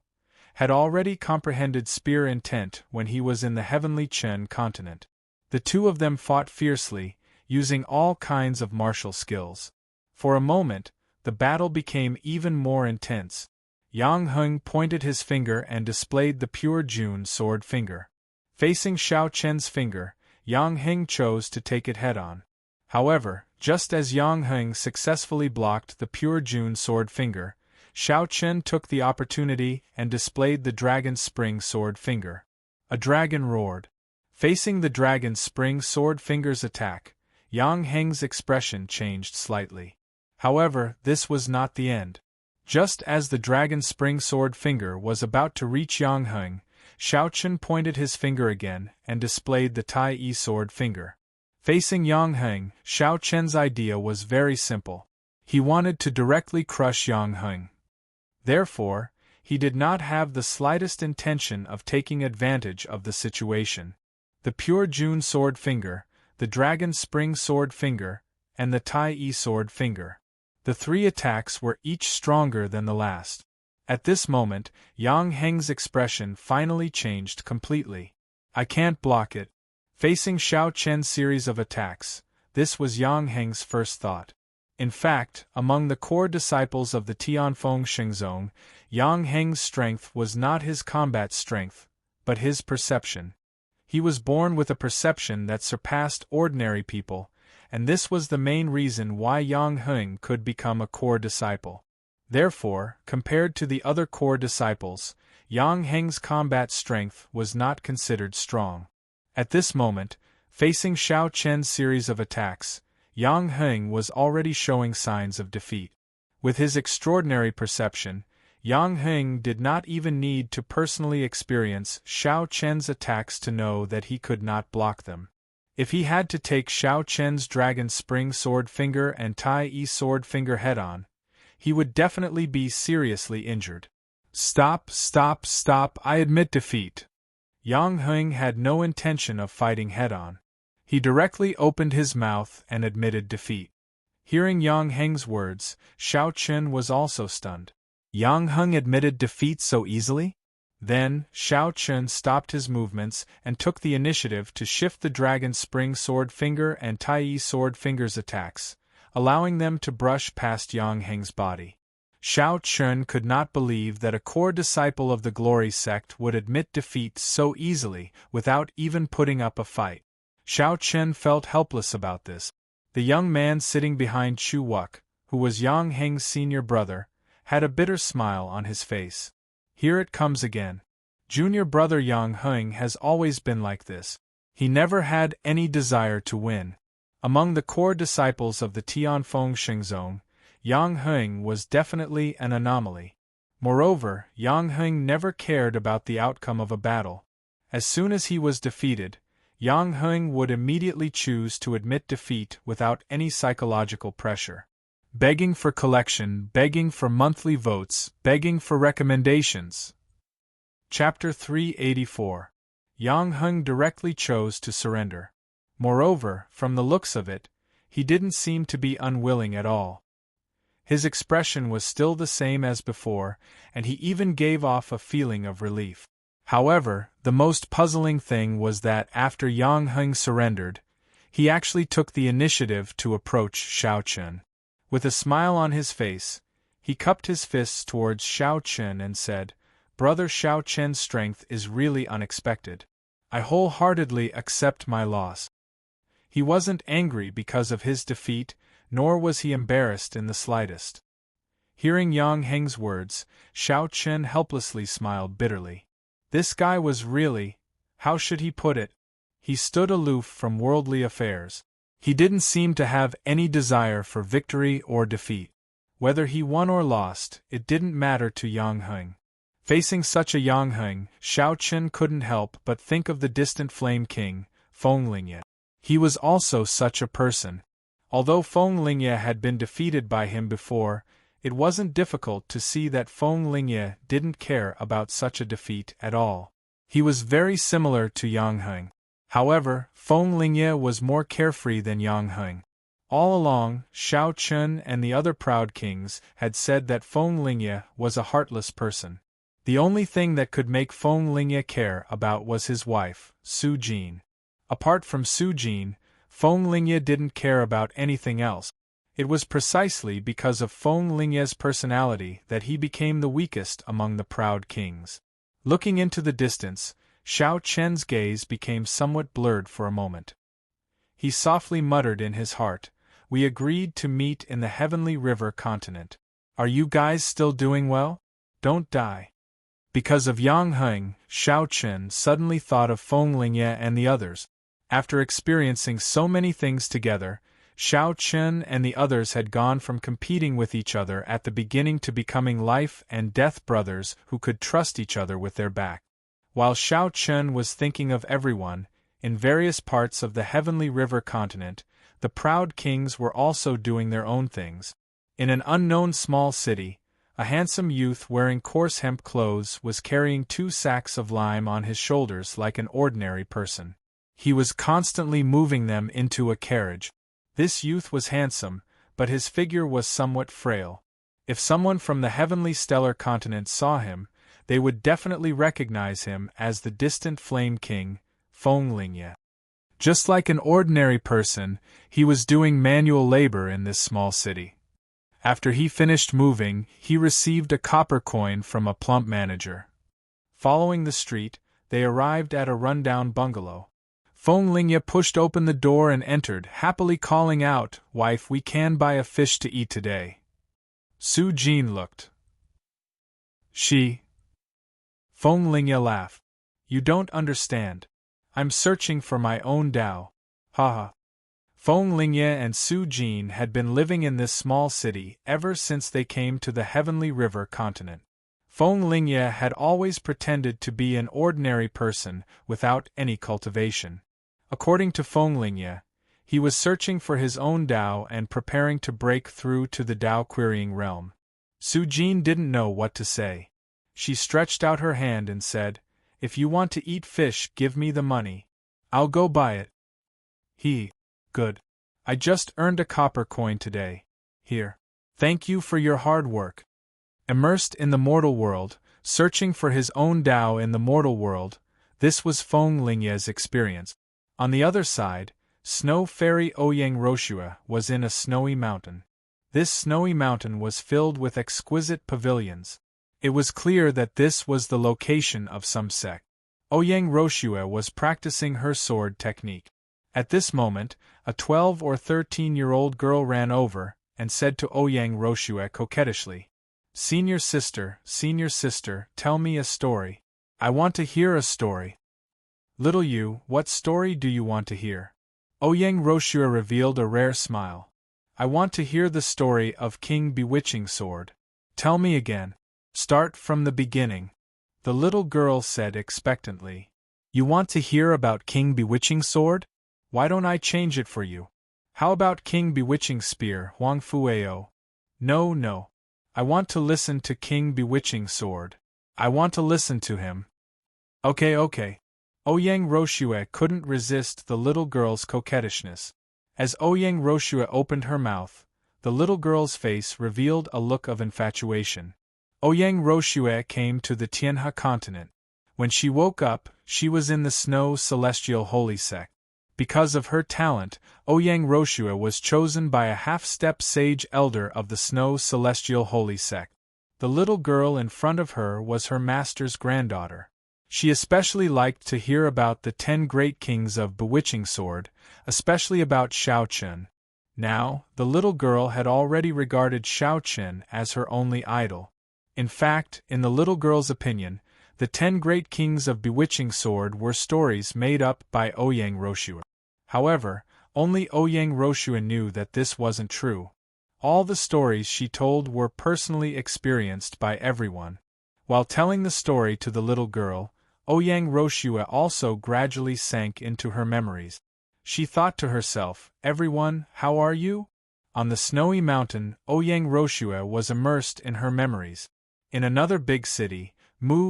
had already comprehended spear intent when he was in the Heavenly Qin continent. The two of them fought fiercely, using all kinds of martial skills. For a moment, the battle became even more intense. Yang Heng pointed his finger and displayed the pure June sword finger. Facing Shao Qin's finger, Yang Heng chose to take it head-on. However, just as Yang Heng successfully blocked the pure June sword finger, Shao Qin took the opportunity and displayed the Dragon Spring sword finger. A dragon roared. Facing the Dragon Spring sword finger's attack, Yang Heng's expression changed slightly. However, this was not the end. Just as the Dragon Spring sword finger was about to reach Yang Heng, Shao Qin pointed his finger again and displayed the Tai Yi sword finger. Facing Yang Heng, Shao Qin's idea was very simple. He wanted to directly crush Yang Heng. Therefore, he did not have the slightest intention of taking advantage of the situation. The pure June sword finger, the Dragon Spring sword finger, and the Tai Yi sword finger. The three attacks were each stronger than the last. At this moment, Yang Heng's expression finally changed completely. I can't block it. Facing Shao Qin's series of attacks, this was Yang Heng's first thought. In fact, among the core disciples of the Tianfeng Xingzong, Yang Heng's strength was not his combat strength, but his perception. He was born with a perception that surpassed ordinary people, and this was the main reason why Yang Heng could become a core disciple. Therefore, compared to the other core disciples, Yang Heng's combat strength was not considered strong. At this moment, facing Shao Qin's series of attacks, Yang Heng was already showing signs of defeat. With his extraordinary perception, Yang Heng did not even need to personally experience Shao Qin's attacks to know that he could not block them. If he had to take Shao Qin's Dragon Spring sword finger and Tai Yi sword finger head-on, he would definitely be seriously injured. Stop, stop, stop, I admit defeat. Yang Heng had no intention of fighting head-on. He directly opened his mouth and admitted defeat. Hearing Yang Heng's words, Shao Qin was also stunned. Yang Heng admitted defeat so easily? Then, Shao Qin stopped his movements and took the initiative to shift the Dragon Spring sword finger and Tai Yi sword finger's attacks, allowing them to brush past Yang Heng's body. Shao Qin could not believe that a core disciple of the Glory sect would admit defeat so easily without even putting up a fight. Shao Qin felt helpless about this. The young man sitting behind Chu Wuk, who was Yang Heng's senior brother, had a bitter smile on his face. Here it comes again. Junior brother Yang Heng has always been like this. He never had any desire to win. Among the core disciples of the Tianfeng Xingzong, Yang Heng was definitely an anomaly. Moreover, Yang Heng never cared about the outcome of a battle. As soon as he was defeated, Yang Heng would immediately choose to admit defeat without any psychological pressure. Begging for collection, begging for monthly votes, begging for recommendations. Chapter 384. Yang Heng directly chose to surrender. Moreover, from the looks of it, he didn't seem to be unwilling at all. His expression was still the same as before, and he even gave off a feeling of relief. However, the most puzzling thing was that after Yang Heng surrendered, he actually took the initiative to approach Xiao Chen. With a smile on his face, he cupped his fists towards Xiao Chen and said, "Brother Xiao Chen's strength is really unexpected. I wholeheartedly accept my loss." He wasn't angry because of his defeat, nor was he embarrassed in the slightest. Hearing Yang Heng's words, Xiao Chen helplessly smiled bitterly. This guy was really, how should he put it? He stood aloof from worldly affairs. He didn't seem to have any desire for victory or defeat. Whether he won or lost, it didn't matter to Yang Heng. Facing such a Yang Heng, Xiao Chen couldn't help but think of the distant Flame King, Feng Lingye. He was also such a person. Although Feng Lingye had been defeated by him before, it wasn't difficult to see that Feng Lingye didn't care about such a defeat at all. He was very similar to Yang Heng. However, Feng Lingye was more carefree than Yang Heng. All along, Xiao Chen and the other proud kings had said that Feng Lingye was a heartless person. The only thing that could make Feng Lingye care about was his wife, Su Jin. Apart from Su Jin, Feng Lingye didn't care about anything else. It was precisely because of Feng Lingye's personality that he became the weakest among the proud kings. Looking into the distance, Xiao Chen's gaze became somewhat blurred for a moment. He softly muttered in his heart, "We agreed to meet in the Heavenly River continent. Are you guys still doing well? Don't die." Because of Yang Heng, Xiao Chen suddenly thought of Feng Lingye and the others. After experiencing so many things together, Xiao Chen and the others had gone from competing with each other at the beginning to becoming life and death brothers who could trust each other with their back. While Xiao Chen was thinking of everyone, in various parts of the Heavenly River continent, the proud kings were also doing their own things. In an unknown small city, a handsome youth wearing coarse hemp clothes was carrying 2 sacks of lime on his shoulders like an ordinary person. He was constantly moving them into a carriage. This youth was handsome, but his figure was somewhat frail. If someone from the Heavenly Stellar continent saw him, they would definitely recognize him as the distant Flame King, Feng Lingye. Just like an ordinary person, he was doing manual labor in this small city. After he finished moving, he received a copper coin from a plump manager. Following the street, they arrived at a rundown bungalow. Feng Lingye pushed open the door and entered, happily calling out, "Wife, we can buy a fish to eat today." Su Jin looked. Feng Lingye laughed. "You don't understand. I'm searching for my own Tao. Haha." Feng Lingye and Su Jin had been living in this small city ever since they came to the Heavenly River continent. Feng Lingye had always pretended to be an ordinary person without any cultivation. According to Feng Lingye, he was searching for his own Tao and preparing to break through to the Tao-querying realm. Su Jin didn't know what to say. She stretched out her hand and said, "If you want to eat fish, give me the money. I'll go buy it." Good. I just earned a copper coin today. Here. Thank you for your hard work." Immersed in the mortal world, searching for his own Tao in the mortal world, this was Feng Lingye's experience. On the other side, Snow Fairy Ouyang Roshua was in a snowy mountain. This snowy mountain was filled with exquisite pavilions. It was clear that this was the location of some sect. Ouyang Roshua was practicing her sword technique. At this moment, a 12 or 13-year-old girl ran over and said to Ouyang Roshua coquettishly, Senior sister, tell me a story. I want to hear a story." "Little you, what story do you want to hear?" Ouyang Roshua revealed a rare smile. "I want to hear the story of King Bewitching Sword." "Tell me again. Start from the beginning," the little girl said expectantly. You want to hear about King Bewitching Sword? Why don't I change it for you? How about King Bewitching Spear, Huang Fueo? No, no. I want to listen to King Bewitching Sword. I want to listen to him. Okay, okay. Ouyang Roshue couldn't resist the little girl's coquettishness. As Ouyang Roshue opened her mouth, the little girl's face revealed a look of infatuation. Ouyang Roshue came to the Tianhe continent. When she woke up, she was in the Snow Celestial Holy Sect. Because of her talent, Ouyang Roshue was chosen by a half-step sage elder of the Snow Celestial Holy Sect. The little girl in front of her was her master's granddaughter. She especially liked to hear about the 10 great kings of Bewitching Sword, especially about Xiao Chen. Now, the little girl had already regarded Xiao Chen as her only idol. In fact, in the little girl's opinion, the 10 great kings of Bewitching Sword were stories made up by Ouyang Roshue. However, only Ouyang Roshue knew that this wasn't true. All the stories she told were personally experienced by everyone. While telling the story to the little girl, Ouyang Roshue also gradually sank into her memories. She thought to herself, "Everyone, how are you?" On the snowy mountain, Ouyang Roshue was immersed in her memories. In another big city,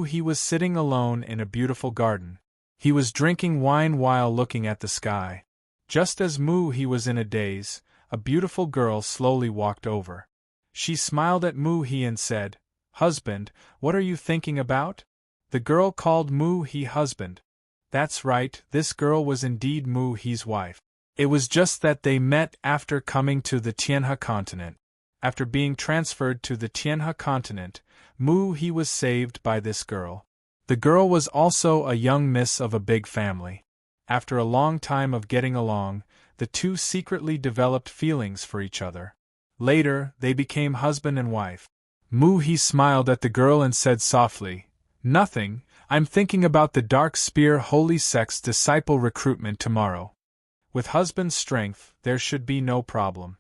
he was sitting alone in a beautiful garden. He was drinking wine while looking at the sky. Just as he was in a daze, a beautiful girl slowly walked over. She smiled at he and said, "Husband, what are you thinking about?" The girl called he husband. That's right, this girl was indeed he's wife. It was just that they met after coming to the Tianhe continent. After being transferred to the Tianhe continent, he was saved by this girl. The girl was also a young miss of a big family. After a long time of getting along, the two secretly developed feelings for each other. Later, they became husband and wife. He smiled at the girl and said softly, "Nothing, I'm thinking about the Dark Spear Holy Sect's disciple recruitment tomorrow. With husband's strength, there should be no problem."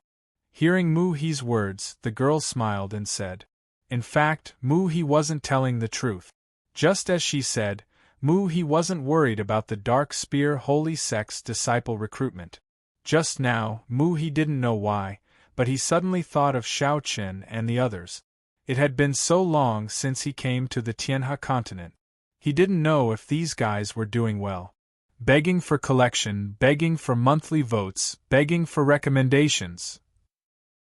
Hearing He's words, the girl smiled and said, "In fact, he wasn't telling the truth." Just as she said, he wasn't worried about the Dark Spear Holy Sect's disciple recruitment. Just now, he didn't know why, but he suddenly thought of Xiao Chen and the others. It had been so long since he came to the Tianhe continent. He didn't know if these guys were doing well. Begging for collection, begging for monthly votes, begging for recommendations.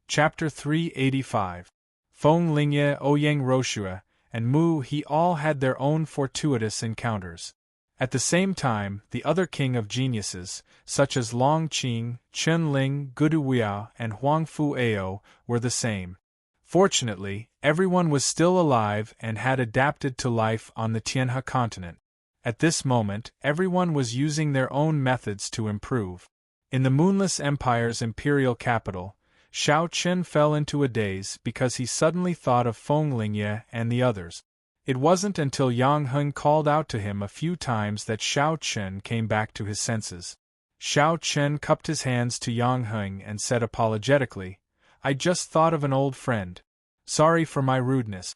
Chapter 385. Feng Lingye, Ouyang Roshue, and he all had their own fortuitous encounters. At the same time, the other king of geniuses, such as Long Qing, Chen Ling, Gudu Wiao, and Huang Fueo, were the same. Fortunately, everyone was still alive and had adapted to life on the Tianhe continent. At this moment, everyone was using their own methods to improve. In the Moonless Empire's imperial capital, Xiao Chen fell into a daze because he suddenly thought of Feng Lingye and the others. It wasn't until Yang Heng called out to him a few times that Xiao Chen came back to his senses. Xiao Chen cupped his hands to Yang Heng and said apologetically, "I just thought of an old friend. Sorry for my rudeness."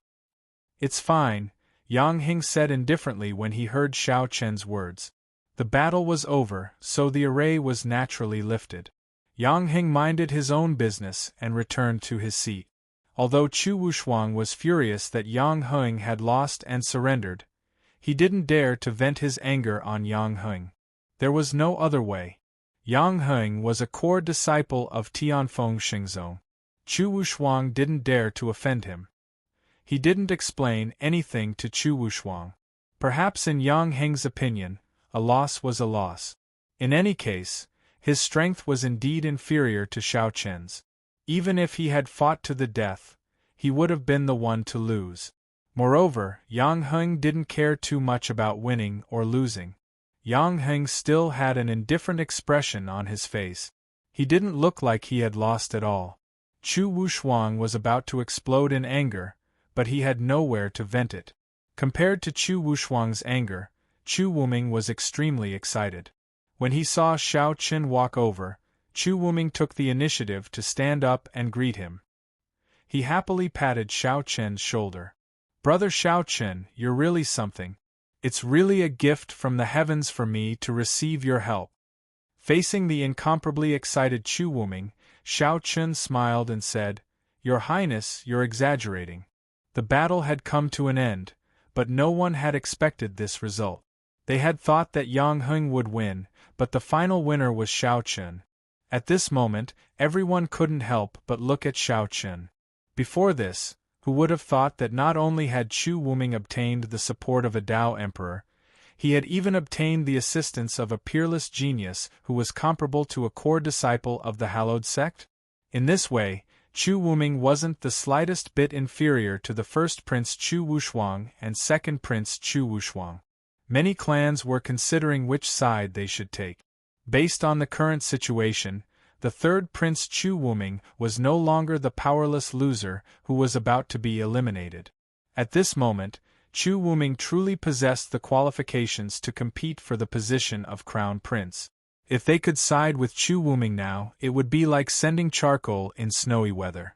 "It's fine," Yang Heng said indifferently when he heard Xiao Chen's words. The battle was over, so the array was naturally lifted. Yang Heng minded his own business and returned to his seat. Although Chu Wushuang was furious that Yang Heng had lost and surrendered, he didn't dare to vent his anger on Yang Heng. There was no other way. Yang Heng was a core disciple of Tianfeng Xingzong. Chu Wushuang didn't dare to offend him. He didn't explain anything to Chu Wushuang. Perhaps in Yang Heng's opinion, a loss was a loss. In any case, his strength was indeed inferior to Xiao Chen's. Even if he had fought to the death, he would have been the one to lose. Moreover, Yang Heng didn't care too much about winning or losing. Yang Heng still had an indifferent expression on his face. He didn't look like he had lost at all. Chu Wushuang was about to explode in anger, but he had nowhere to vent it. Compared to Chu Wushuang's anger, Chu Wuming was extremely excited. When he saw Xiao Chen walk over, Chu Wuming took the initiative to stand up and greet him. He happily patted Xiao Chen's shoulder. "Brother Xiao Chen, you're really something. It's really a gift from the heavens for me to receive your help. Facing the incomparably excited Chu Wuming, Shao Chun smiled and said, Your Highness, you're exaggerating. The battle had come to an end, but no one had expected this result. They had thought that Yang Heng would win, but the final winner was Shao Chun. At this moment, everyone couldn't help but look at Shao Chun. Before this, who would have thought that not only had Chu Wuming obtained the support of a Dao emperor, he had even obtained the assistance of a peerless genius who was comparable to a core disciple of the hallowed sect? In this way, Chu Wuming wasn't the slightest bit inferior to the first Prince Chu Wushuang and second Prince Chu Wushuang. Many clans were considering which side they should take. Based on the current situation, the third Prince Chu Wuming was no longer the powerless loser who was about to be eliminated. At this moment, Chu Wuming truly possessed the qualifications to compete for the position of Crown Prince. If they could side with Chu Wuming now, it would be like sending charcoal in snowy weather.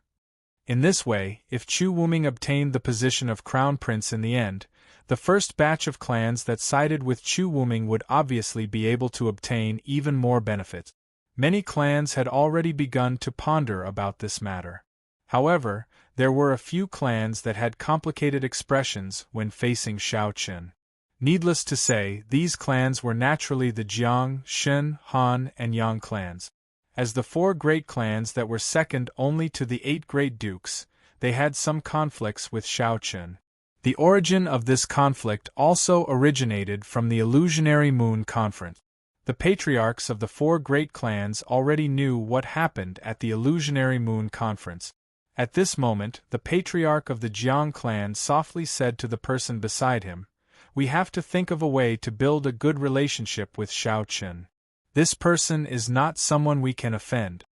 In this way, if Chu Wuming obtained the position of Crown Prince in the end, the first batch of clans that sided with Chu Wuming would obviously be able to obtain even more benefits. Many clans had already begun to ponder about this matter. However, there were a few clans that had complicated expressions when facing Shao Chun. Needless to say, these clans were naturally the Jiang, Shen, Han, and Yang clans. As the 4 great clans that were second only to the 8 great dukes, they had some conflicts with Shao Chun. The origin of this conflict also originated from the Illusionary Moon Conference. The patriarchs of the 4 great clans already knew what happened at the Illusionary Moon Conference. At this moment, the patriarch of the Jiang clan softly said to the person beside him, We have to think of a way to build a good relationship with Shao Chun. This person is not someone we can offend.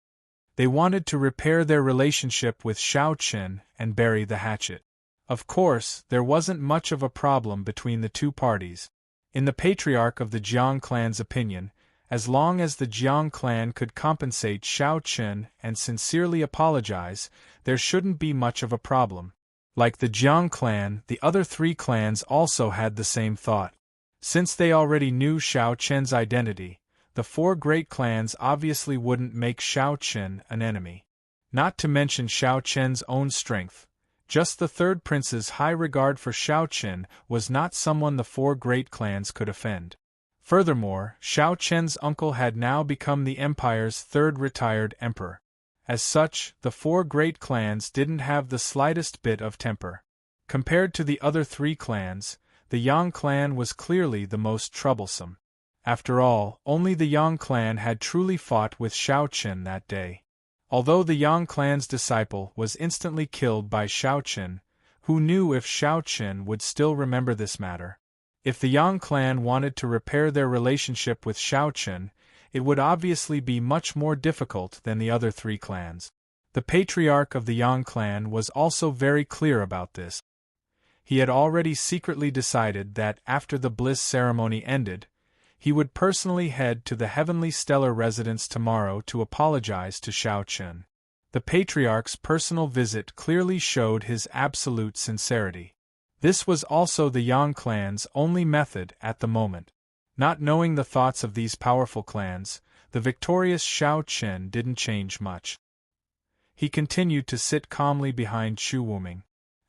They wanted to repair their relationship with Shao Chun and bury the hatchet. Of course, there wasn't much of a problem between the two parties. In the patriarch of the Jiang clan's opinion, as long as the Jiang clan could compensate Shao Chun and sincerely apologize, there shouldn't be much of a problem. Like the Jiang clan, the other 3 clans also had the same thought. Since they already knew Shao Chun's identity, the 4 great clans obviously wouldn't make Shao Chun an enemy. Not to mention Shao Chun's own strength. Just the third prince's high regard for Shao Chun was not someone the 4 great clans could offend. Furthermore, Shao Chun's uncle had now become the empire's 3rd retired emperor. As such, the 4 great clans didn't have the slightest bit of temper. Compared to the other 3 clans, the Yang clan was clearly the most troublesome. After all, only the Yang clan had truly fought with Shao Chun that day. Although the Yang clan's disciple was instantly killed by Shao Chun, who knew if Shao Chun would still remember this matter? If the Yang clan wanted to repair their relationship with Shao Chun, it would obviously be much more difficult than the other 3 clans. The patriarch of the Yang clan was also very clear about this. He had already secretly decided that after the bliss ceremony ended, he would personally head to the heavenly stellar residence tomorrow to apologize to Shao Chun. The patriarch's personal visit clearly showed his absolute sincerity. This was also the Yang clan's only method at the moment. Not knowing the thoughts of these powerful clans, the victorious Shao Chun didn't change much. He continued to sit calmly behind Chu Wuming.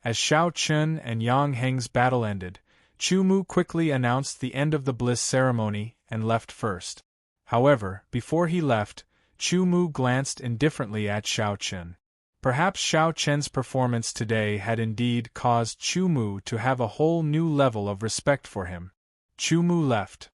As Shao Chun and Yang Heng's battle ended, Chu Mu quickly announced the end of the bliss ceremony and left first. However, before he left, Chu Mu glanced indifferently at Shao Chun. Perhaps Shao Chun's performance today had indeed caused Chu Mu to have a whole new level of respect for him. Chu Mu left.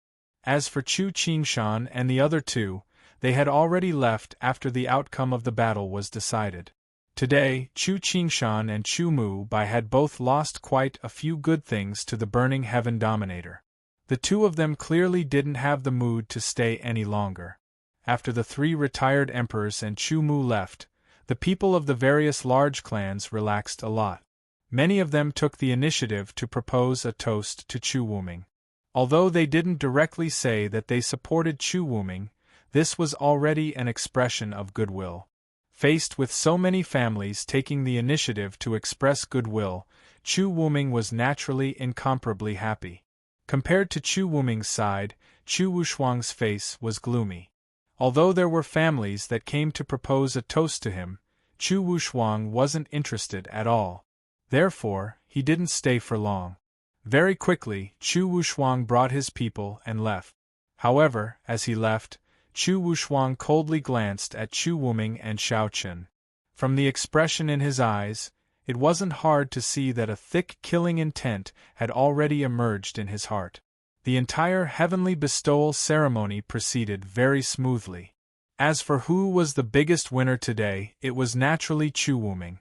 As for Chu Qingshan and the other 2, they had already left after the outcome of the battle was decided. Today, Chu Qingshan and Chu Mu Bai had both lost quite a few good things to the Burning Heaven Dominator. The 2 of them clearly didn't have the mood to stay any longer. After the 3 retired emperors and Chu Mu left, the people of the various large clans relaxed a lot. Many of them took the initiative to propose a toast to Chu Wuming. Although they didn't directly say that they supported Chu Wuming, this was already an expression of goodwill. Faced with so many families taking the initiative to express goodwill, Chu Wuming was naturally incomparably happy. Compared to Chu Wuming's side, Chu Wushuang's face was gloomy. Although there were families that came to propose a toast to him, Chu Wushuang wasn't interested at all. Therefore, he didn't stay for long. Very quickly, Chu Wushuang brought his people and left. However, as he left, Chu Wushuang coldly glanced at Chu Wuming and Xiao Chen. From the expression in his eyes, it wasn't hard to see that a thick killing intent had already emerged in his heart. The entire heavenly bestowal ceremony proceeded very smoothly. As for who was the biggest winner today, it was naturally Chu Wuming.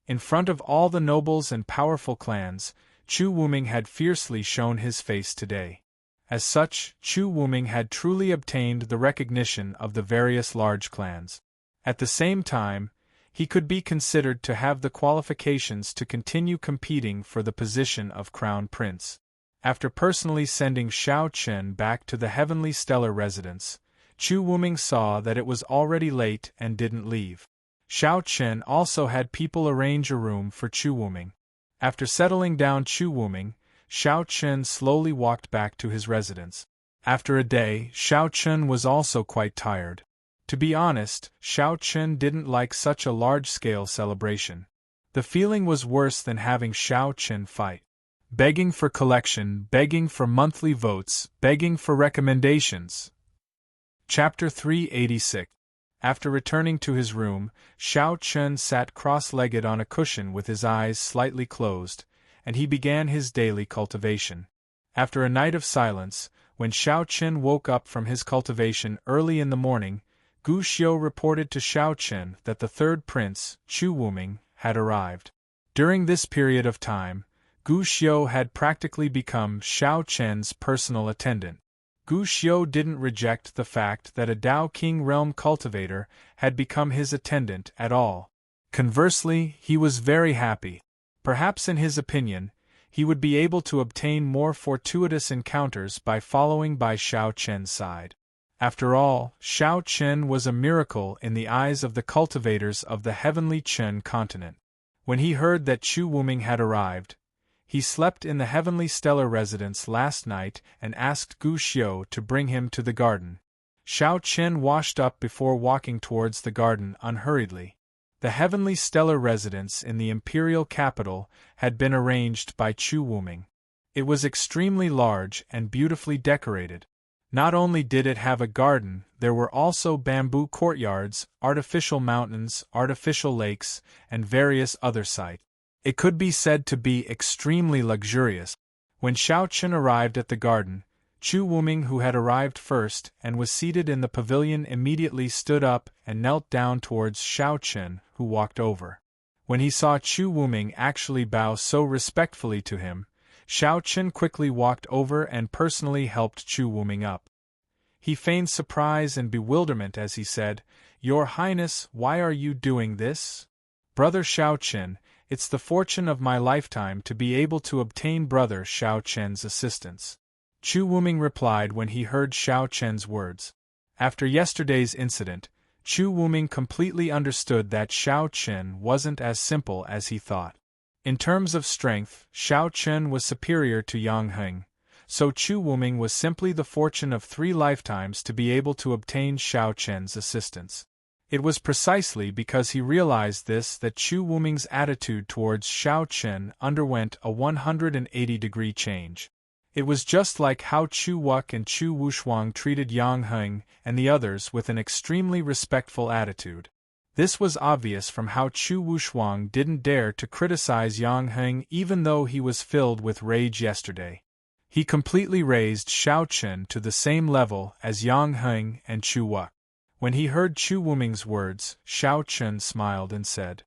In front of all the nobles and powerful clans, Chu Wuming had fiercely shown his face today. As such, Chu Wuming had truly obtained the recognition of the various large clans. At the same time, he could be considered to have the qualifications to continue competing for the position of Crown Prince. After personally sending Xiao Chen back to the heavenly stellar residence, Chu Wuming saw that it was already late and didn't leave. Xiao Chen also had people arrange a room for Chu Wuming. After settling down Chu Wuming, Xiao Chen slowly walked back to his residence. After a day, Xiao Chen was also quite tired. To be honest, Xiao Chen didn't like such a large-scale celebration. The feeling was worse than having Xiao Chen fight. Begging for collection, begging for monthly votes, begging for recommendations. Chapter 386. After returning to his room, Xiao Chen sat cross-legged on a cushion with his eyes slightly closed, and he began his daily cultivation. After a night of silence, when Xiao Chen woke up from his cultivation early in the morning, Gu Xiu reported to Xiao Chen that the third prince, Chu Wuming, had arrived. During this period of time, Gu Xiu had practically become Xiao Chen's personal attendant. Gu Xiu didn't reject the fact that a Dao King realm cultivator had become his attendant at all. Conversely, he was very happy. Perhaps in his opinion, he would be able to obtain more fortuitous encounters by following by Xiao Chen's side. After all, Xiao Chen was a miracle in the eyes of the cultivators of the heavenly Chen continent. When he heard that Chu Wuming had arrived, he slept in the heavenly stellar residence last night and asked Gu Xiu to bring him to the garden. Xiao Chen washed up before walking towards the garden unhurriedly. The heavenly stellar residence in the imperial capital had been arranged by Chu Wuming. It was extremely large and beautifully decorated. Not only did it have a garden, there were also bamboo courtyards, artificial mountains, artificial lakes, and various other sights. It could be said to be extremely luxurious. When Xiao Chen arrived at the garden, Chu Wuming, who had arrived first and was seated in the pavilion, immediately stood up and knelt down towards Xiao Chen, who walked over. When he saw Chu Wuming actually bow so respectfully to him, Xiao Chen quickly walked over and personally helped Chu Wuming up. He feigned surprise and bewilderment as he said, "Your Highness, why are you doing this?" "Brother Xiao Chen, it's the fortune of my lifetime to be able to obtain Brother Xiao Chen's assistance," Chu Wuming replied when he heard Xiao Chen's words. After yesterday's incident, Chu Wuming completely understood that Xiao Chen wasn't as simple as he thought. In terms of strength, Xiao Chen was superior to Yang Heng, so Chu Wuming was simply the fortune of 3 lifetimes to be able to obtain Xiao Chen's assistance. It was precisely because he realized this that Chu Wuming's attitude towards Xiao Chen underwent a 180-degree change. It was just like how Chu Wuk and Chu Wushuang treated Yang Heng and the others with an extremely respectful attitude. This was obvious from how Chu Wushuang didn't dare to criticize Yang Heng even though he was filled with rage yesterday. He completely raised Xiao Chen to the same level as Yang Heng and Chu Wuk. When he heard Chu Wuming's words, Xiao Chen smiled and said,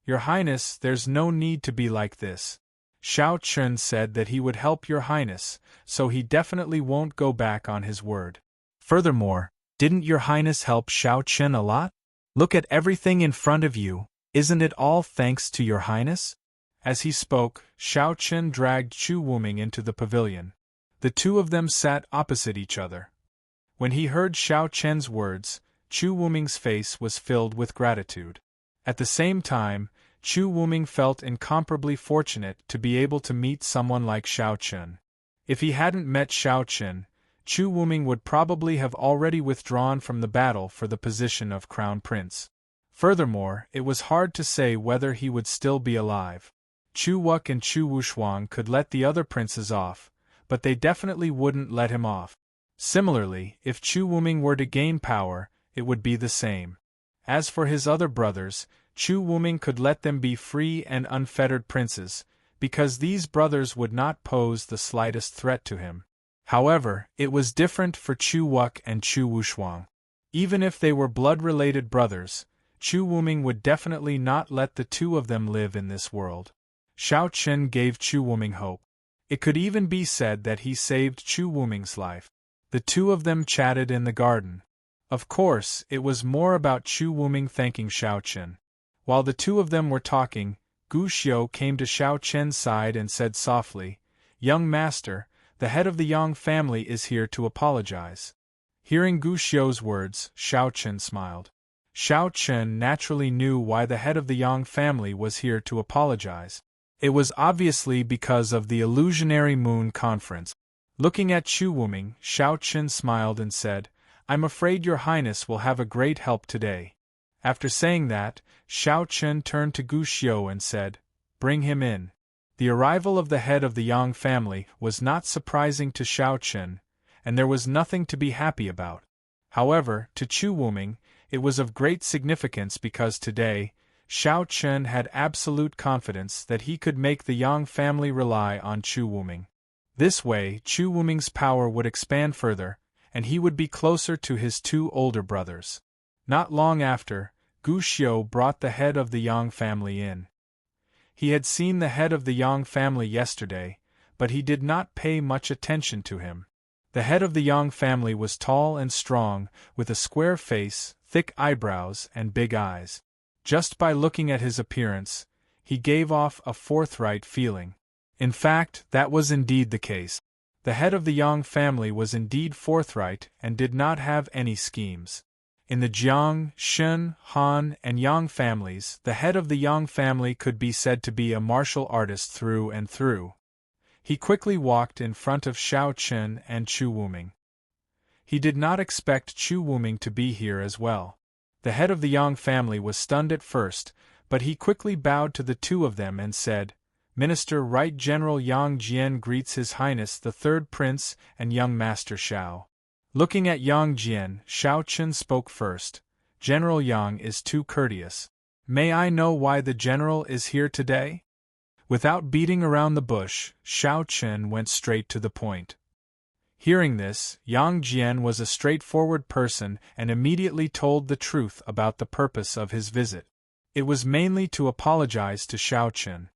"Your Highness, there's no need to be like this." Xiao Chen said that he would help Your Highness, so he definitely won't go back on his word. Furthermore, didn't Your Highness help Xiao Chen a lot? Look at everything in front of you, isn't it all thanks to Your Highness? As he spoke, Xiao Chen dragged Chu Wuming into the pavilion. The two of them sat opposite each other. When he heard Xiao Chen's words, Chu Wuming's face was filled with gratitude. At the same time, Chu Wuming felt incomparably fortunate to be able to meet someone like Xiao Chen. If he hadn't met Shao Chen, Chu Wuming would probably have already withdrawn from the battle for the position of Crown Prince. Furthermore, it was hard to say whether he would still be alive. Chu Wuk and Chu Wushuang could let the other princes off, but they definitely wouldn't let him off. Similarly, if Chu Wuming were to gain power, it would be the same. As for his other brothers, Chu Wuming could let them be free and unfettered princes, because these brothers would not pose the slightest threat to him. However, it was different for Chu Wuk and Chu Wushuang. Even if they were blood-related brothers, Chu Wuming would definitely not let the two of them live in this world. Shao Chen gave Chu Wuming hope. It could even be said that he saved Chu Wuming's life. The two of them chatted in the garden. Of course, it was more about Chu Wuming thanking Shao Chen. While the two of them were talking, Gu Xiu came to Shao Chen's side and said softly, "Young master, the head of the Yang family is here to apologize." Hearing Gu Xiu's words, Shao Chen smiled. Shao Chen naturally knew why the head of the Yang family was here to apologize. It was obviously because of the illusionary moon conference. Looking at Chu Wuming, Shao Chen smiled and said, "I'm afraid your highness will have a great help today." After saying that, Shao Chen turned to Gu Xiu and said, "Bring him in." The arrival of the head of the Yang family was not surprising to Shao Chen, and there was nothing to be happy about. However, to Chu Wuming, it was of great significance because today, Shao Chen had absolute confidence that he could make the Yang family rely on Chu Wuming. This way, Chu Wuming's power would expand further, and he would be closer to his two older brothers. Not long after, Gu Xiu brought the head of the Yang family in. He had seen the head of the Yang family yesterday, but he did not pay much attention to him. The head of the Yang family was tall and strong, with a square face, thick eyebrows, and big eyes. Just by looking at his appearance, he gave off a forthright feeling. In fact, that was indeed the case. The head of the Yang family was indeed forthright and did not have any schemes. In the Jiang, Shun, Han, and Yang families, the head of the Yang family could be said to be a martial artist through and through. He quickly walked in front of Shao Chen and Chu Wuming. He did not expect Chu Wuming to be here as well. The head of the Yang family was stunned at first, but he quickly bowed to the two of them and said, "Minister Right General Yang Jian greets His Highness the Third Prince and young Master Shao." Looking at Yang Jian, Shao Chen spoke first. "General Yang is too courteous. May I know why the general is here today?" Without beating around the bush, Shao Chen went straight to the point. Hearing this, Yang Jian was a straightforward person and immediately told the truth about the purpose of his visit. It was mainly to apologize to Shao Chen.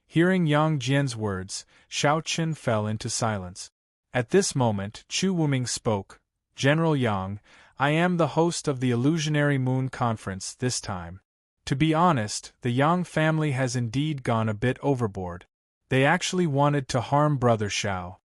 Hearing Yang Jian's words, Shao Chen fell into silence. At this moment, Chu Wuming spoke, "General Yang, I am the host of the Illusionary Moon Conference this time. To be honest, the Yang family has indeed gone a bit overboard. They actually wanted to harm Brother Shao."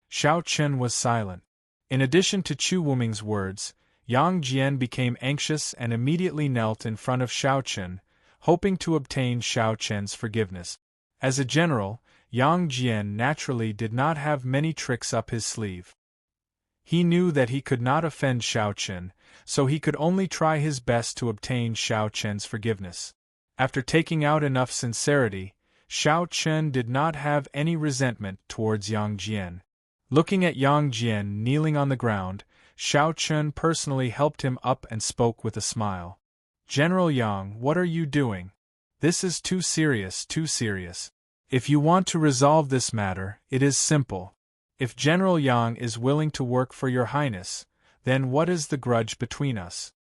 Shao Chen was silent. In addition to Chu Wuming's words, Yang Jian became anxious and immediately knelt in front of Shao Chen, hoping to obtain Shao Chen's forgiveness. As a general, Yang Jian naturally did not have many tricks up his sleeve. He knew that he could not offend Shao Chen, so he could only try his best to obtain Shao Chen's forgiveness. After taking out enough sincerity, Shao Chen did not have any resentment towards Yang Jian. Looking at Yang Jian kneeling on the ground, Shao Chen personally helped him up and spoke with a smile. "General Yang, what are you doing? This is too serious, too serious. If you want to resolve this matter, it is simple. If General Yang is willing to work for your highness, then what is the grudge between us?"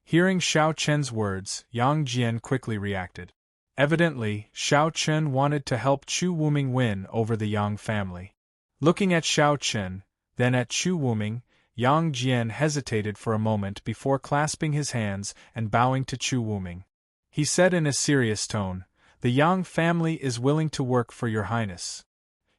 Hearing Shao Chen's words, Yang Jian quickly reacted. Evidently, Shao Chen wanted to help Chu Wuming win over the Yang family. Looking at Shao Chen, then at Chu Wuming, Yang Jian hesitated for a moment before clasping his hands and bowing to Chu Wuming. He said in a serious tone, "The Yang family is willing to work for your highness."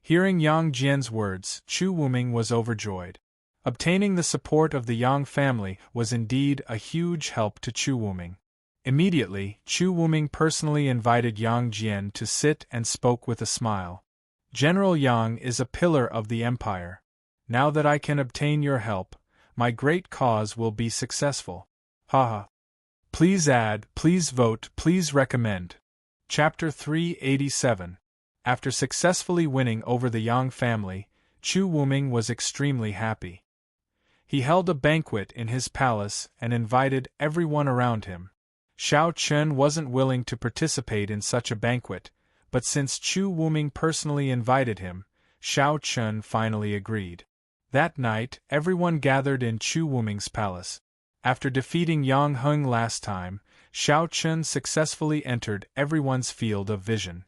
Hearing Yang Jian's words, Chu Wuming was overjoyed. Obtaining the support of the Yang family was indeed a huge help to Chu Wuming. Immediately, Chu Wuming personally invited Yang Jian to sit and spoke with a smile. General Yang is a pillar of the empire. Now that I can obtain your help, my great cause will be successful. Haha. Please add, please vote, please recommend. Chapter 387. After successfully winning over the Yang family, Chu Wuming was extremely happy. He held a banquet in his palace and invited everyone around him. Xiao Chen wasn't willing to participate in such a banquet, but since Chu Wuming personally invited him, Xiao Chen finally agreed. That night, everyone gathered in Chu Wuming's palace. After defeating Yang Heng last time, Xiao Chen successfully entered everyone's field of vision.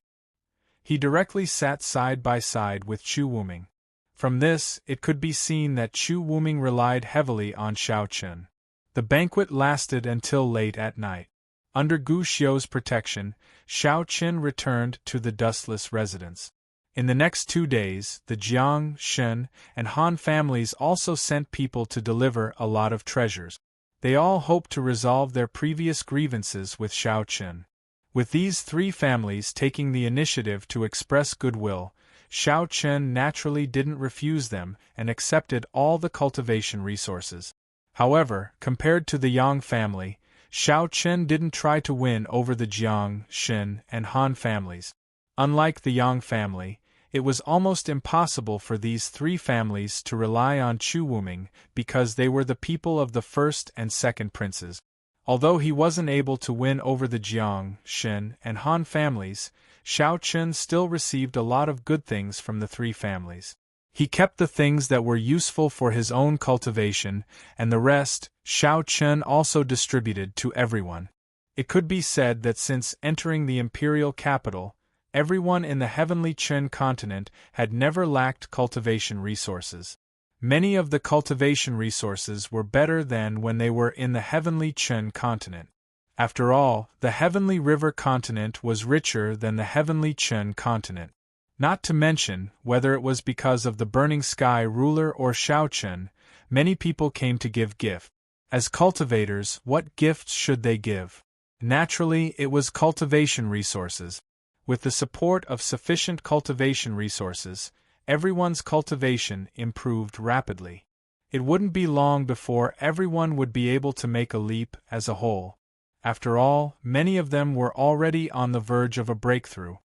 He directly sat side by side with Chu Wuming. From this, it could be seen that Chu Wuming relied heavily on Xiao Chen. The banquet lasted until late at night. Under Gu Xiu's protection, Xiao Chen returned to the dustless residence. In the next 2 days, the Jiang, Shen, and Han families also sent people to deliver a lot of treasures. They all hoped to resolve their previous grievances with Xiao Chen. With these 3 families taking the initiative to express goodwill, Xiao Chen naturally didn't refuse them and accepted all the cultivation resources. However, compared to the Yang family, Xiao Chen didn't try to win over the Jiang, Shen, and Han families. Unlike the Yang family, it was almost impossible for these 3 families to rely on Chu Wuming because they were the people of the first and second princes. Although he wasn't able to win over the Jiang, Shen, and Han families, Xiao Chen still received a lot of good things from the 3 families. He kept the things that were useful for his own cultivation, and the rest, Xiao Chen also distributed to everyone. It could be said that since entering the imperial capital, everyone in the heavenly Chen continent had never lacked cultivation resources. Many of the cultivation resources were better than when they were in the heavenly Chen continent. After all, the heavenly river continent was richer than the heavenly Chen continent. Not to mention, whether it was because of the burning sky ruler or Xiao Chen, many people came to give gift. As cultivators, what gifts should they give? Naturally, it was cultivation resources. With the support of sufficient cultivation resources, everyone's cultivation improved rapidly. It wouldn't be long before everyone would be able to make a leap as a whole. After all, many of them were already on the verge of a breakthrough.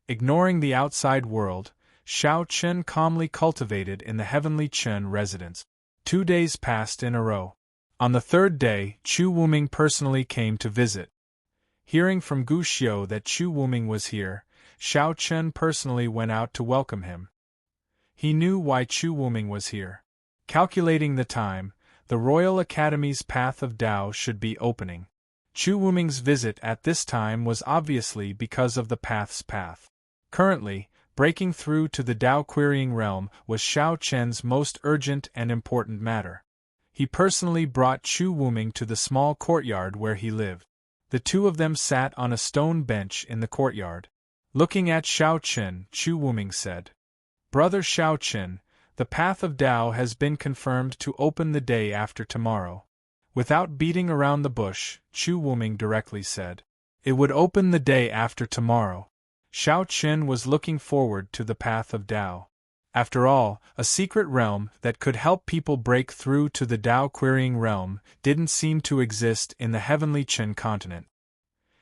Ignoring the outside world, Xiao Chen calmly cultivated in the heavenly Chen residence. 2 days passed in a row. On the 3rd day, Chu Wuming personally came to visit. Hearing from Gu Xiu that Chu Wuming was here, Xiao Chen personally went out to welcome him. He knew why Chu Wuming was here. Calculating the time, the Royal Academy's Path of Tao should be opening. Chu Wuming's visit at this time was obviously because of the path's path. Currently, breaking through to the Tao querying realm was Xiao Chen's most urgent and important matter. He personally brought Chu Wuming to the small courtyard where he lived. The 2 of them sat on a stone bench in the courtyard. Looking at Xiao Chen, Chu Wuming said, "Brother Xiao Chen, the path of Tao has been confirmed to open the day after tomorrow." Without beating around the bush, Chu Wuming directly said, "It would open the day after tomorrow." Xiao Chen was looking forward to the path of Tao. After all, a secret realm that could help people break through to the Tao querying realm didn't seem to exist in the heavenly Chen continent.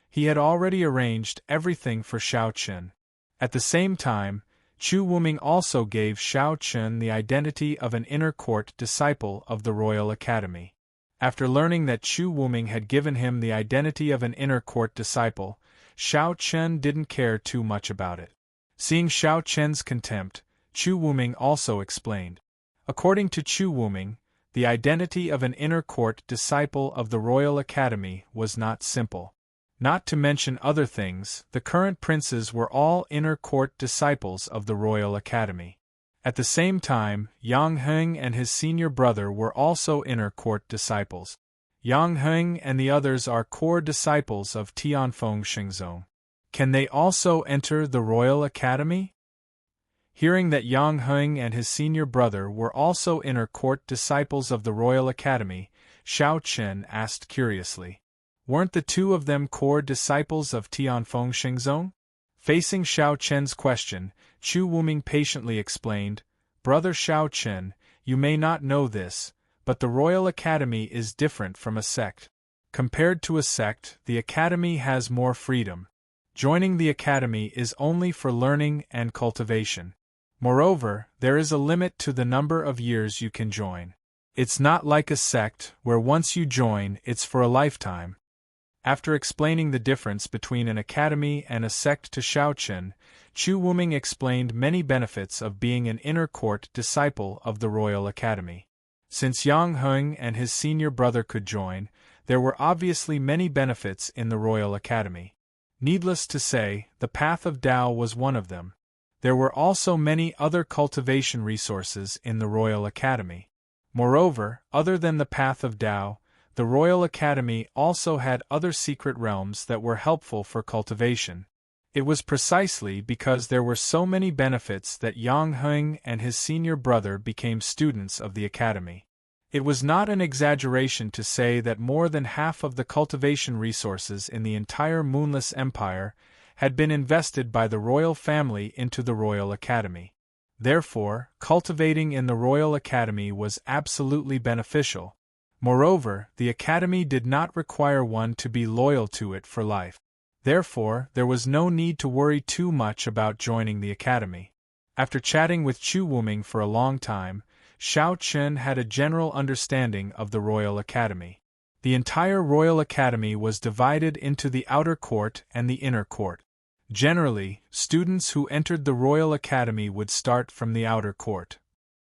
He had already arranged everything for Xiao Chen. At the same time, Chu Wuming also gave Xiao Chen the identity of an inner court disciple of the Royal Academy. After learning that Chu Wuming had given him the identity of an inner court disciple, Xiao Chen didn't care too much about it. Seeing Xiao Chen's contempt, Chu Wuming also explained. According to Chu Wuming, the identity of an inner court disciple of the Royal Academy was not simple. Not to mention other things, the current princes were all inner court disciples of the Royal Academy. At the same time, Yang Heng and his senior brother were also inner court disciples. Yang Heng and the others are core disciples of Tianfeng Shengzong. Can they also enter the Royal Academy? Hearing that Yang Heng and his senior brother were also inner court disciples of the Royal Academy, Xiao Chen asked curiously, "Weren't the 2 of them core disciples of Tianfeng Shengzong?" Facing Xiao Chen's question, Chu Wuming patiently explained, "Brother Xiao Chen, you may not know this, but the Royal Academy is different from a sect. Compared to a sect, the Academy has more freedom. Joining the Academy is only for learning and cultivation. Moreover, there is a limit to the number of years you can join. It's not like a sect, where once you join, it's for a lifetime." After explaining the difference between an academy and a sect to Xiao Chen, Chu Wuming explained many benefits of being an inner court disciple of the Royal Academy. Since Yang Heng and his senior brother could join, there were obviously many benefits in the Royal Academy. Needless to say, the path of Tao was one of them. There were also many other cultivation resources in the Royal Academy. Moreover, other than the path of Tao, the Royal Academy also had other secret realms that were helpful for cultivation. It was precisely because there were so many benefits that Yang Heng and his senior brother became students of the Academy. It was not an exaggeration to say that more than half of the cultivation resources in the entire Moonless Empire had been invested by the royal family into the Royal Academy. Therefore, cultivating in the Royal Academy was absolutely beneficial. Moreover, the Academy did not require one to be loyal to it for life. Therefore, there was no need to worry too much about joining the Academy. After chatting with Chu Wuming for a long time, Xiao Chen had a general understanding of the Royal Academy. The entire Royal Academy was divided into the outer court and the inner court. Generally, students who entered the Royal Academy would start from the outer court.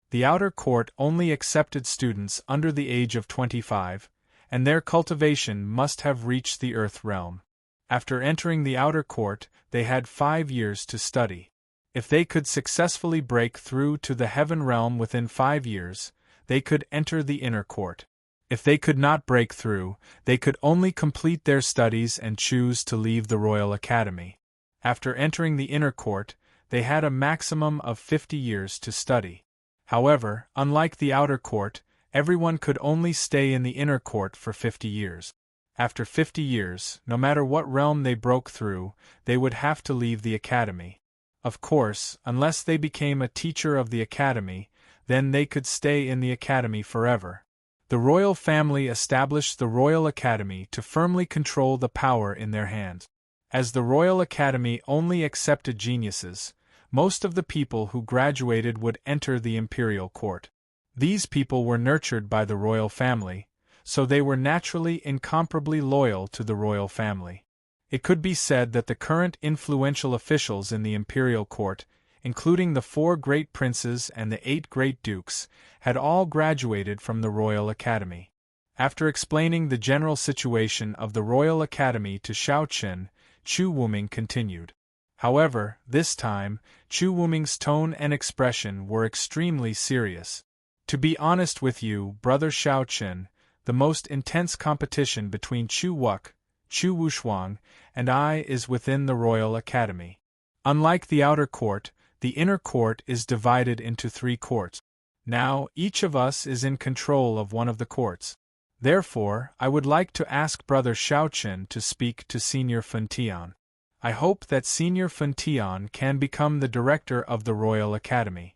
The outer court only accepted students under the age of 25, and their cultivation must have reached the Earth realm. After entering the outer court, they had 5 years to study. If they could successfully break through to the heaven realm within 5 years, they could enter the inner court. If they could not break through, they could only complete their studies and choose to leave the Royal Academy. After entering the inner court, they had a maximum of 50 years to study. However, unlike the outer court, everyone could only stay in the inner court for 50 years. After 50 years, no matter what realm they broke through, they would have to leave the academy. Of course, unless they became a teacher of the academy, then they could stay in the academy forever. The royal family established the Royal Academy to firmly control the power in their hands. As the Royal Academy only accepted geniuses, most of the people who graduated would enter the imperial court. These people were nurtured by the royal family, so they were naturally incomparably loyal to the royal family. It could be said that the current influential officials in the imperial court, including the 4 great princes and the 8 great dukes, had all graduated from the Royal Academy. After explaining the general situation of the Royal Academy to Xiao Chen, Chu Wuming continued. However, this time, Chu Wuming's tone and expression were extremely serious. To be honest with you, brother Xiao Chen, the most intense competition between Chu Wuk, Chu Wushuang, and I is within the Royal Academy. Unlike the outer court, the inner court is divided into 3 courts. Now, each of us is in control of one of the courts. Therefore, I would like to ask brother Xiao Chen to speak to Senior Fun Tian. I hope that Senior Fun Tian can become the director of the Royal Academy.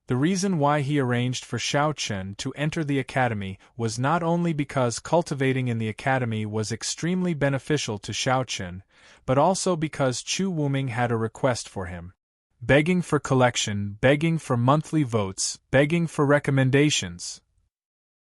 The reason why he arranged for Xiao Chen to enter the academy was not only because cultivating in the academy was extremely beneficial to Xiao Chen, but also because Chu Wuming had a request for him. Begging for collection, begging for monthly votes, begging for recommendations.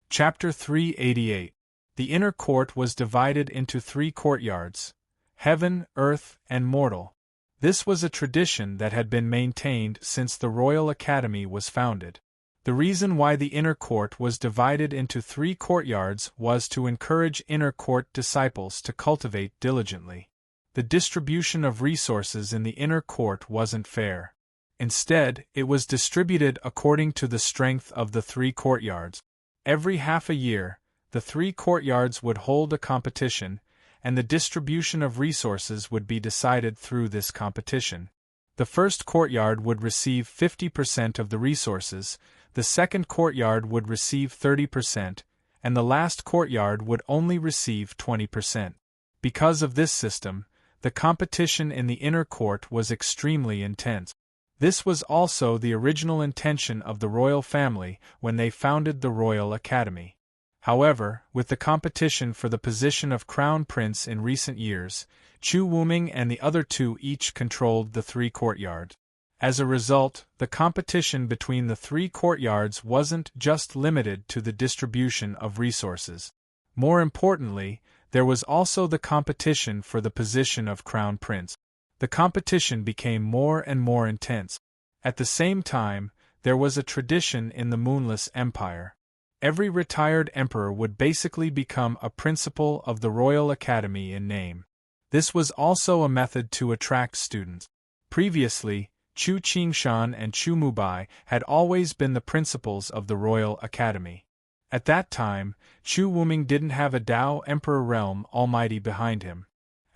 Chapter 388. The inner court was divided into 3 courtyards: heaven, earth, and mortal. This was a tradition that had been maintained since the Royal Academy was founded. The reason why the inner court was divided into 3 courtyards was to encourage inner court disciples to cultivate diligently. The distribution of resources in the inner court wasn't fair. Instead, it was distributed according to the strength of the 3 courtyards. Every half a year, the 3 courtyards would hold a competition, and the distribution of resources would be decided through this competition. The first courtyard would receive 50% of the resources, the second courtyard would receive 30%, and the last courtyard would only receive 20%. Because of this system, the competition in the inner court was extremely intense. This was also the original intention of the royal family when they founded the Royal Academy. However, with the competition for the position of Crown Prince in recent years, Chu Wuming and the other two each controlled the 3 courtyards. As a result, the competition between the 3 courtyards wasn't just limited to the distribution of resources. More importantly, there was also the competition for the position of Crown Prince. The competition became more and more intense. At the same time, there was a tradition in the Moonless Empire. Every retired emperor would basically become a principal of the Royal Academy in name. This was also a method to attract students. Previously, Chu Qingshan and Chu Mubai had always been the principals of the Royal Academy. At that time, Chu Wuming didn't have a Tao Emperor Realm Almighty behind him.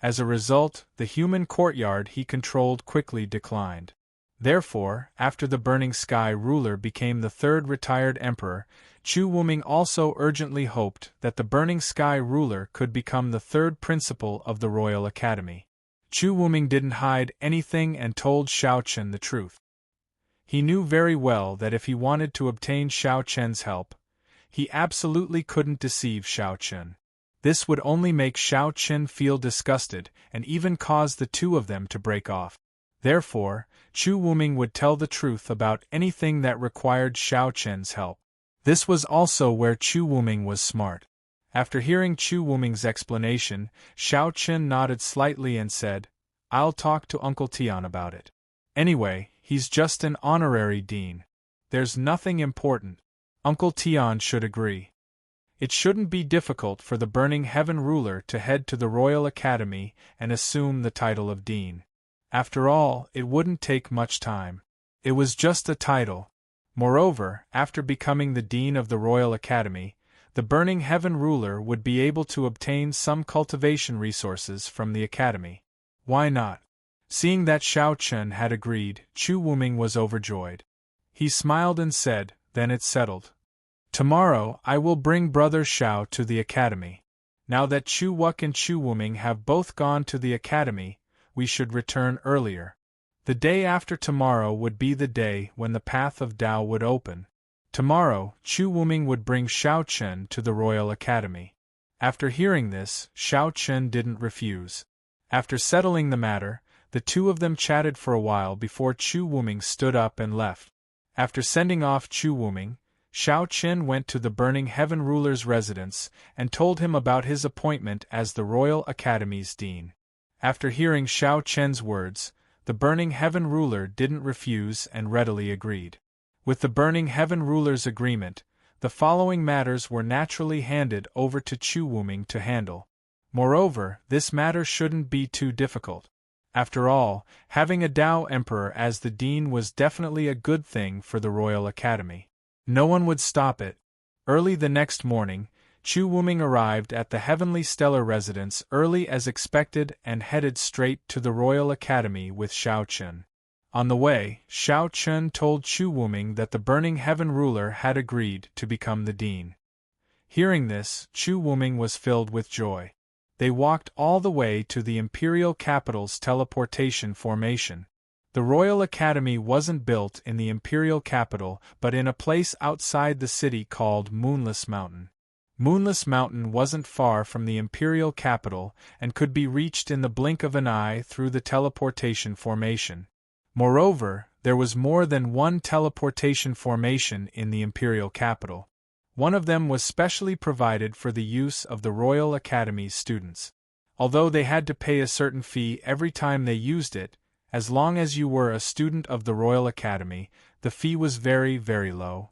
As a result, the human courtyard he controlled quickly declined. Therefore, after the Burning Sky ruler became the 3rd retired emperor, Chu Wuming also urgently hoped that the Burning Sky ruler could become the 3rd principal of the Royal Academy. Chu Wuming didn't hide anything and told Xiao Chen the truth. He knew very well that if he wanted to obtain Xiao Chen's help, he absolutely couldn't deceive Xiao Chen. This would only make Xiao Chen feel disgusted and even cause the two of them to break off. Therefore, Chu Wuming would tell the truth about anything that required Xiao Chen's help. This was also where Chu Wuming was smart. After hearing Chu Wuming's explanation, Xiao Chen nodded slightly and said, "I'll talk to Uncle Tian about it. Anyway, he's just an honorary dean. There's nothing important. Uncle Tian should agree. It shouldn't be difficult for the Burning Heaven ruler to head to the Royal Academy and assume the title of dean. After all, it wouldn't take much time. It was just a title. Moreover, after becoming the dean of the Royal Academy, the Burning Heaven ruler would be able to obtain some cultivation resources from the academy. Why not?" Seeing that Xiao Chen had agreed, Chu Wuming was overjoyed. He smiled and said, "Then it's settled. Tomorrow I will bring Brother Xiao to the academy. Now that Chu Wuk and Chu Wuming have both gone to the academy, we should return earlier. The day after tomorrow would be the day when the path of Tao would open. Tomorrow, Chu Wuming would bring Xiao Chen to the Royal Academy." After hearing this, Xiao Chen didn't refuse. After settling the matter, the two of them chatted for a while before Chu Wuming stood up and left. After sending off Chu Wuming, Xiao Chen went to the Burning Heaven ruler's residence and told him about his appointment as the Royal Academy's dean. After hearing Xiao Chen's words, the Burning Heaven ruler didn't refuse and readily agreed. With the Burning Heaven ruler's agreement, the following matters were naturally handed over to Chu Wuming to handle. Moreover, this matter shouldn't be too difficult. After all, having a Tao Emperor as the dean was definitely a good thing for the Royal Academy. No one would stop it. Early the next morning, Chu Wuming arrived at the Heavenly Stellar residence early as expected and headed straight to the Royal Academy with Xiao Chen. On the way, Xiao Chen told Chu Wuming that the Burning Heaven ruler had agreed to become the dean. Hearing this, Chu Wuming was filled with joy. They walked all the way to the Imperial Capital's teleportation formation. The Royal Academy wasn't built in the Imperial Capital but in a place outside the city called Moonless Mountain. Moonless Mountain wasn't far from the Imperial Capital and could be reached in the blink of an eye through the teleportation formation. Moreover, there was more than one teleportation formation in the Imperial Capital. One of them was specially provided for the use of the Royal Academy's students. Although they had to pay a certain fee every time they used it, as long as you were a student of the Royal Academy, the fee was very, very low.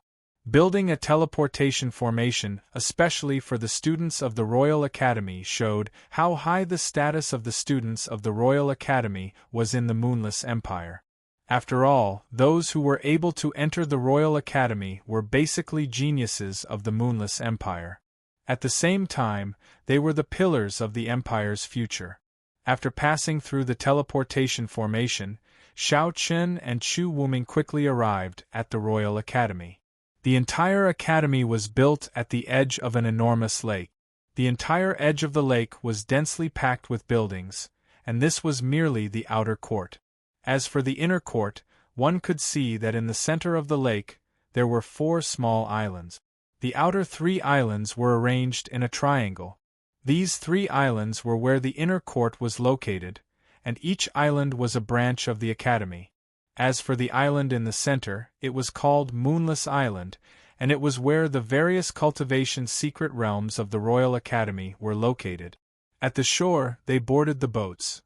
Building a teleportation formation, especially for the students of the Royal Academy, showed how high the status of the students of the Royal Academy was in the Moonless Empire. After all, those who were able to enter the Royal Academy were basically geniuses of the Moonless Empire. At the same time, they were the pillars of the Empire's future. After passing through the teleportation formation, Xiao Chen and Chu Wuming quickly arrived at the Royal Academy. The entire academy was built at the edge of an enormous lake. The entire edge of the lake was densely packed with buildings, and this was merely the outer court. As for the inner court, one could see that in the center of the lake, there were 4 small islands. The outer 3 islands were arranged in a triangle. These 3 islands were where the inner court was located, and each island was a branch of the academy. As for the island in the center, it was called Moonless Island, and it was where the various cultivation secret realms of the Royal Academy were located. At the shore, they boarded the boats.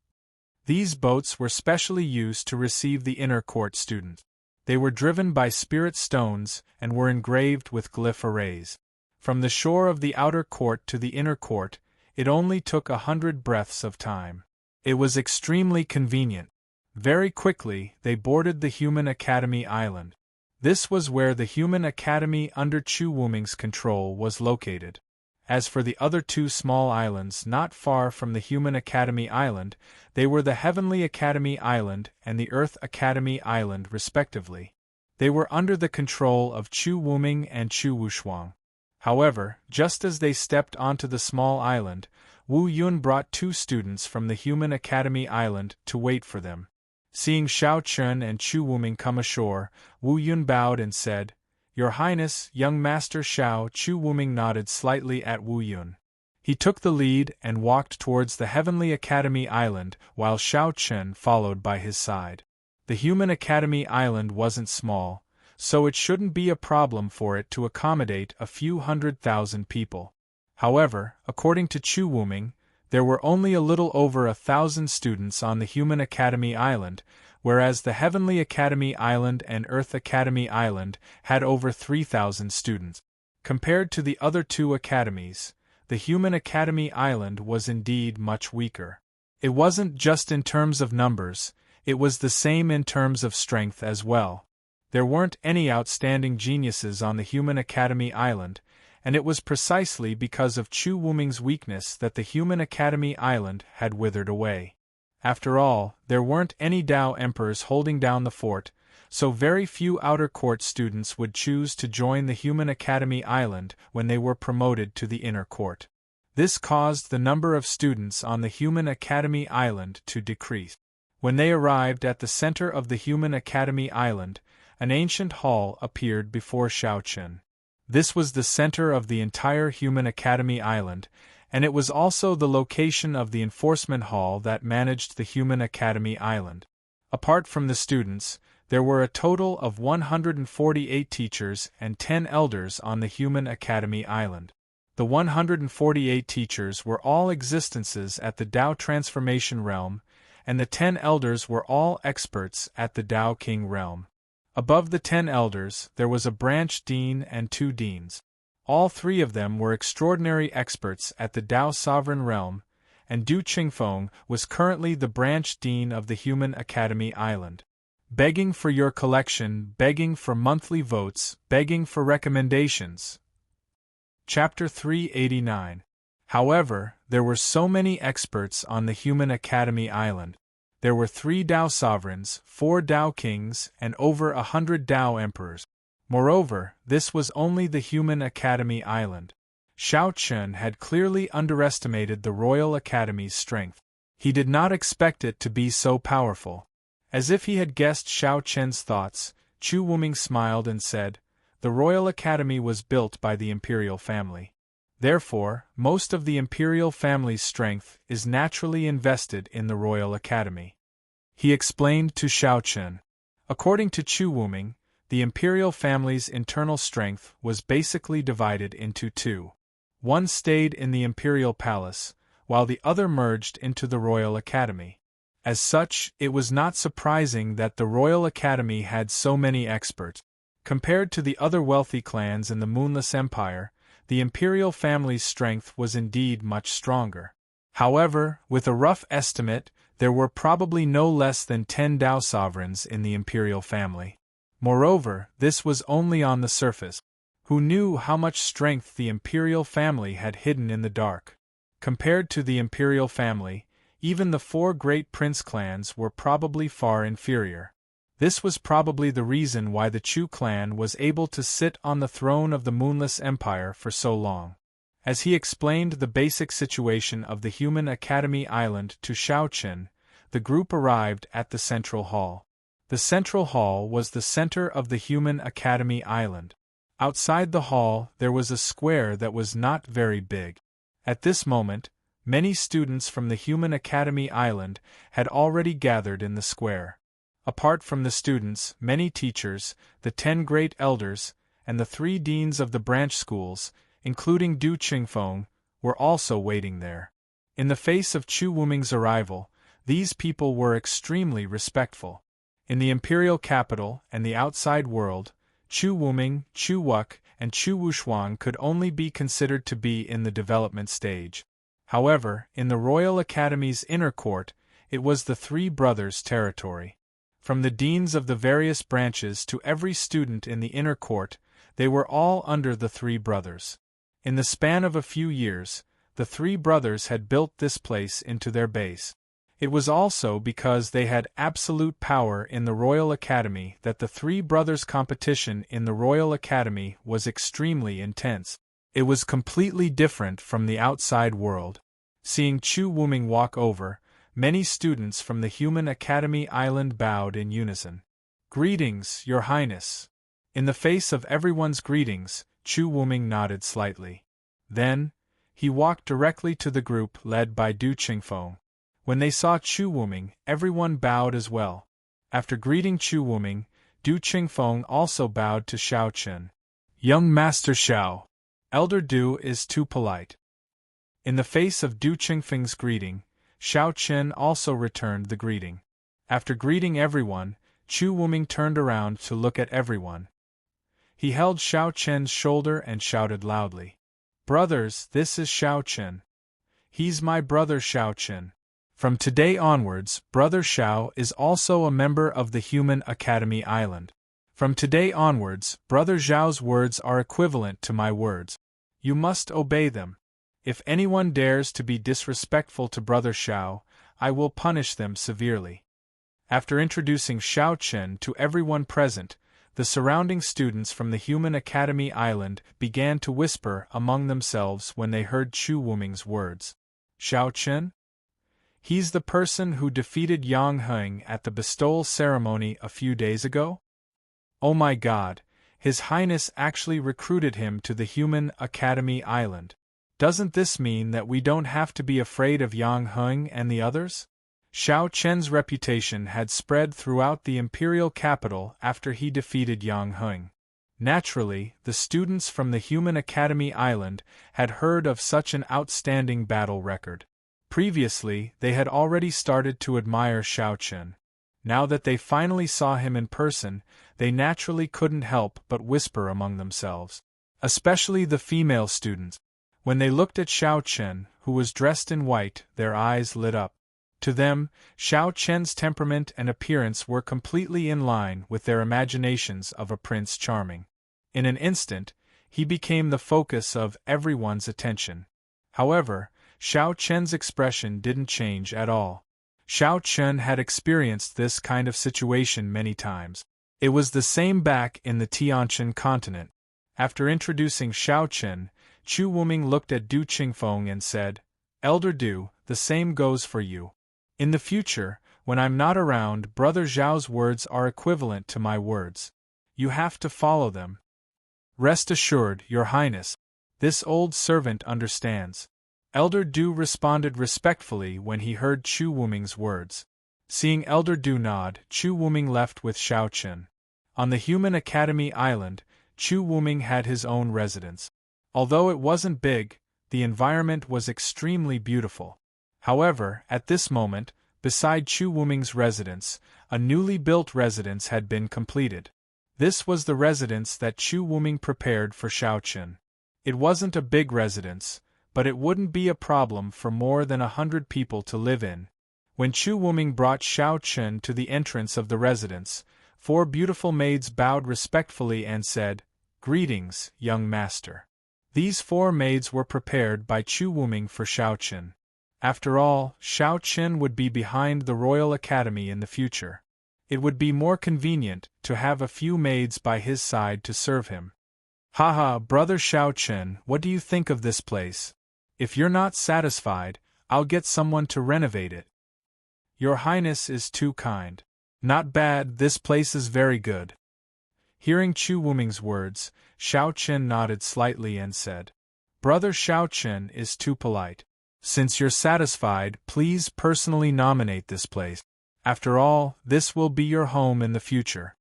These boats were specially used to receive the inner court students. They were driven by spirit stones and were engraved with glyph arrays. From the shore of the outer court to the inner court, it only took 100 breaths of time. It was extremely convenient. Very quickly, they boarded the Human Academy Island. This was where the Human Academy under Chu Wuming's control was located. As for the other 2 small islands not far from the Human Academy Island, they were the Heavenly Academy Island and the Earth Academy Island respectively. They were under the control of Chu Wuming and Chu Wushuang. However, just as they stepped onto the small island, Wu Yun brought 2 students from the Human Academy Island to wait for them. Seeing Xiao Chun and Chu Wuming come ashore, Wu Yun bowed and said, "Your Highness, young Master Xiao." Chu Wuming nodded slightly at Wu Yun. He took the lead and walked towards the Heavenly Academy Island, while Xiao Chun followed by his side. The Human Academy Island wasn't small, so it shouldn't be a problem for it to accommodate a few 100,000 people. However, according to Chu Wuming, there were only a little over 1,000 students on the Human Academy Island, whereas the Heavenly Academy Island and Earth Academy Island had over 3,000 students. Compared to the other 2 academies, the Human Academy Island was indeed much weaker. It wasn't just in terms of numbers, it was the same in terms of strength as well. There weren't any outstanding geniuses on the Human Academy Island, and it was precisely because of Chu Wuming's weakness that the Human Academy Island had withered away. After all, there weren't any Dao Emperors holding down the fort, so very few outer court students would choose to join the Human Academy Island when they were promoted to the inner court. This caused the number of students on the Human Academy Island to decrease. When they arrived at the center of the Human Academy Island, an ancient hall appeared before Xiao Chun. This was the center of the entire Human Academy Island, and it was also the location of the enforcement hall that managed the Human Academy Island. Apart from the students, there were a total of 148 teachers and 10 elders on the Human Academy Island. The 148 teachers were all existences at the Dao Transformation Realm, and the 10 elders were all experts at the Dao King Realm. Above the 10 elders, there was a branch dean and 2 deans. All 3 of them were extraordinary experts at the Dao Sovereign Realm, and Du Qingfeng was currently the branch dean of the Human Academy Island. Begging for your collection, begging for monthly votes, begging for recommendations. Chapter 389. However, there were so many experts on the Human Academy Island. There were 3 Dao Sovereigns, 4 Dao Kings, and over 100 Dao Emperors. Moreover, this was only the Human Academy Island. Xiao Chun had clearly underestimated the Royal Academy's strength. He did not expect it to be so powerful. As if he had guessed Xiao Chun's thoughts, Chu Wuming smiled and said, "The Royal Academy was built by the imperial family. Therefore, most of the imperial family's strength is naturally invested in the Royal Academy." He explained to Xiao Chun. According to Chu Wuming, the imperial family's internal strength was basically divided into 2. One stayed in the imperial palace, while the other merged into the Royal Academy. As such, it was not surprising that the Royal Academy had so many experts. Compared to the other wealthy clans in the Moonless Empire, the imperial family's strength was indeed much stronger. However, with a rough estimate, there were probably no less than 10 Dao sovereigns in the imperial family. Moreover, this was only on the surface. Who knew how much strength the imperial family had hidden in the dark? Compared to the imperial family, even the 4 great prince clans were probably far inferior. This was probably the reason why the Chu clan was able to sit on the throne of the Moonless Empire for so long. As he explained the basic situation of the Human Academy Island to Xiao Chun, the group arrived at the Central Hall. The Central Hall was the center of the Human Academy Island. Outside the hall there was a square that was not very big. At this moment, many students from the Human Academy Island had already gathered in the square. Apart from the students, many teachers, the 10 great elders, and the 3 deans of the branch schools, including Du Qingfeng, were also waiting there. In the face of Chu Wuming's arrival, these people were extremely respectful. In the imperial capital and the outside world, Chu Wuming, Chu Wuk, and Chu Wushuang could only be considered to be in the development stage. However, in the Royal Academy's inner court, it was the 3 brothers' territory. From the deans of the various branches to every student in the inner court, they were all under the 3 brothers. In the span of a few years, the 3 brothers had built this place into their base. It was also because they had absolute power in the Royal Academy that the 3 brothers' competition in the Royal Academy was extremely intense. It was completely different from the outside world. Seeing Chu Wuming walk over, many students from the Human Academy Island bowed in unison. "Greetings, Your Highness." In the face of everyone's greetings, Chu Wuming nodded slightly. Then, he walked directly to the group led by Du Qingfeng. When they saw Chu Wuming, everyone bowed as well. After greeting Chu Wuming, Du Qingfeng also bowed to Xiao Chen. "Young Master Xiao, Elder Du is too polite." In the face of Du Qingfeng's greeting, Xiao Chen also returned the greeting. After greeting everyone, Chu Wuming turned around to look at everyone. He held Xiao Chen's shoulder and shouted loudly, "Brothers, this is Xiao Chen. He's my brother Xiao Chen. From today onwards, Brother Xiao is also a member of the Human Academy Island. From today onwards, Brother Xiao's words are equivalent to my words. You must obey them. If anyone dares to be disrespectful to Brother Xiao, I will punish them severely." After introducing Xiao Chen to everyone present, the surrounding students from the Human Academy Island began to whisper among themselves when they heard Chu Wuming's words. "Xiao Chen? He's the person who defeated Yang Heng at the bestowal ceremony a few days ago? Oh my God, His Highness actually recruited him to the Human Academy Island. Doesn't this mean that we don't have to be afraid of Yang Heng and the others?" Xiao Chen's reputation had spread throughout the imperial capital after he defeated Yang Heng. Naturally, the students from the Human Academy Island had heard of such an outstanding battle record. Previously, they had already started to admire Xiao Chen. Now that they finally saw him in person, they naturally couldn't help but whisper among themselves. Especially the female students. When they looked at Xiao Chen, who was dressed in white, their eyes lit up. To them, Xiao Chen's temperament and appearance were completely in line with their imaginations of a Prince Charming. In an instant, he became the focus of everyone's attention. However, Xiao Chen's expression didn't change at all. Xiao Chen had experienced this kind of situation many times. It was the same back in the Tianqian continent. After introducing Xiao Chen, Chu Wuming looked at Du Qingfeng and said, "Elder Du, the same goes for you. In the future, when I'm not around, Brother Zhao's words are equivalent to my words. You have to follow them. Rest assured, Your Highness, this old servant understands." Elder Du responded respectfully when he heard Chu Wuming's words. Seeing Elder Du nod, Chu Wuming left with Xiao Chen. On the Human Academy Island, Chu Wuming had his own residence. Although it wasn't big, the environment was extremely beautiful. However, at this moment, beside Chu Wuming's residence, a newly built residence had been completed. This was the residence that Chu Wuming prepared for Xiao Chen. It wasn't a big residence, but it wouldn't be a problem for more than 100 people to live in. When Chu Wuming brought Xiao Chen to the entrance of the residence, 4 beautiful maids bowed respectfully and said, "Greetings, young master." These 4 maids were prepared by Chu Wuming for Xiao Chen. After all, Xiao Chen would be behind the Royal Academy in the future. It would be more convenient to have a few maids by his side to serve him. "Haha, Brother Xiao Chen, what do you think of this place? If you're not satisfied, I'll get someone to renovate it." Your Highness is too kind. Not bad, this place is very good. Hearing Chu Wuming's words, Xiao Chen nodded slightly and said, Brother Xiao Chen is too polite. Since you're satisfied, please personally nominate this place. After all, this will be your home in the future.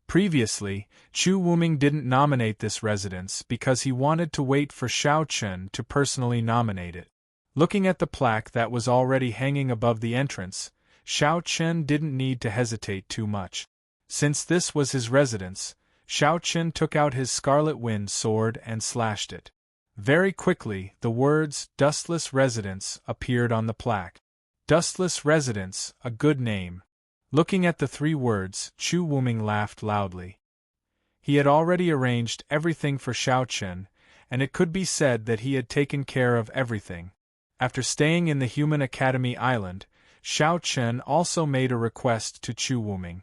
Previously, Chu Wuming didn't nominate this residence because he wanted to wait for Xiao Chen to personally nominate it. Looking at the plaque that was already hanging above the entrance, Xiao Chen didn't need to hesitate too much. Since this was his residence, Xiao Chen took out his scarlet wind sword and slashed it. Very quickly, the words Dustless Residence appeared on the plaque. Dustless Residence, a good name. Looking at the 3 words, Chu Wuming laughed loudly. He had already arranged everything for Xiao Chen, and it could be said that he had taken care of everything. After staying in the Human Academy Island, Xiao Chen also made a request to Chu Wuming.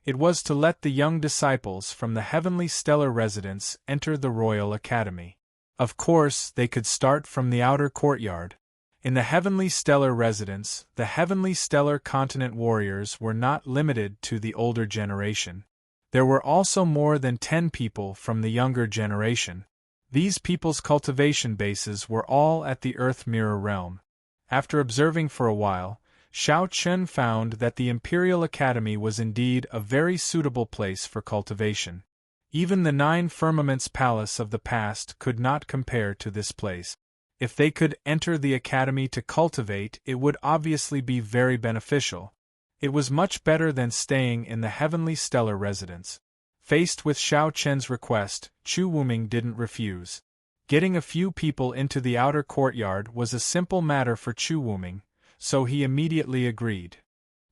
It was to let the young disciples from the Heavenly Stellar Residence enter the Royal Academy. Of course, they could start from the outer courtyard. In the Heavenly Stellar Residence, the Heavenly Stellar Continent warriors were not limited to the older generation. There were also more than 10 people from the younger generation. These people's cultivation bases were all at the Earth Mirror realm. After observing for a while, Xiao Chen found that the Imperial Academy was indeed a very suitable place for cultivation. Even the 9 Firmaments Palace of the past could not compare to this place. If they could enter the academy to cultivate, it would obviously be very beneficial. It was much better than staying in the Heavenly Stellar Residence. Faced with Xiao Chen's request, Chu Wuming didn't refuse. Getting a few people into the outer courtyard was a simple matter for Chu Wuming, so he immediately agreed.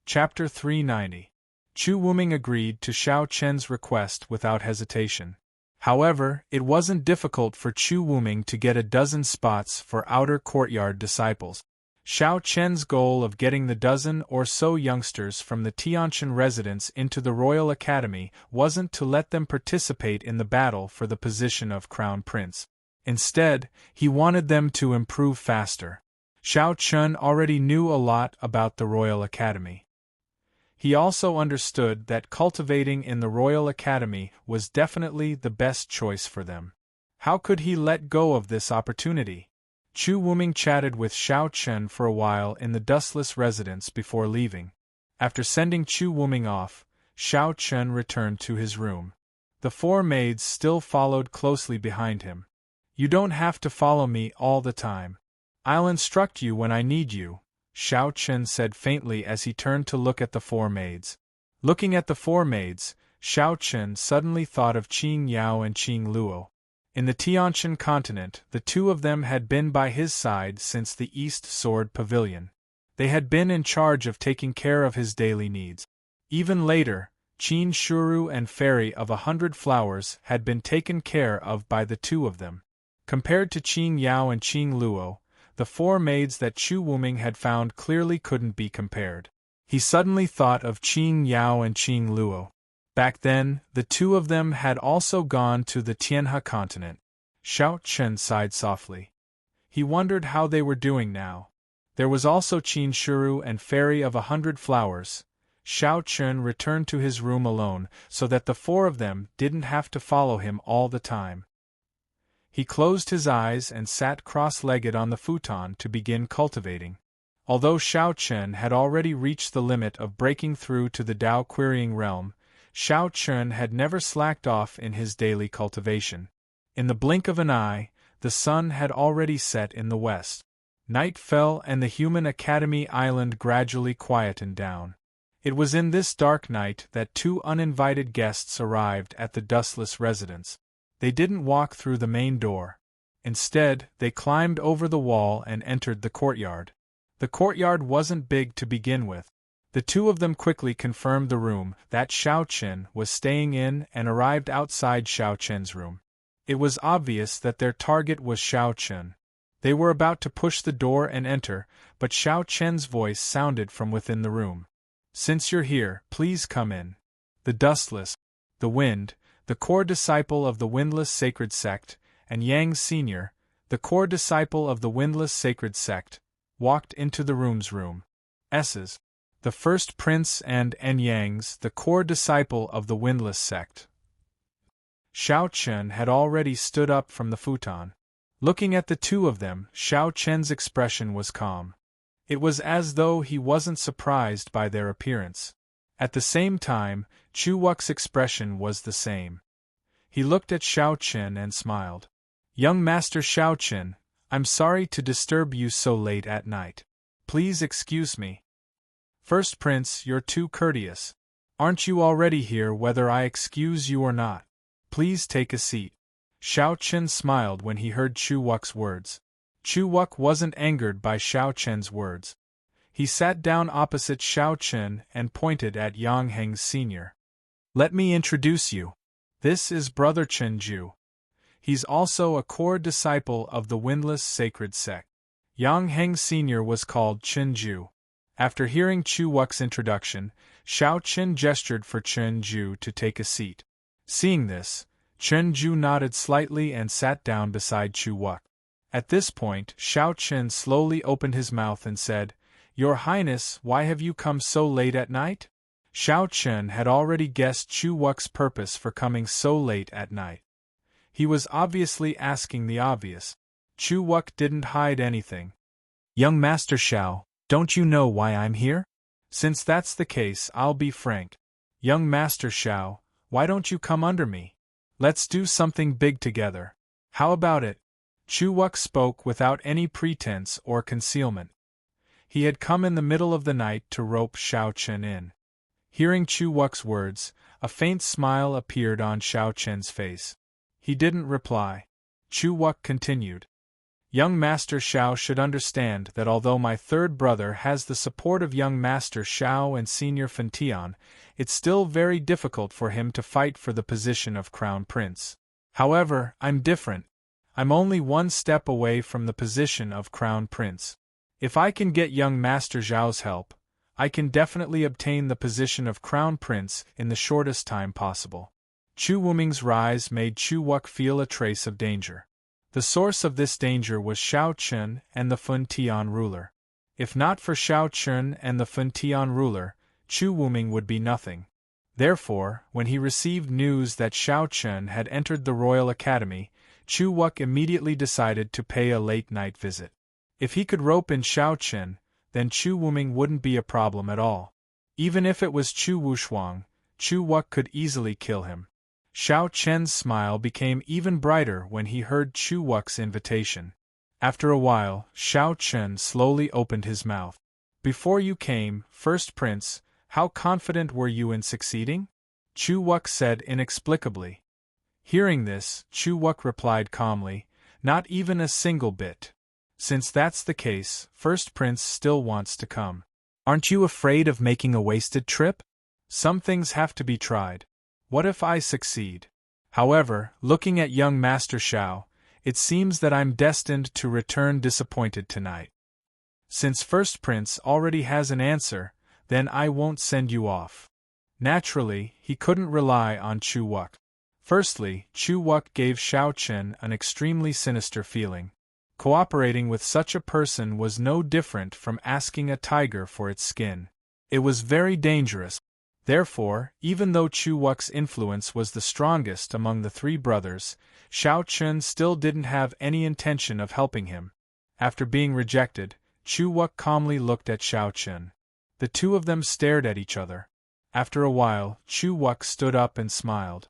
Chapter 390. Chu Wuming agreed to Xiao Chen's request without hesitation. However, it wasn't difficult for Chu Wuming to get a dozen spots for outer courtyard disciples. Xiao Chen's goal of getting the dozen or so youngsters from the Tianqian residence into the Royal Academy wasn't to let them participate in the battle for the position of Crown Prince. Instead, he wanted them to improve faster. Xiao Chen already knew a lot about the Royal Academy. He also understood that cultivating in the Royal Academy was definitely the best choice for them. How could he let go of this opportunity? Chu Wuming chatted with Xiao Chen for a while in the Dustless Residence before leaving. After sending Chu Wuming off, Xiao Chen returned to his room. The 4 maids still followed closely behind him. You don't have to follow me all the time. I'll instruct you when I need you, Xiao Chen said faintly as he turned to look at the 4 maids. Looking at the 4 maids, Xiao Chen suddenly thought of Qing Yao and Qing Luo. In the Tianqian continent, the 2 of them had been by his side since the East Sword Pavilion. They had been in charge of taking care of his daily needs. Even later, Qin Shuru and Fairy of 100 Flowers had been taken care of by the 2 of them. Compared to Qing Yao and Qing Luo, the 4 maids that Chu Wuming had found clearly couldn't be compared. He suddenly thought of Qing Yao and Qing Luo. Back then, the 2 of them had also gone to the Tianhe continent. Xiao Chen sighed softly. He wondered how they were doing now. There was also Qin Shuru and Fairy of 100 Flowers. Xiao Chen returned to his room alone so that the 4 of them didn't have to follow him all the time. He closed his eyes and sat cross-legged on the futon to begin cultivating. Although Xiao Chen had already reached the limit of breaking through to the Dao querying realm, Xiao Chen had never slacked off in his daily cultivation. In the blink of an eye, the sun had already set in the west. Night fell and the Human Academy Island gradually quietened down. It was in this dark night that 2 uninvited guests arrived at the Dustless Residence. They didn't walk through the main door. Instead, they climbed over the wall and entered the courtyard. The courtyard wasn't big to begin with. The 2 of them quickly confirmed the room that Xiao Chen was staying in and arrived outside Xiao Chen's room. It was obvious that their target was Xiao Chen. They were about to push the door and enter, but Xiao Chen's voice sounded from within the room. Since you're here, please come in. The Dustless, the Wind, the core disciple of the Windless Sacred Sect, and Yang Senior, the core disciple of the Windless Sacred Sect, walked into the room. the first prince and Enyang's, the core disciple of the Windless sect. Xiao Chen had already stood up from the futon. Looking at the two of them, Xiao Chen's expression was calm. It was as though he wasn't surprised by their appearance. At the same time, Chu Wuck's expression was the same. He looked at Xiao Chen and smiled. "Young Master Xiao Chen, I'm sorry to disturb you so late at night. Please excuse me." "First Prince, you're too courteous. Aren't you already here whether I excuse you or not? Please take a seat." Xiao Chen smiled when he heard Chu Wuck's words. Chu Wuck wasn't angered by Xiao Chen's words. He sat down opposite Xiao Chen and pointed at Yang Heng's senior. "Let me introduce you. This is Brother Chen Ju. He's also a core disciple of the Windless Sacred Sect." Yang Heng Sr. was called Chen Ju. After hearing Chu Wuck's introduction, Xiao Chen gestured for Chen Ju to take a seat. Seeing this, Chen Ju nodded slightly and sat down beside Chu Wuck. At this point, Xiao Chen slowly opened his mouth and said, "Your Highness, why have you come so late at night?" Xiao Chen had already guessed Chu Wuck's purpose for coming so late at night. He was obviously asking the obvious. Chu Wuck didn't hide anything. "Young Master Xiao, don't you know why I'm here? Since that's the case, I'll be frank. Young Master Xiao, why don't you come under me? Let's do something big together. How about it?" Chu Wuck spoke without any pretense or concealment. He had come in the middle of the night to rope Xiao Chen in. Hearing Chu Wuck's words, a faint smile appeared on Xiao Chen's face. He didn't reply. Chu Wuck continued. "Young Master Xiao should understand that although my third brother has the support of young Master Xiao and Senior Fentian, it's still very difficult for him to fight for the position of Crown Prince. However, I'm different. I'm only one step away from the position of Crown Prince. If I can get young Master Zhao's help, I can definitely obtain the position of Crown Prince in the shortest time possible." Chu Wuming's rise made Chu Wuck feel a trace of danger. The source of this danger was Xiao Chen and the Fun Tian ruler. If not for Xiao Chen and the Fun Tian ruler, Chu Wuming would be nothing. Therefore, when he received news that Xiao Chen had entered the Royal Academy, Chu Wuck immediately decided to pay a late-night visit. If he could rope in Xiao Chen, then Chu Wuming wouldn't be a problem at all. Even if it was Chu Wushuang, Chu Wuck could easily kill him. Xiao Chen's smile became even brighter when he heard Chu Wuck's invitation. After a while, Xiao Chen slowly opened his mouth. "Before you came, First Prince, how confident were you in succeeding?" Chu Wuck said inexplicably. Hearing this, Chu Wuck replied calmly, "Not even a single bit. Since that's the case, First Prince still wants to come. Aren't you afraid of making a wasted trip? Some things have to be tried. What if I succeed? However, looking at young Master Xiao, it seems that I'm destined to return disappointed tonight. Since First Prince already has an answer, then I won't send you off." Naturally, he couldn't rely on Chu Wuck. Firstly, Chu Wuck gave Xiao Chen an extremely sinister feeling. Cooperating with such a person was no different from asking a tiger for its skin. It was very dangerous. Therefore, even though Chu Wuck's influence was the strongest among the three brothers, Xiao Chen still didn't have any intention of helping him. After being rejected, Chu Wuck calmly looked at Xiao Chen. The two of them stared at each other. After a while, Chu Wuck stood up and smiled.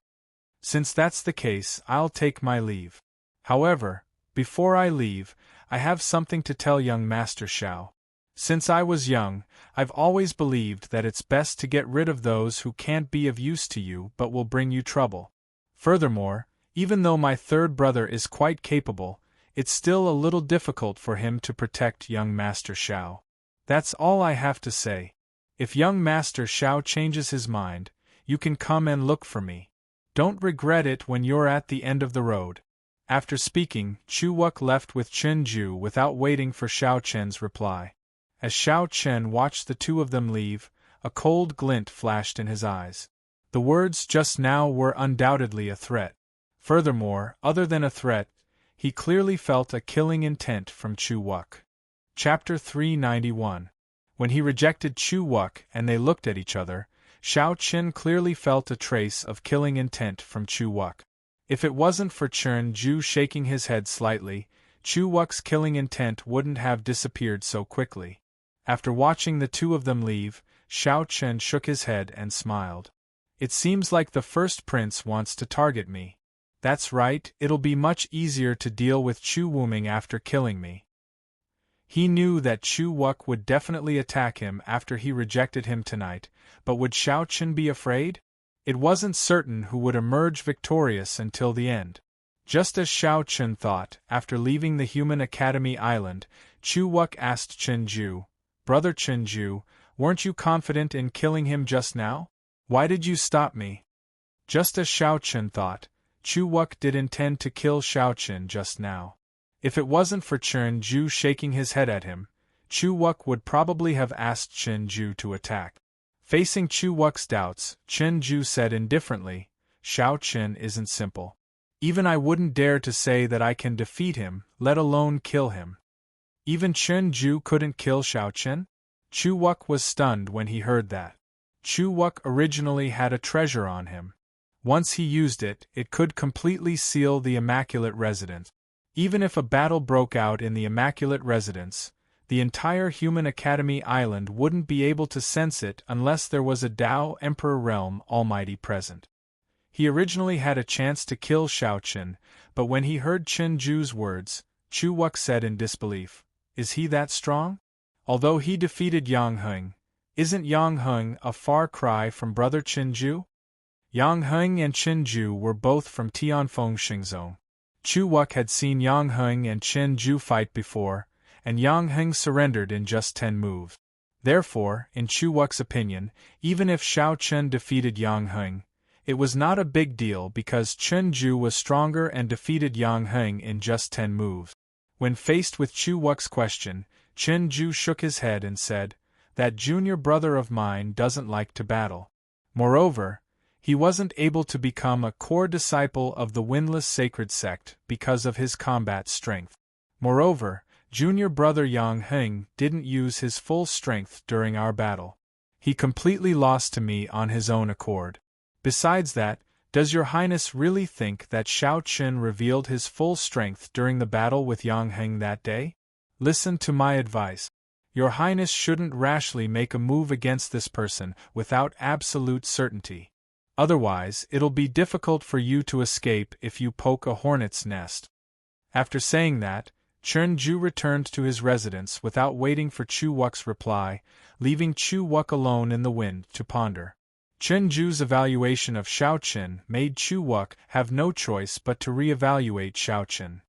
"Since that's the case, I'll take my leave. However, before I leave, I have something to tell young Master Xiao. Since I was young, I've always believed that it's best to get rid of those who can't be of use to you but will bring you trouble. Furthermore, even though my third brother is quite capable, it's still a little difficult for him to protect young Master Xiao. That's all I have to say. If young Master Xiao changes his mind, you can come and look for me. Don't regret it when you're at the end of the road." After speaking, Chu Wuck left with Chen Ju without waiting for Xiao Chen's reply. As Xiao Chen watched the two of them leave, a cold glint flashed in his eyes. The words just now were undoubtedly a threat. Furthermore, other than a threat, he clearly felt a killing intent from Chu Wuck. Chapter 391. When he rejected Chu Wuk and they looked at each other, Xiao Qin clearly felt a trace of killing intent from Chu Wuk. If it wasn't for Chen Ju shaking his head slightly, Chu Wuk's killing intent wouldn't have disappeared so quickly. After watching the two of them leave, Xiao Chen shook his head and smiled. It seems like the first prince wants to target me. That's right, it'll be much easier to deal with Chu Wuming after killing me. He knew that Chu Wuk would definitely attack him after he rejected him tonight, but would Xiao Chen be afraid? It wasn't certain who would emerge victorious until the end. Just as Xiao Chen thought, after leaving the Human Academy Island, Chu Wuk asked Chen Ju, "Brother Chen Ju, weren't you confident in killing him just now? Why did you stop me?" Just as Xiao Chen thought, Chu Wuk did intend to kill Xiao Chen just now. If it wasn't for Chen Ju shaking his head at him, Chu Wuk would probably have asked Chen Ju to attack. Facing Chu Wuk's doubts, Chen Ju said indifferently, "Xiao Chen isn't simple. Even I wouldn't dare to say that I can defeat him, let alone kill him." Even Chen Ju couldn't kill Xiao Chen? Chu Wuk was stunned when he heard that. Chu Wuk originally had a treasure on him. Once he used it, it could completely seal the Immaculate Residence. Even if a battle broke out in the Immaculate Residence, the entire Human Academy Island wouldn't be able to sense it unless there was a Dao Emperor Realm Almighty present. He originally had a chance to kill Xiao Chen, but when he heard Chen Ju's words, Chu Wuk said in disbelief, "Is he that strong? Although he defeated Yang Heng, isn't Yang Heng a far cry from brother Chen Ju?" Yang Heng and Chen Ju were both from Tianfeng Xingzong. Chu Wuk had seen Yang Heng and Chen Ju fight before, and Yang Heng surrendered in just 10 moves. Therefore, in Chu Wuk's opinion, even if Xiao Chen defeated Yang Heng, it was not a big deal because Chen Ju was stronger and defeated Yang Heng in just 10 moves. When faced with Chu Wuk's question, Chen Ju shook his head and said, "That junior brother of mine doesn't like to battle. Moreover, he wasn't able to become a core disciple of the Windless Sacred Sect because of his combat strength. Moreover, junior brother Yang Heng didn't use his full strength during our battle. He completely lost to me on his own accord. Besides that, does your highness really think that Xiao Chen revealed his full strength during the battle with Yang Heng that day? Listen to my advice. Your highness shouldn't rashly make a move against this person without absolute certainty. Otherwise, it'll be difficult for you to escape if you poke a hornet's nest." After saying that, Chen Ju returned to his residence without waiting for Chu Wuk's reply, leaving Chu Wuk alone in the wind to ponder. Chen Ju's evaluation of Xiao Chen made Chu Wuk have no choice but to re-evaluate Xiao Chen.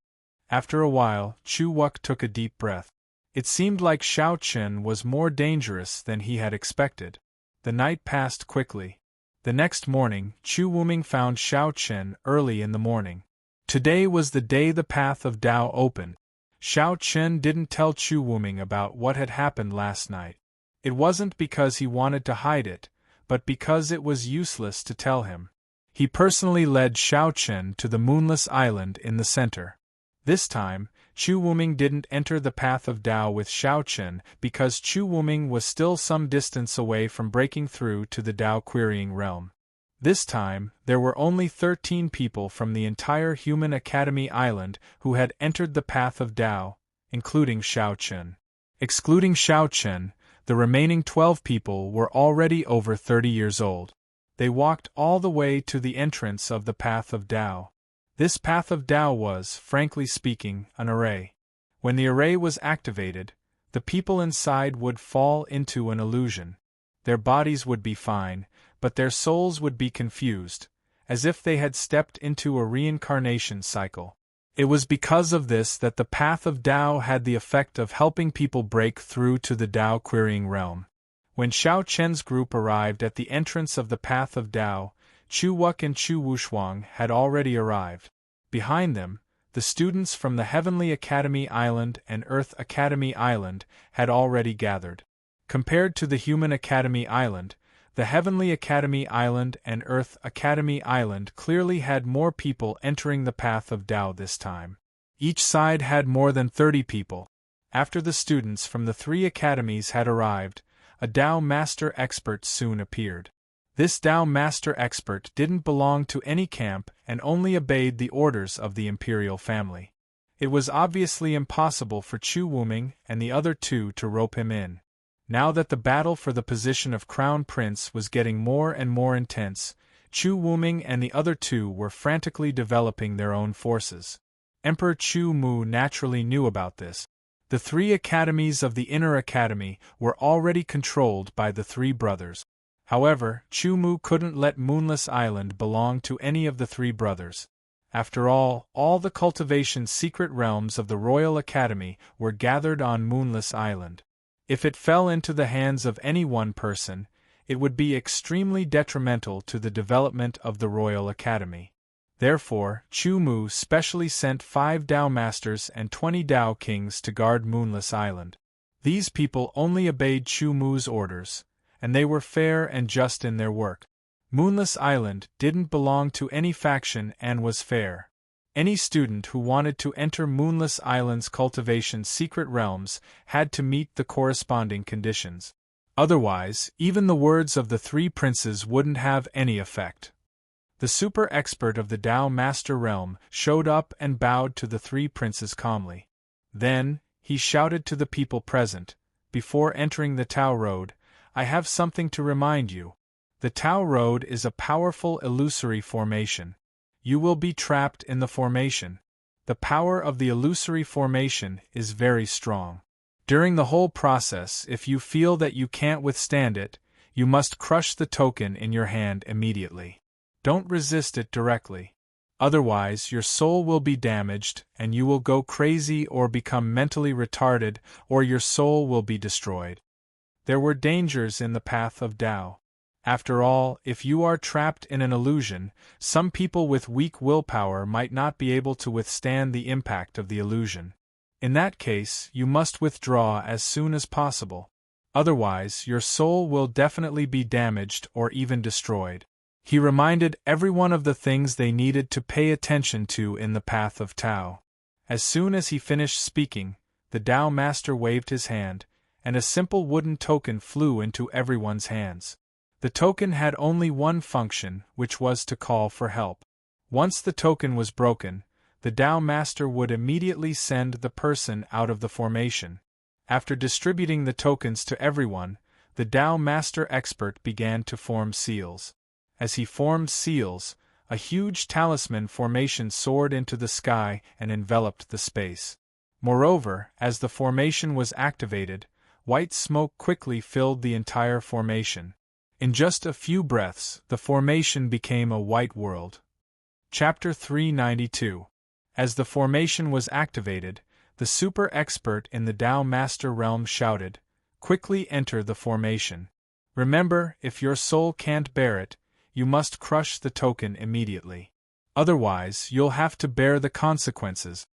After a while, Chu Wuk took a deep breath. It seemed like Xiao Chen was more dangerous than he had expected. The night passed quickly. The next morning, Chu Wuming found Xiao Chen early in the morning. Today was the day the path of Dao opened. Xiao Chen didn't tell Chu Wuming about what had happened last night. It wasn't because he wanted to hide it, but because it was useless to tell him. He personally led Xiao Chen to the Moonless Island in the center. This time, Chu Wuming didn't enter the path of Dao with Xiao Chen because Chu Wuming was still some distance away from breaking through to the Dao Querying Realm. This time, there were only 13 people from the entire Human Academy Island who had entered the path of Dao, including Xiao Chen. Excluding Xiao Chen, the remaining 12 people were already over 30 years old. They walked all the way to the entrance of the path of Dao. This path of Dao was, frankly speaking, an array. When the array was activated, the people inside would fall into an illusion. Their bodies would be fine, but their souls would be confused, as if they had stepped into a reincarnation cycle. It was because of this that the path of Dao had the effect of helping people break through to the Dao Querying Realm. When Xiao Chen's group arrived at the entrance of the path of Dao, Chu Wuk and Chu Wushuang had already arrived. Behind them, the students from the Heavenly Academy Island and Earth Academy Island had already gathered. Compared to the Human Academy Island, the Heavenly Academy Island and Earth Academy Island clearly had more people entering the path of Dao this time. Each side had more than 30 people. After the students from the 3 academies had arrived, a Tao Master expert soon appeared. This Tao Master expert didn't belong to any camp and only obeyed the orders of the imperial family. It was obviously impossible for Chu Wuming and the other 2 to rope him in. Now that the battle for the position of Crown Prince was getting more and more intense, Chu Wuming and the other 2 were frantically developing their own forces. Emperor Chu Mu naturally knew about this. The 3 academies of the Inner Academy were already controlled by the 3 brothers. However, Chu Mu couldn't let Moonless Island belong to any of the 3 brothers. After all the cultivation secret realms of the Royal Academy were gathered on Moonless Island. If it fell into the hands of any one person, it would be extremely detrimental to the development of the Royal Academy. Therefore, Chu Mu specially sent 5 Tao Masters and 20 Tao Kings to guard Moonless Island. These people only obeyed Chu Mu's orders, and they were fair and just in their work. Moonless Island didn't belong to any faction and was fair. Any student who wanted to enter Moonless Island's cultivation secret realms had to meet the corresponding conditions. Otherwise, even the words of the 3 princes wouldn't have any effect. The super expert of the Tao Master realm showed up and bowed to the 3 princes calmly. Then, he shouted to the people present, before entering the Tao Road, "I have something to remind you. The Tao Road is a powerful illusory formation. You will be trapped in the formation. The power of the illusory formation is very strong. During the whole process, if you feel that you can't withstand it, you must crush the token in your hand immediately. Don't resist it directly. Otherwise, your soul will be damaged, and you will go crazy or become mentally retarded, or your soul will be destroyed." There were dangers in the path of Tao. After all, if you are trapped in an illusion, some people with weak willpower might not be able to withstand the impact of the illusion. In that case, you must withdraw as soon as possible. Otherwise, your soul will definitely be damaged or even destroyed. He reminded everyone of the things they needed to pay attention to in the path of Tao. As soon as he finished speaking, the Tao Master waved his hand, and a simple wooden token flew into everyone's hands. The token had only one function, which was to call for help. Once the token was broken, the Tao Master would immediately send the person out of the formation. After distributing the tokens to everyone, the Tao Master expert began to form seals. As he formed seals, a huge talisman formation soared into the sky and enveloped the space. Moreover, as the formation was activated, white smoke quickly filled the entire formation. In just a few breaths, the formation became a white world. Chapter 392. As the formation was activated, the super expert in the Tao Master realm shouted, "Quickly enter the formation. Remember, if your soul can't bear it, you must crush the token immediately. Otherwise, you'll have to bear the consequences."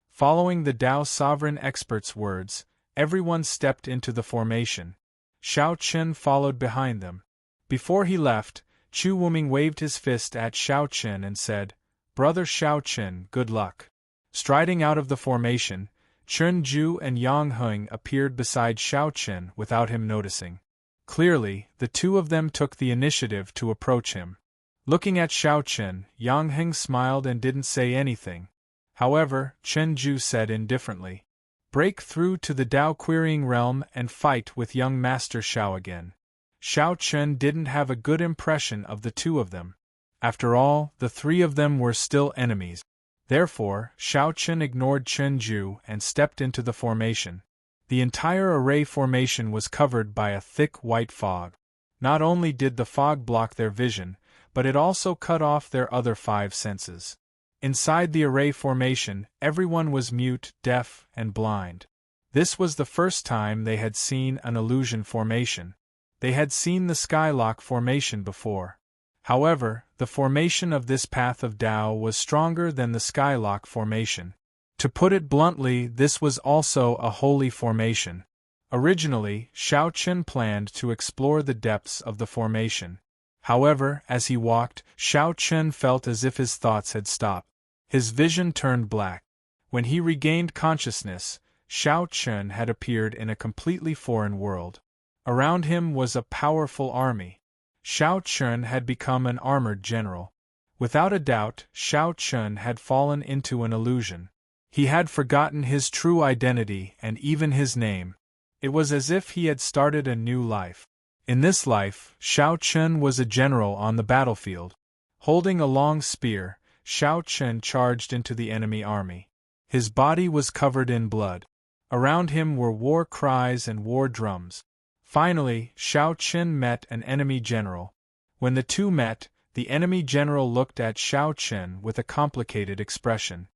Following the Tao Sovereign Expert's words, everyone stepped into the formation. Xiao Chen followed behind them. Before he left, Chu Wuming waved his fist at Xiao Chen and said, "Brother Xiao Chen, good luck." Striding out of the formation, Chen Ju and Yang Heng appeared beside Xiao Chen without him noticing. Clearly, the 2 of them took the initiative to approach him. Looking at Xiao Chen, Yang Heng smiled and didn't say anything. However, Chen Ju said indifferently, "Break through to the Tao Querying Realm and fight with young Master Xiao again." Xiao Chen didn't have a good impression of the 2 of them. After all, the 3 of them were still enemies. Therefore, Xiao Chen ignored Chen Ju and stepped into the formation. The entire array formation was covered by a thick white fog. Not only did the fog block their vision, but it also cut off their other 5 senses. Inside the array formation, everyone was mute, deaf, and blind. This was the first time they had seen an illusion formation. They had seen the Skylock formation before. However, the formation of this path of Tao was stronger than the Skylock formation. To put it bluntly, this was also a holy formation. Originally, Xiao Chen planned to explore the depths of the formation. However, as he walked, Xiao Chen felt as if his thoughts had stopped. His vision turned black. When he regained consciousness, Xiao Chun had appeared in a completely foreign world. Around him was a powerful army. Xiao Chun had become an armored general. Without a doubt, Xiao Chun had fallen into an illusion. He had forgotten his true identity and even his name. It was as if he had started a new life. In this life, Xiao Chun was a general on the battlefield. Holding a long spear, Xiao Chun charged into the enemy army. His body was covered in blood. Around him were war cries and war drums. Finally, Xiao Chun met an enemy general. When the two met, the enemy general looked at Xiao Chun with a complicated expression.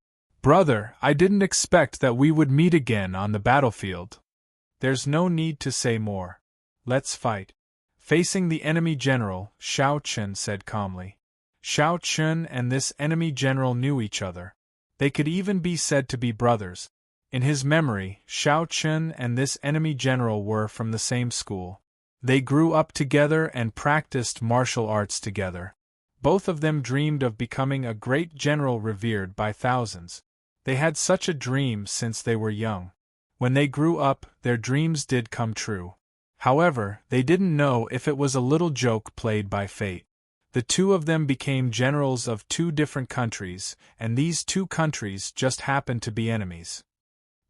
"Brother, I didn't expect that we would meet again on the battlefield." "There's no need to say more. Let's fight." Facing the enemy general, Xiao Chun said calmly. Xiao Chun and this enemy general knew each other. They could even be said to be brothers. In his memory, Xiao Chun and this enemy general were from the same school. They grew up together and practiced martial arts together. Both of them dreamed of becoming a great general revered by thousands. They had such a dream since they were young. When they grew up, their dreams did come true. However, they didn't know if it was a little joke played by fate. The two of them became generals of two different countries, and these two countries just happened to be enemies.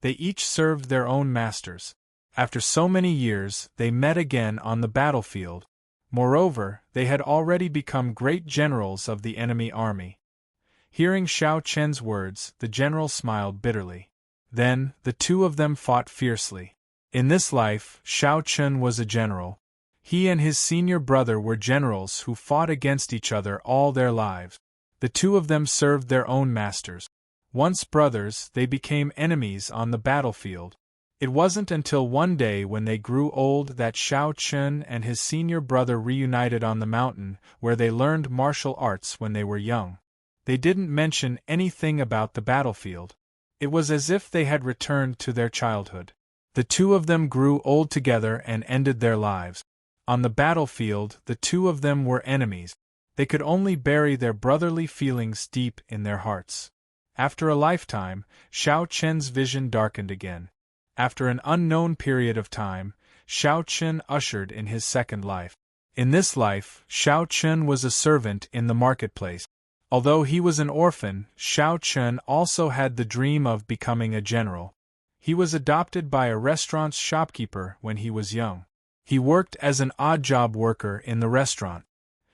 They each served their own masters. After so many years, they met again on the battlefield. Moreover, they had already become great generals of the enemy army. Hearing Xiao Chun's words, the general smiled bitterly. Then, the two of them fought fiercely. In this life, Xiao Chun was a general. He and his senior brother were generals who fought against each other all their lives. The two of them served their own masters. Once brothers, they became enemies on the battlefield. It wasn't until one day when they grew old that Xiao Chun and his senior brother reunited on the mountain, where they learned martial arts when they were young. They didn't mention anything about the battlefield. It was as if they had returned to their childhood. The two of them grew old together and ended their lives. On the battlefield, the two of them were enemies. They could only bury their brotherly feelings deep in their hearts. After a lifetime, Xiao Chun's vision darkened again. After an unknown period of time, Xiao Chun ushered in his second life. In this life, Xiao Chun was a servant in the marketplace. Although he was an orphan, Xiao Chun also had the dream of becoming a general. He was adopted by a restaurant's shopkeeper when he was young. He worked as an odd-job worker in the restaurant.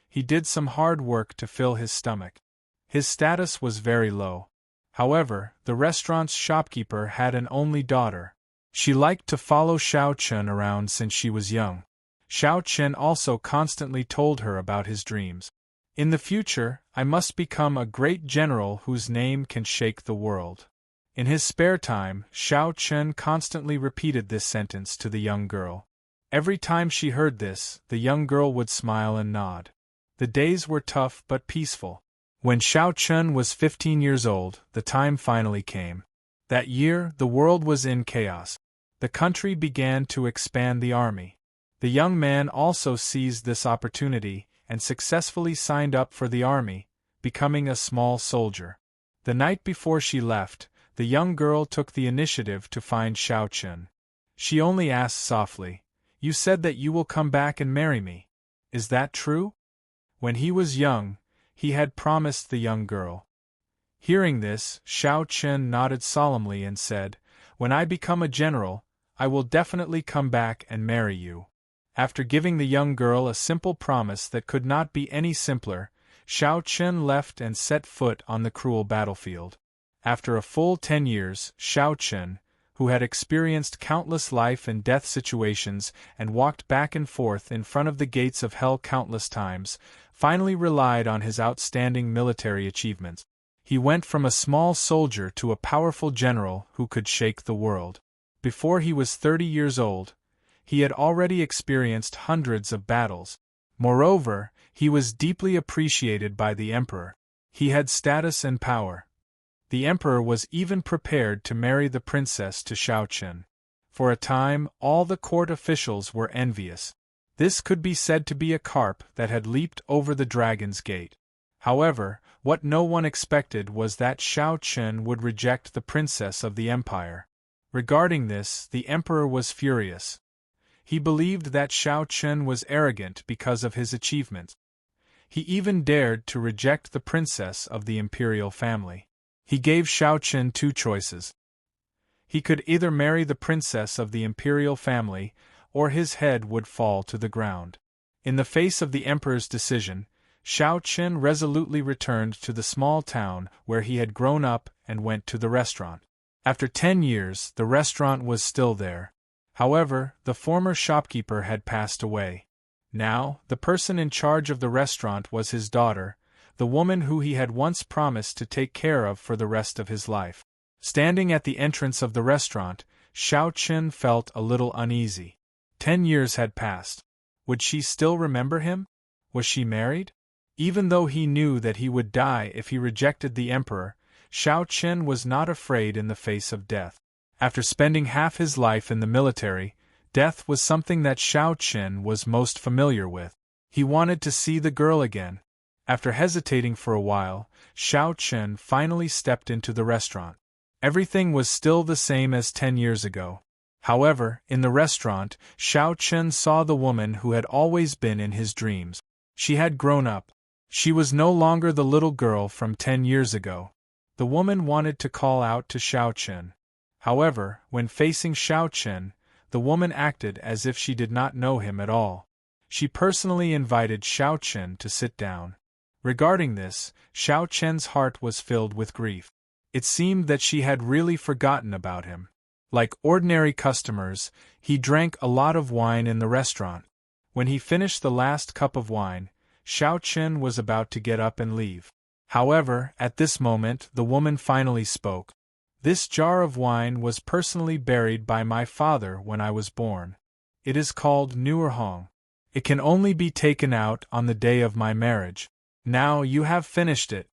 He did some hard work to fill his stomach. His status was very low. However, the restaurant's shopkeeper had an only daughter. She liked to follow Xiao Chun around since she was young. Xiao Chun also constantly told her about his dreams. "In the future, I must become a great general whose name can shake the world." In his spare time, Xiao Chun constantly repeated this sentence to the young girl. Every time she heard this, the young girl would smile and nod. The days were tough but peaceful. When Xiao Chun was 15 years old, the time finally came. That year, the world was in chaos. The country began to expand the army. The young man also seized this opportunity and successfully signed up for the army, becoming a small soldier. The night before she left, the young girl took the initiative to find Xiao Chun. She only asked softly, "You said that you will come back and marry me. Is that true?" When he was young, he had promised the young girl. Hearing this, Xiao Chun nodded solemnly and said, "When I become a general, I will definitely come back and marry you." After giving the young girl a simple promise that could not be any simpler, Xiao Chun left and set foot on the cruel battlefield. After a full 10 years, Xiao Chun, who had experienced countless life and death situations and walked back and forth in front of the gates of hell countless times, finally relied on his outstanding military achievements. He went from a small soldier to a powerful general who could shake the world. Before he was 30 years old, he had already experienced hundreds of battles. Moreover, he was deeply appreciated by the emperor. He had status and power. The emperor was even prepared to marry the princess to Xiao Chun. For a time, all the court officials were envious. This could be said to be a carp that had leaped over the dragon's gate. However, what no one expected was that Xiao Chun would reject the princess of the empire. Regarding this, the emperor was furious. He believed that Xiao Chen was arrogant because of his achievements. He even dared to reject the princess of the imperial family. He gave Xiao Chen two choices. He could either marry the princess of the imperial family, or his head would fall to the ground. In the face of the emperor's decision, Xiao Chen resolutely returned to the small town where he had grown up and went to the restaurant. After 10 years, the restaurant was still there. However, the former shopkeeper had passed away. Now, the person in charge of the restaurant was his daughter, the woman who he had once promised to take care of for the rest of his life. Standing at the entrance of the restaurant, Xiao Chen felt a little uneasy. 10 years had passed. Would she still remember him? Was she married? Even though he knew that he would die if he rejected the emperor, Xiao Chen was not afraid in the face of death. After spending half his life in the military, death was something that Xiao Chen was most familiar with. He wanted to see the girl again. After hesitating for a while, Xiao Chen finally stepped into the restaurant. Everything was still the same as 10 years ago. However, in the restaurant, Xiao Chen saw the woman who had always been in his dreams. She had grown up. She was no longer the little girl from 10 years ago. The woman wanted to call out to Xiao Chen. However, when facing Xiao Chen, the woman acted as if she did not know him at all. She personally invited Xiao Chen to sit down. Regarding this, Xiao Chen's heart was filled with grief. It seemed that she had really forgotten about him. Like ordinary customers, he drank a lot of wine in the restaurant. When he finished the last cup of wine, Xiao Chen was about to get up and leave. However, at this moment, the woman finally spoke. "This jar of wine was personally buried by my father when I was born. It is called Nuerhong. It can only be taken out on the day of my marriage. Now you have finished it."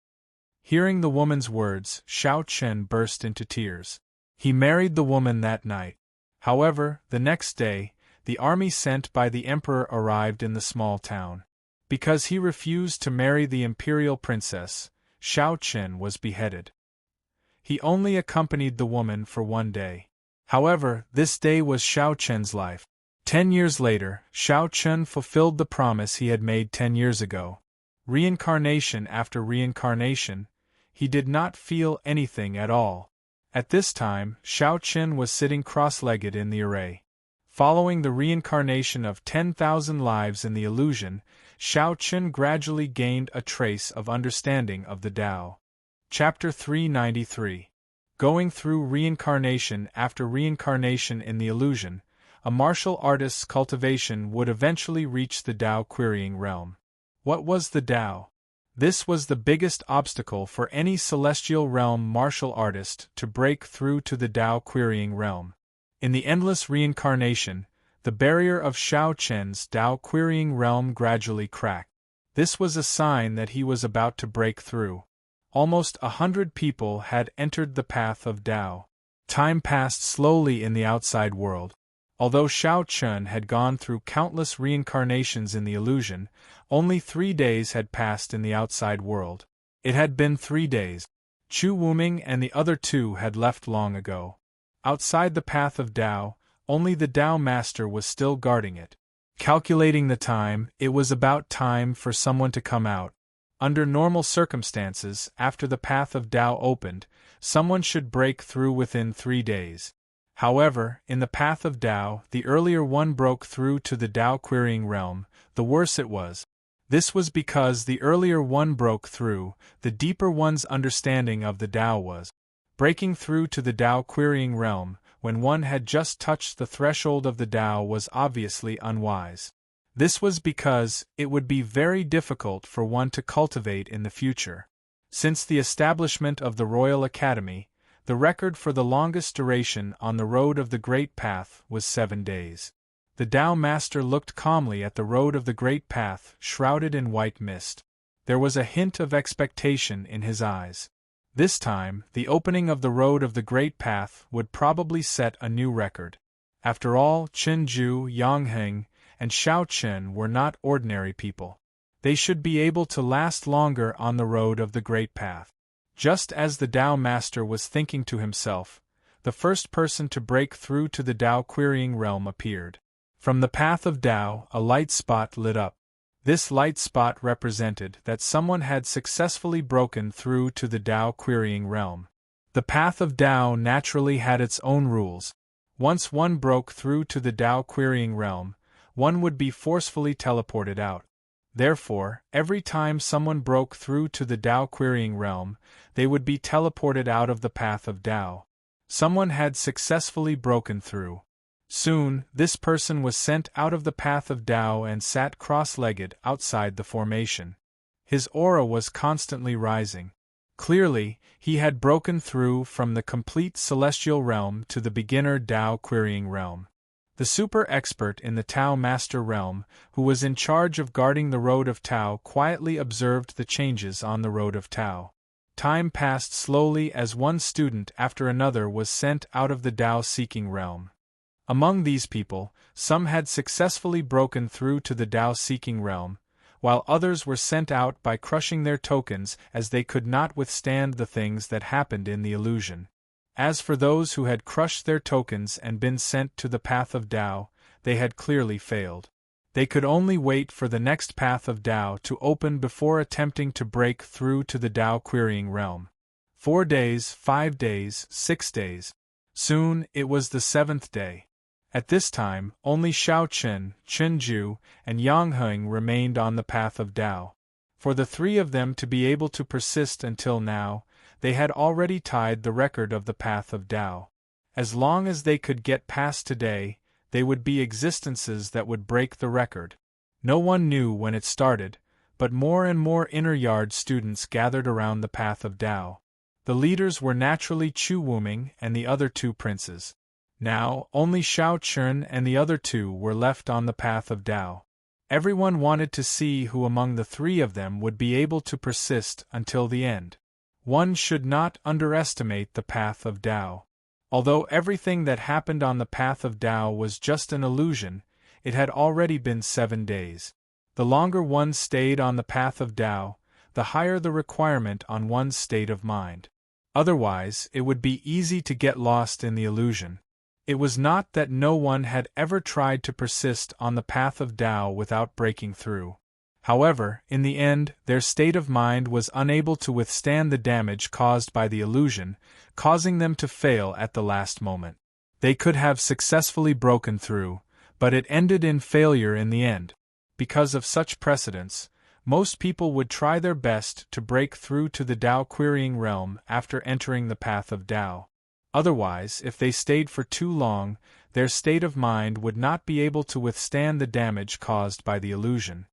Hearing the woman's words, Xiao Chen burst into tears. He married the woman that night. However, the next day, the army sent by the emperor arrived in the small town. Because he refused to marry the imperial princess, Xiao Chen was beheaded. He only accompanied the woman for one day. However, this day was Xiao Chen's life. 10 years later, Xiao Chen fulfilled the promise he had made 10 years ago. Reincarnation after reincarnation, he did not feel anything at all. At this time, Xiao Chen was sitting cross-legged in the array. Following the reincarnation of 10,000 lives in the illusion, Xiao Chen gradually gained a trace of understanding of the Tao. Chapter 393. Going through reincarnation after reincarnation in the illusion, a martial artist's cultivation would eventually reach the Tao querying realm. What was the Tao? This was the biggest obstacle for any celestial realm martial artist to break through to the Tao querying realm. In the endless reincarnation, the barrier of Xiao Chen's Tao querying realm gradually cracked. This was a sign that he was about to break through. Almost 100 people had entered the path of Tao. Time passed slowly in the outside world. Although Xiao Chen had gone through countless reincarnations in the illusion, only 3 days had passed in the outside world. It had been 3 days. Chu Wuming and the other two had left long ago. Outside the path of Tao, only the Tao Master was still guarding it. Calculating the time, it was about time for someone to come out. Under normal circumstances, after the path of Tao opened, someone should break through within 3 days. However, in the path of Tao, the earlier one broke through to the Tao querying realm, the worse it was. This was because the earlier one broke through, the deeper one's understanding of the Tao was. Breaking through to the Tao querying realm, when one had just touched the threshold of the Tao, was obviously unwise. This was because it would be very difficult for one to cultivate in the future. Since the establishment of the Royal Academy, the record for the longest duration on the road of the Great Path was 7 days. The Tao Master looked calmly at the road of the Great Path, shrouded in white mist. There was a hint of expectation in his eyes. This time, the opening of the road of the Great Path would probably set a new record. After all, Qin Ju, Yang Heng, and Xiao Chen were not ordinary people. They should be able to last longer on the road of the Great Path. Just as the Tao Master was thinking to himself, the first person to break through to the Tao querying realm appeared. From the path of Tao, a light spot lit up. This light spot represented that someone had successfully broken through to the Tao querying realm. The path of Tao naturally had its own rules. Once one broke through to the Tao querying realm, one would be forcefully teleported out. Therefore, every time someone broke through to the Tao querying realm, they would be teleported out of the path of Tao. Someone had successfully broken through. Soon, this person was sent out of the path of Tao and sat cross-legged outside the formation. His aura was constantly rising. Clearly, he had broken through from the complete celestial realm to the beginner Tao querying realm. The super expert in the Tao master realm, who was in charge of guarding the road of Tao, quietly observed the changes on the road of Tao. Time passed slowly as one student after another was sent out of the Tao seeking realm. Among these people, some had successfully broken through to the Tao seeking realm, while others were sent out by crushing their tokens as they could not withstand the things that happened in the illusion. As for those who had crushed their tokens and been sent to the path of Tao, they had clearly failed. They could only wait for the next path of Tao to open before attempting to break through to the Tao querying realm. 4 days, 5 days, 6 days. Soon, it was the 7th day. At this time, only Shao Chen, Chen Ju, and Yang Heng remained on the path of Tao. For the three of them to be able to persist until now, they had already tied the record of the path of Tao. As long as they could get past today, they would be existences that would break the record. No one knew when it started, but more and more inner yard students gathered around the path of Tao. The leaders were naturally Chu Wuming and the other 2 princes. Now, only Shao Chen and the other 2 were left on the path of Tao. Everyone wanted to see who among the 3 of them would be able to persist until the end. One should not underestimate the path of Tao. Although everything that happened on the path of Tao was just an illusion, it had already been 7 days. The longer one stayed on the path of Tao, the higher the requirement on one's state of mind. Otherwise, it would be easy to get lost in the illusion. It was not that no one had ever tried to persist on the path of Tao without breaking through. However, in the end, their state of mind was unable to withstand the damage caused by the illusion, causing them to fail at the last moment. They could have successfully broken through, but it ended in failure in the end. Because of such precedents, most people would try their best to break through to the Tao querying realm after entering the path of Tao. Otherwise, if they stayed for too long, their state of mind would not be able to withstand the damage caused by the illusion.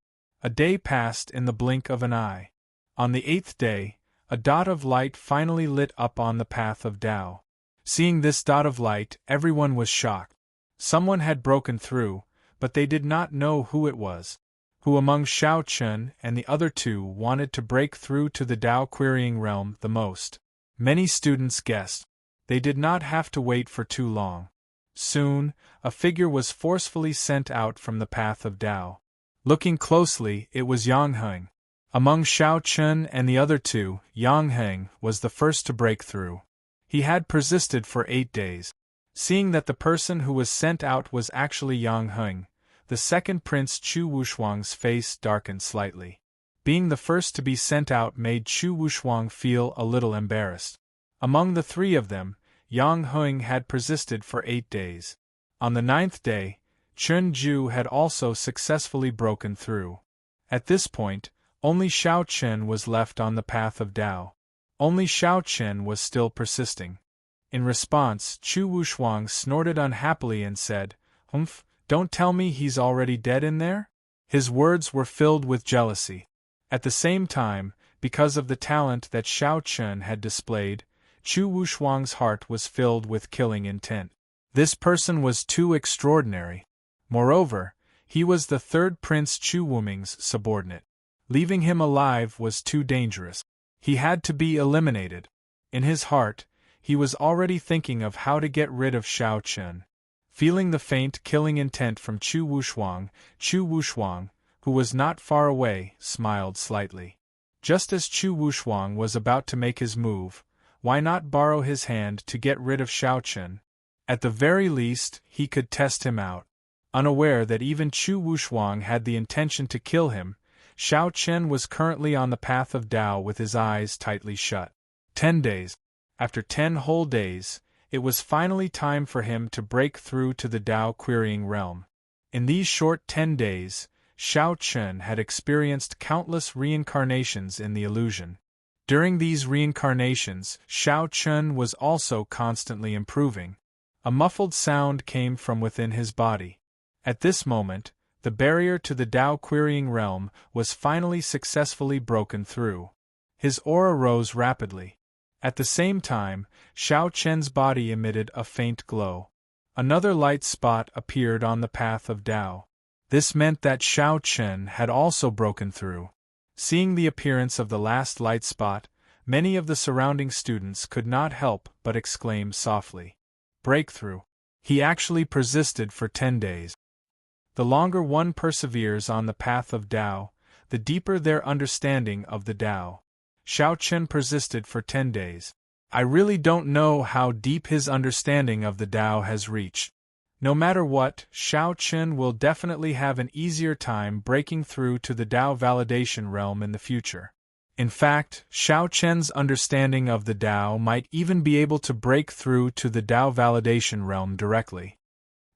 A day passed in the blink of an eye. On the 8th day, a dot of light finally lit up on the path of Tao. Seeing this dot of light, everyone was shocked. Someone had broken through, but they did not know who it was. Who among Shao Chen and the other 2 wanted to break through to the Tao querying realm the most? Many students guessed. They did not have to wait for too long. Soon, a figure was forcefully sent out from the path of Tao. Looking closely, it was Yang Heng. Among Shao Chen and the other 2, Yang Heng was the first to break through. He had persisted for 8 days. Seeing that the person who was sent out was actually Yang Heng, the second prince Chu Wushuang's face darkened slightly. Being the first to be sent out made Chu Wushuang feel a little embarrassed. Among the 3 of them, Yang Heng had persisted for 8 days. On the 9th day, Chen Ju had also successfully broken through. At this point, only Shao Chen was left on the path of Tao. Only Shao Chen was still persisting. In response, Chu Wushuang snorted unhappily and said, "Humph, don't tell me he's already dead in there?" His words were filled with jealousy. At the same time, because of the talent that Shao Chen had displayed, Chu Wushuang's heart was filled with killing intent. This person was too extraordinary. Moreover, he was the 3rd Prince Chu Wuming's subordinate. Leaving him alive was too dangerous. He had to be eliminated. In his heart, he was already thinking of how to get rid of Shao Chen. Feeling the faint killing intent from Chu Wushuang, who was not far away, smiled slightly. Just as Chu Wushuang was about to make his move, why not borrow his hand to get rid of Xiao Chen? At the very least, he could test him out. Unaware that even Chu Wushuang had the intention to kill him, Xiao Chen was currently on the path of Tao with his eyes tightly shut. 10 days. After 10 whole days, it was finally time for him to break through to the Tao querying realm. In these short 10 days, Xiao Chen had experienced countless reincarnations in the illusion. During these reincarnations, Xiao Chen was also constantly improving. A muffled sound came from within his body. At this moment, the barrier to the Tao querying realm was finally successfully broken through. His aura rose rapidly. At the same time, Xiao Chen's body emitted a faint glow. Another light spot appeared on the path of Tao. This meant that Xiao Chen had also broken through. Seeing the appearance of the last light spot, many of the surrounding students could not help but exclaim softly, "Breakthrough!" He actually persisted for 10 days. The longer one perseveres on the path of Tao, the deeper their understanding of the Tao. Xiao Chen persisted for 10 days. I really don't know how deep his understanding of the Tao has reached. No matter what, Xiao Chen will definitely have an easier time breaking through to the Tao validation realm in the future. In fact, Xiao Chen's understanding of the Tao might even be able to break through to the Tao validation realm directly.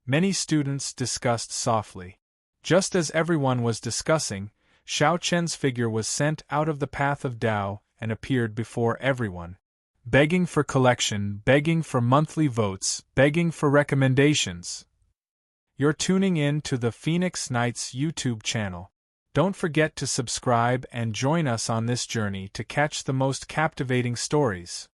Many students discussed softly. Just as everyone was discussing, Xiao Chen's figure was sent out of the path of Tao and appeared before everyone. Begging for collection, begging for monthly votes, begging for recommendations. You're tuning in to the Phoenix Knights YouTube channel. Don't forget to subscribe and join us on this journey to catch the most captivating stories.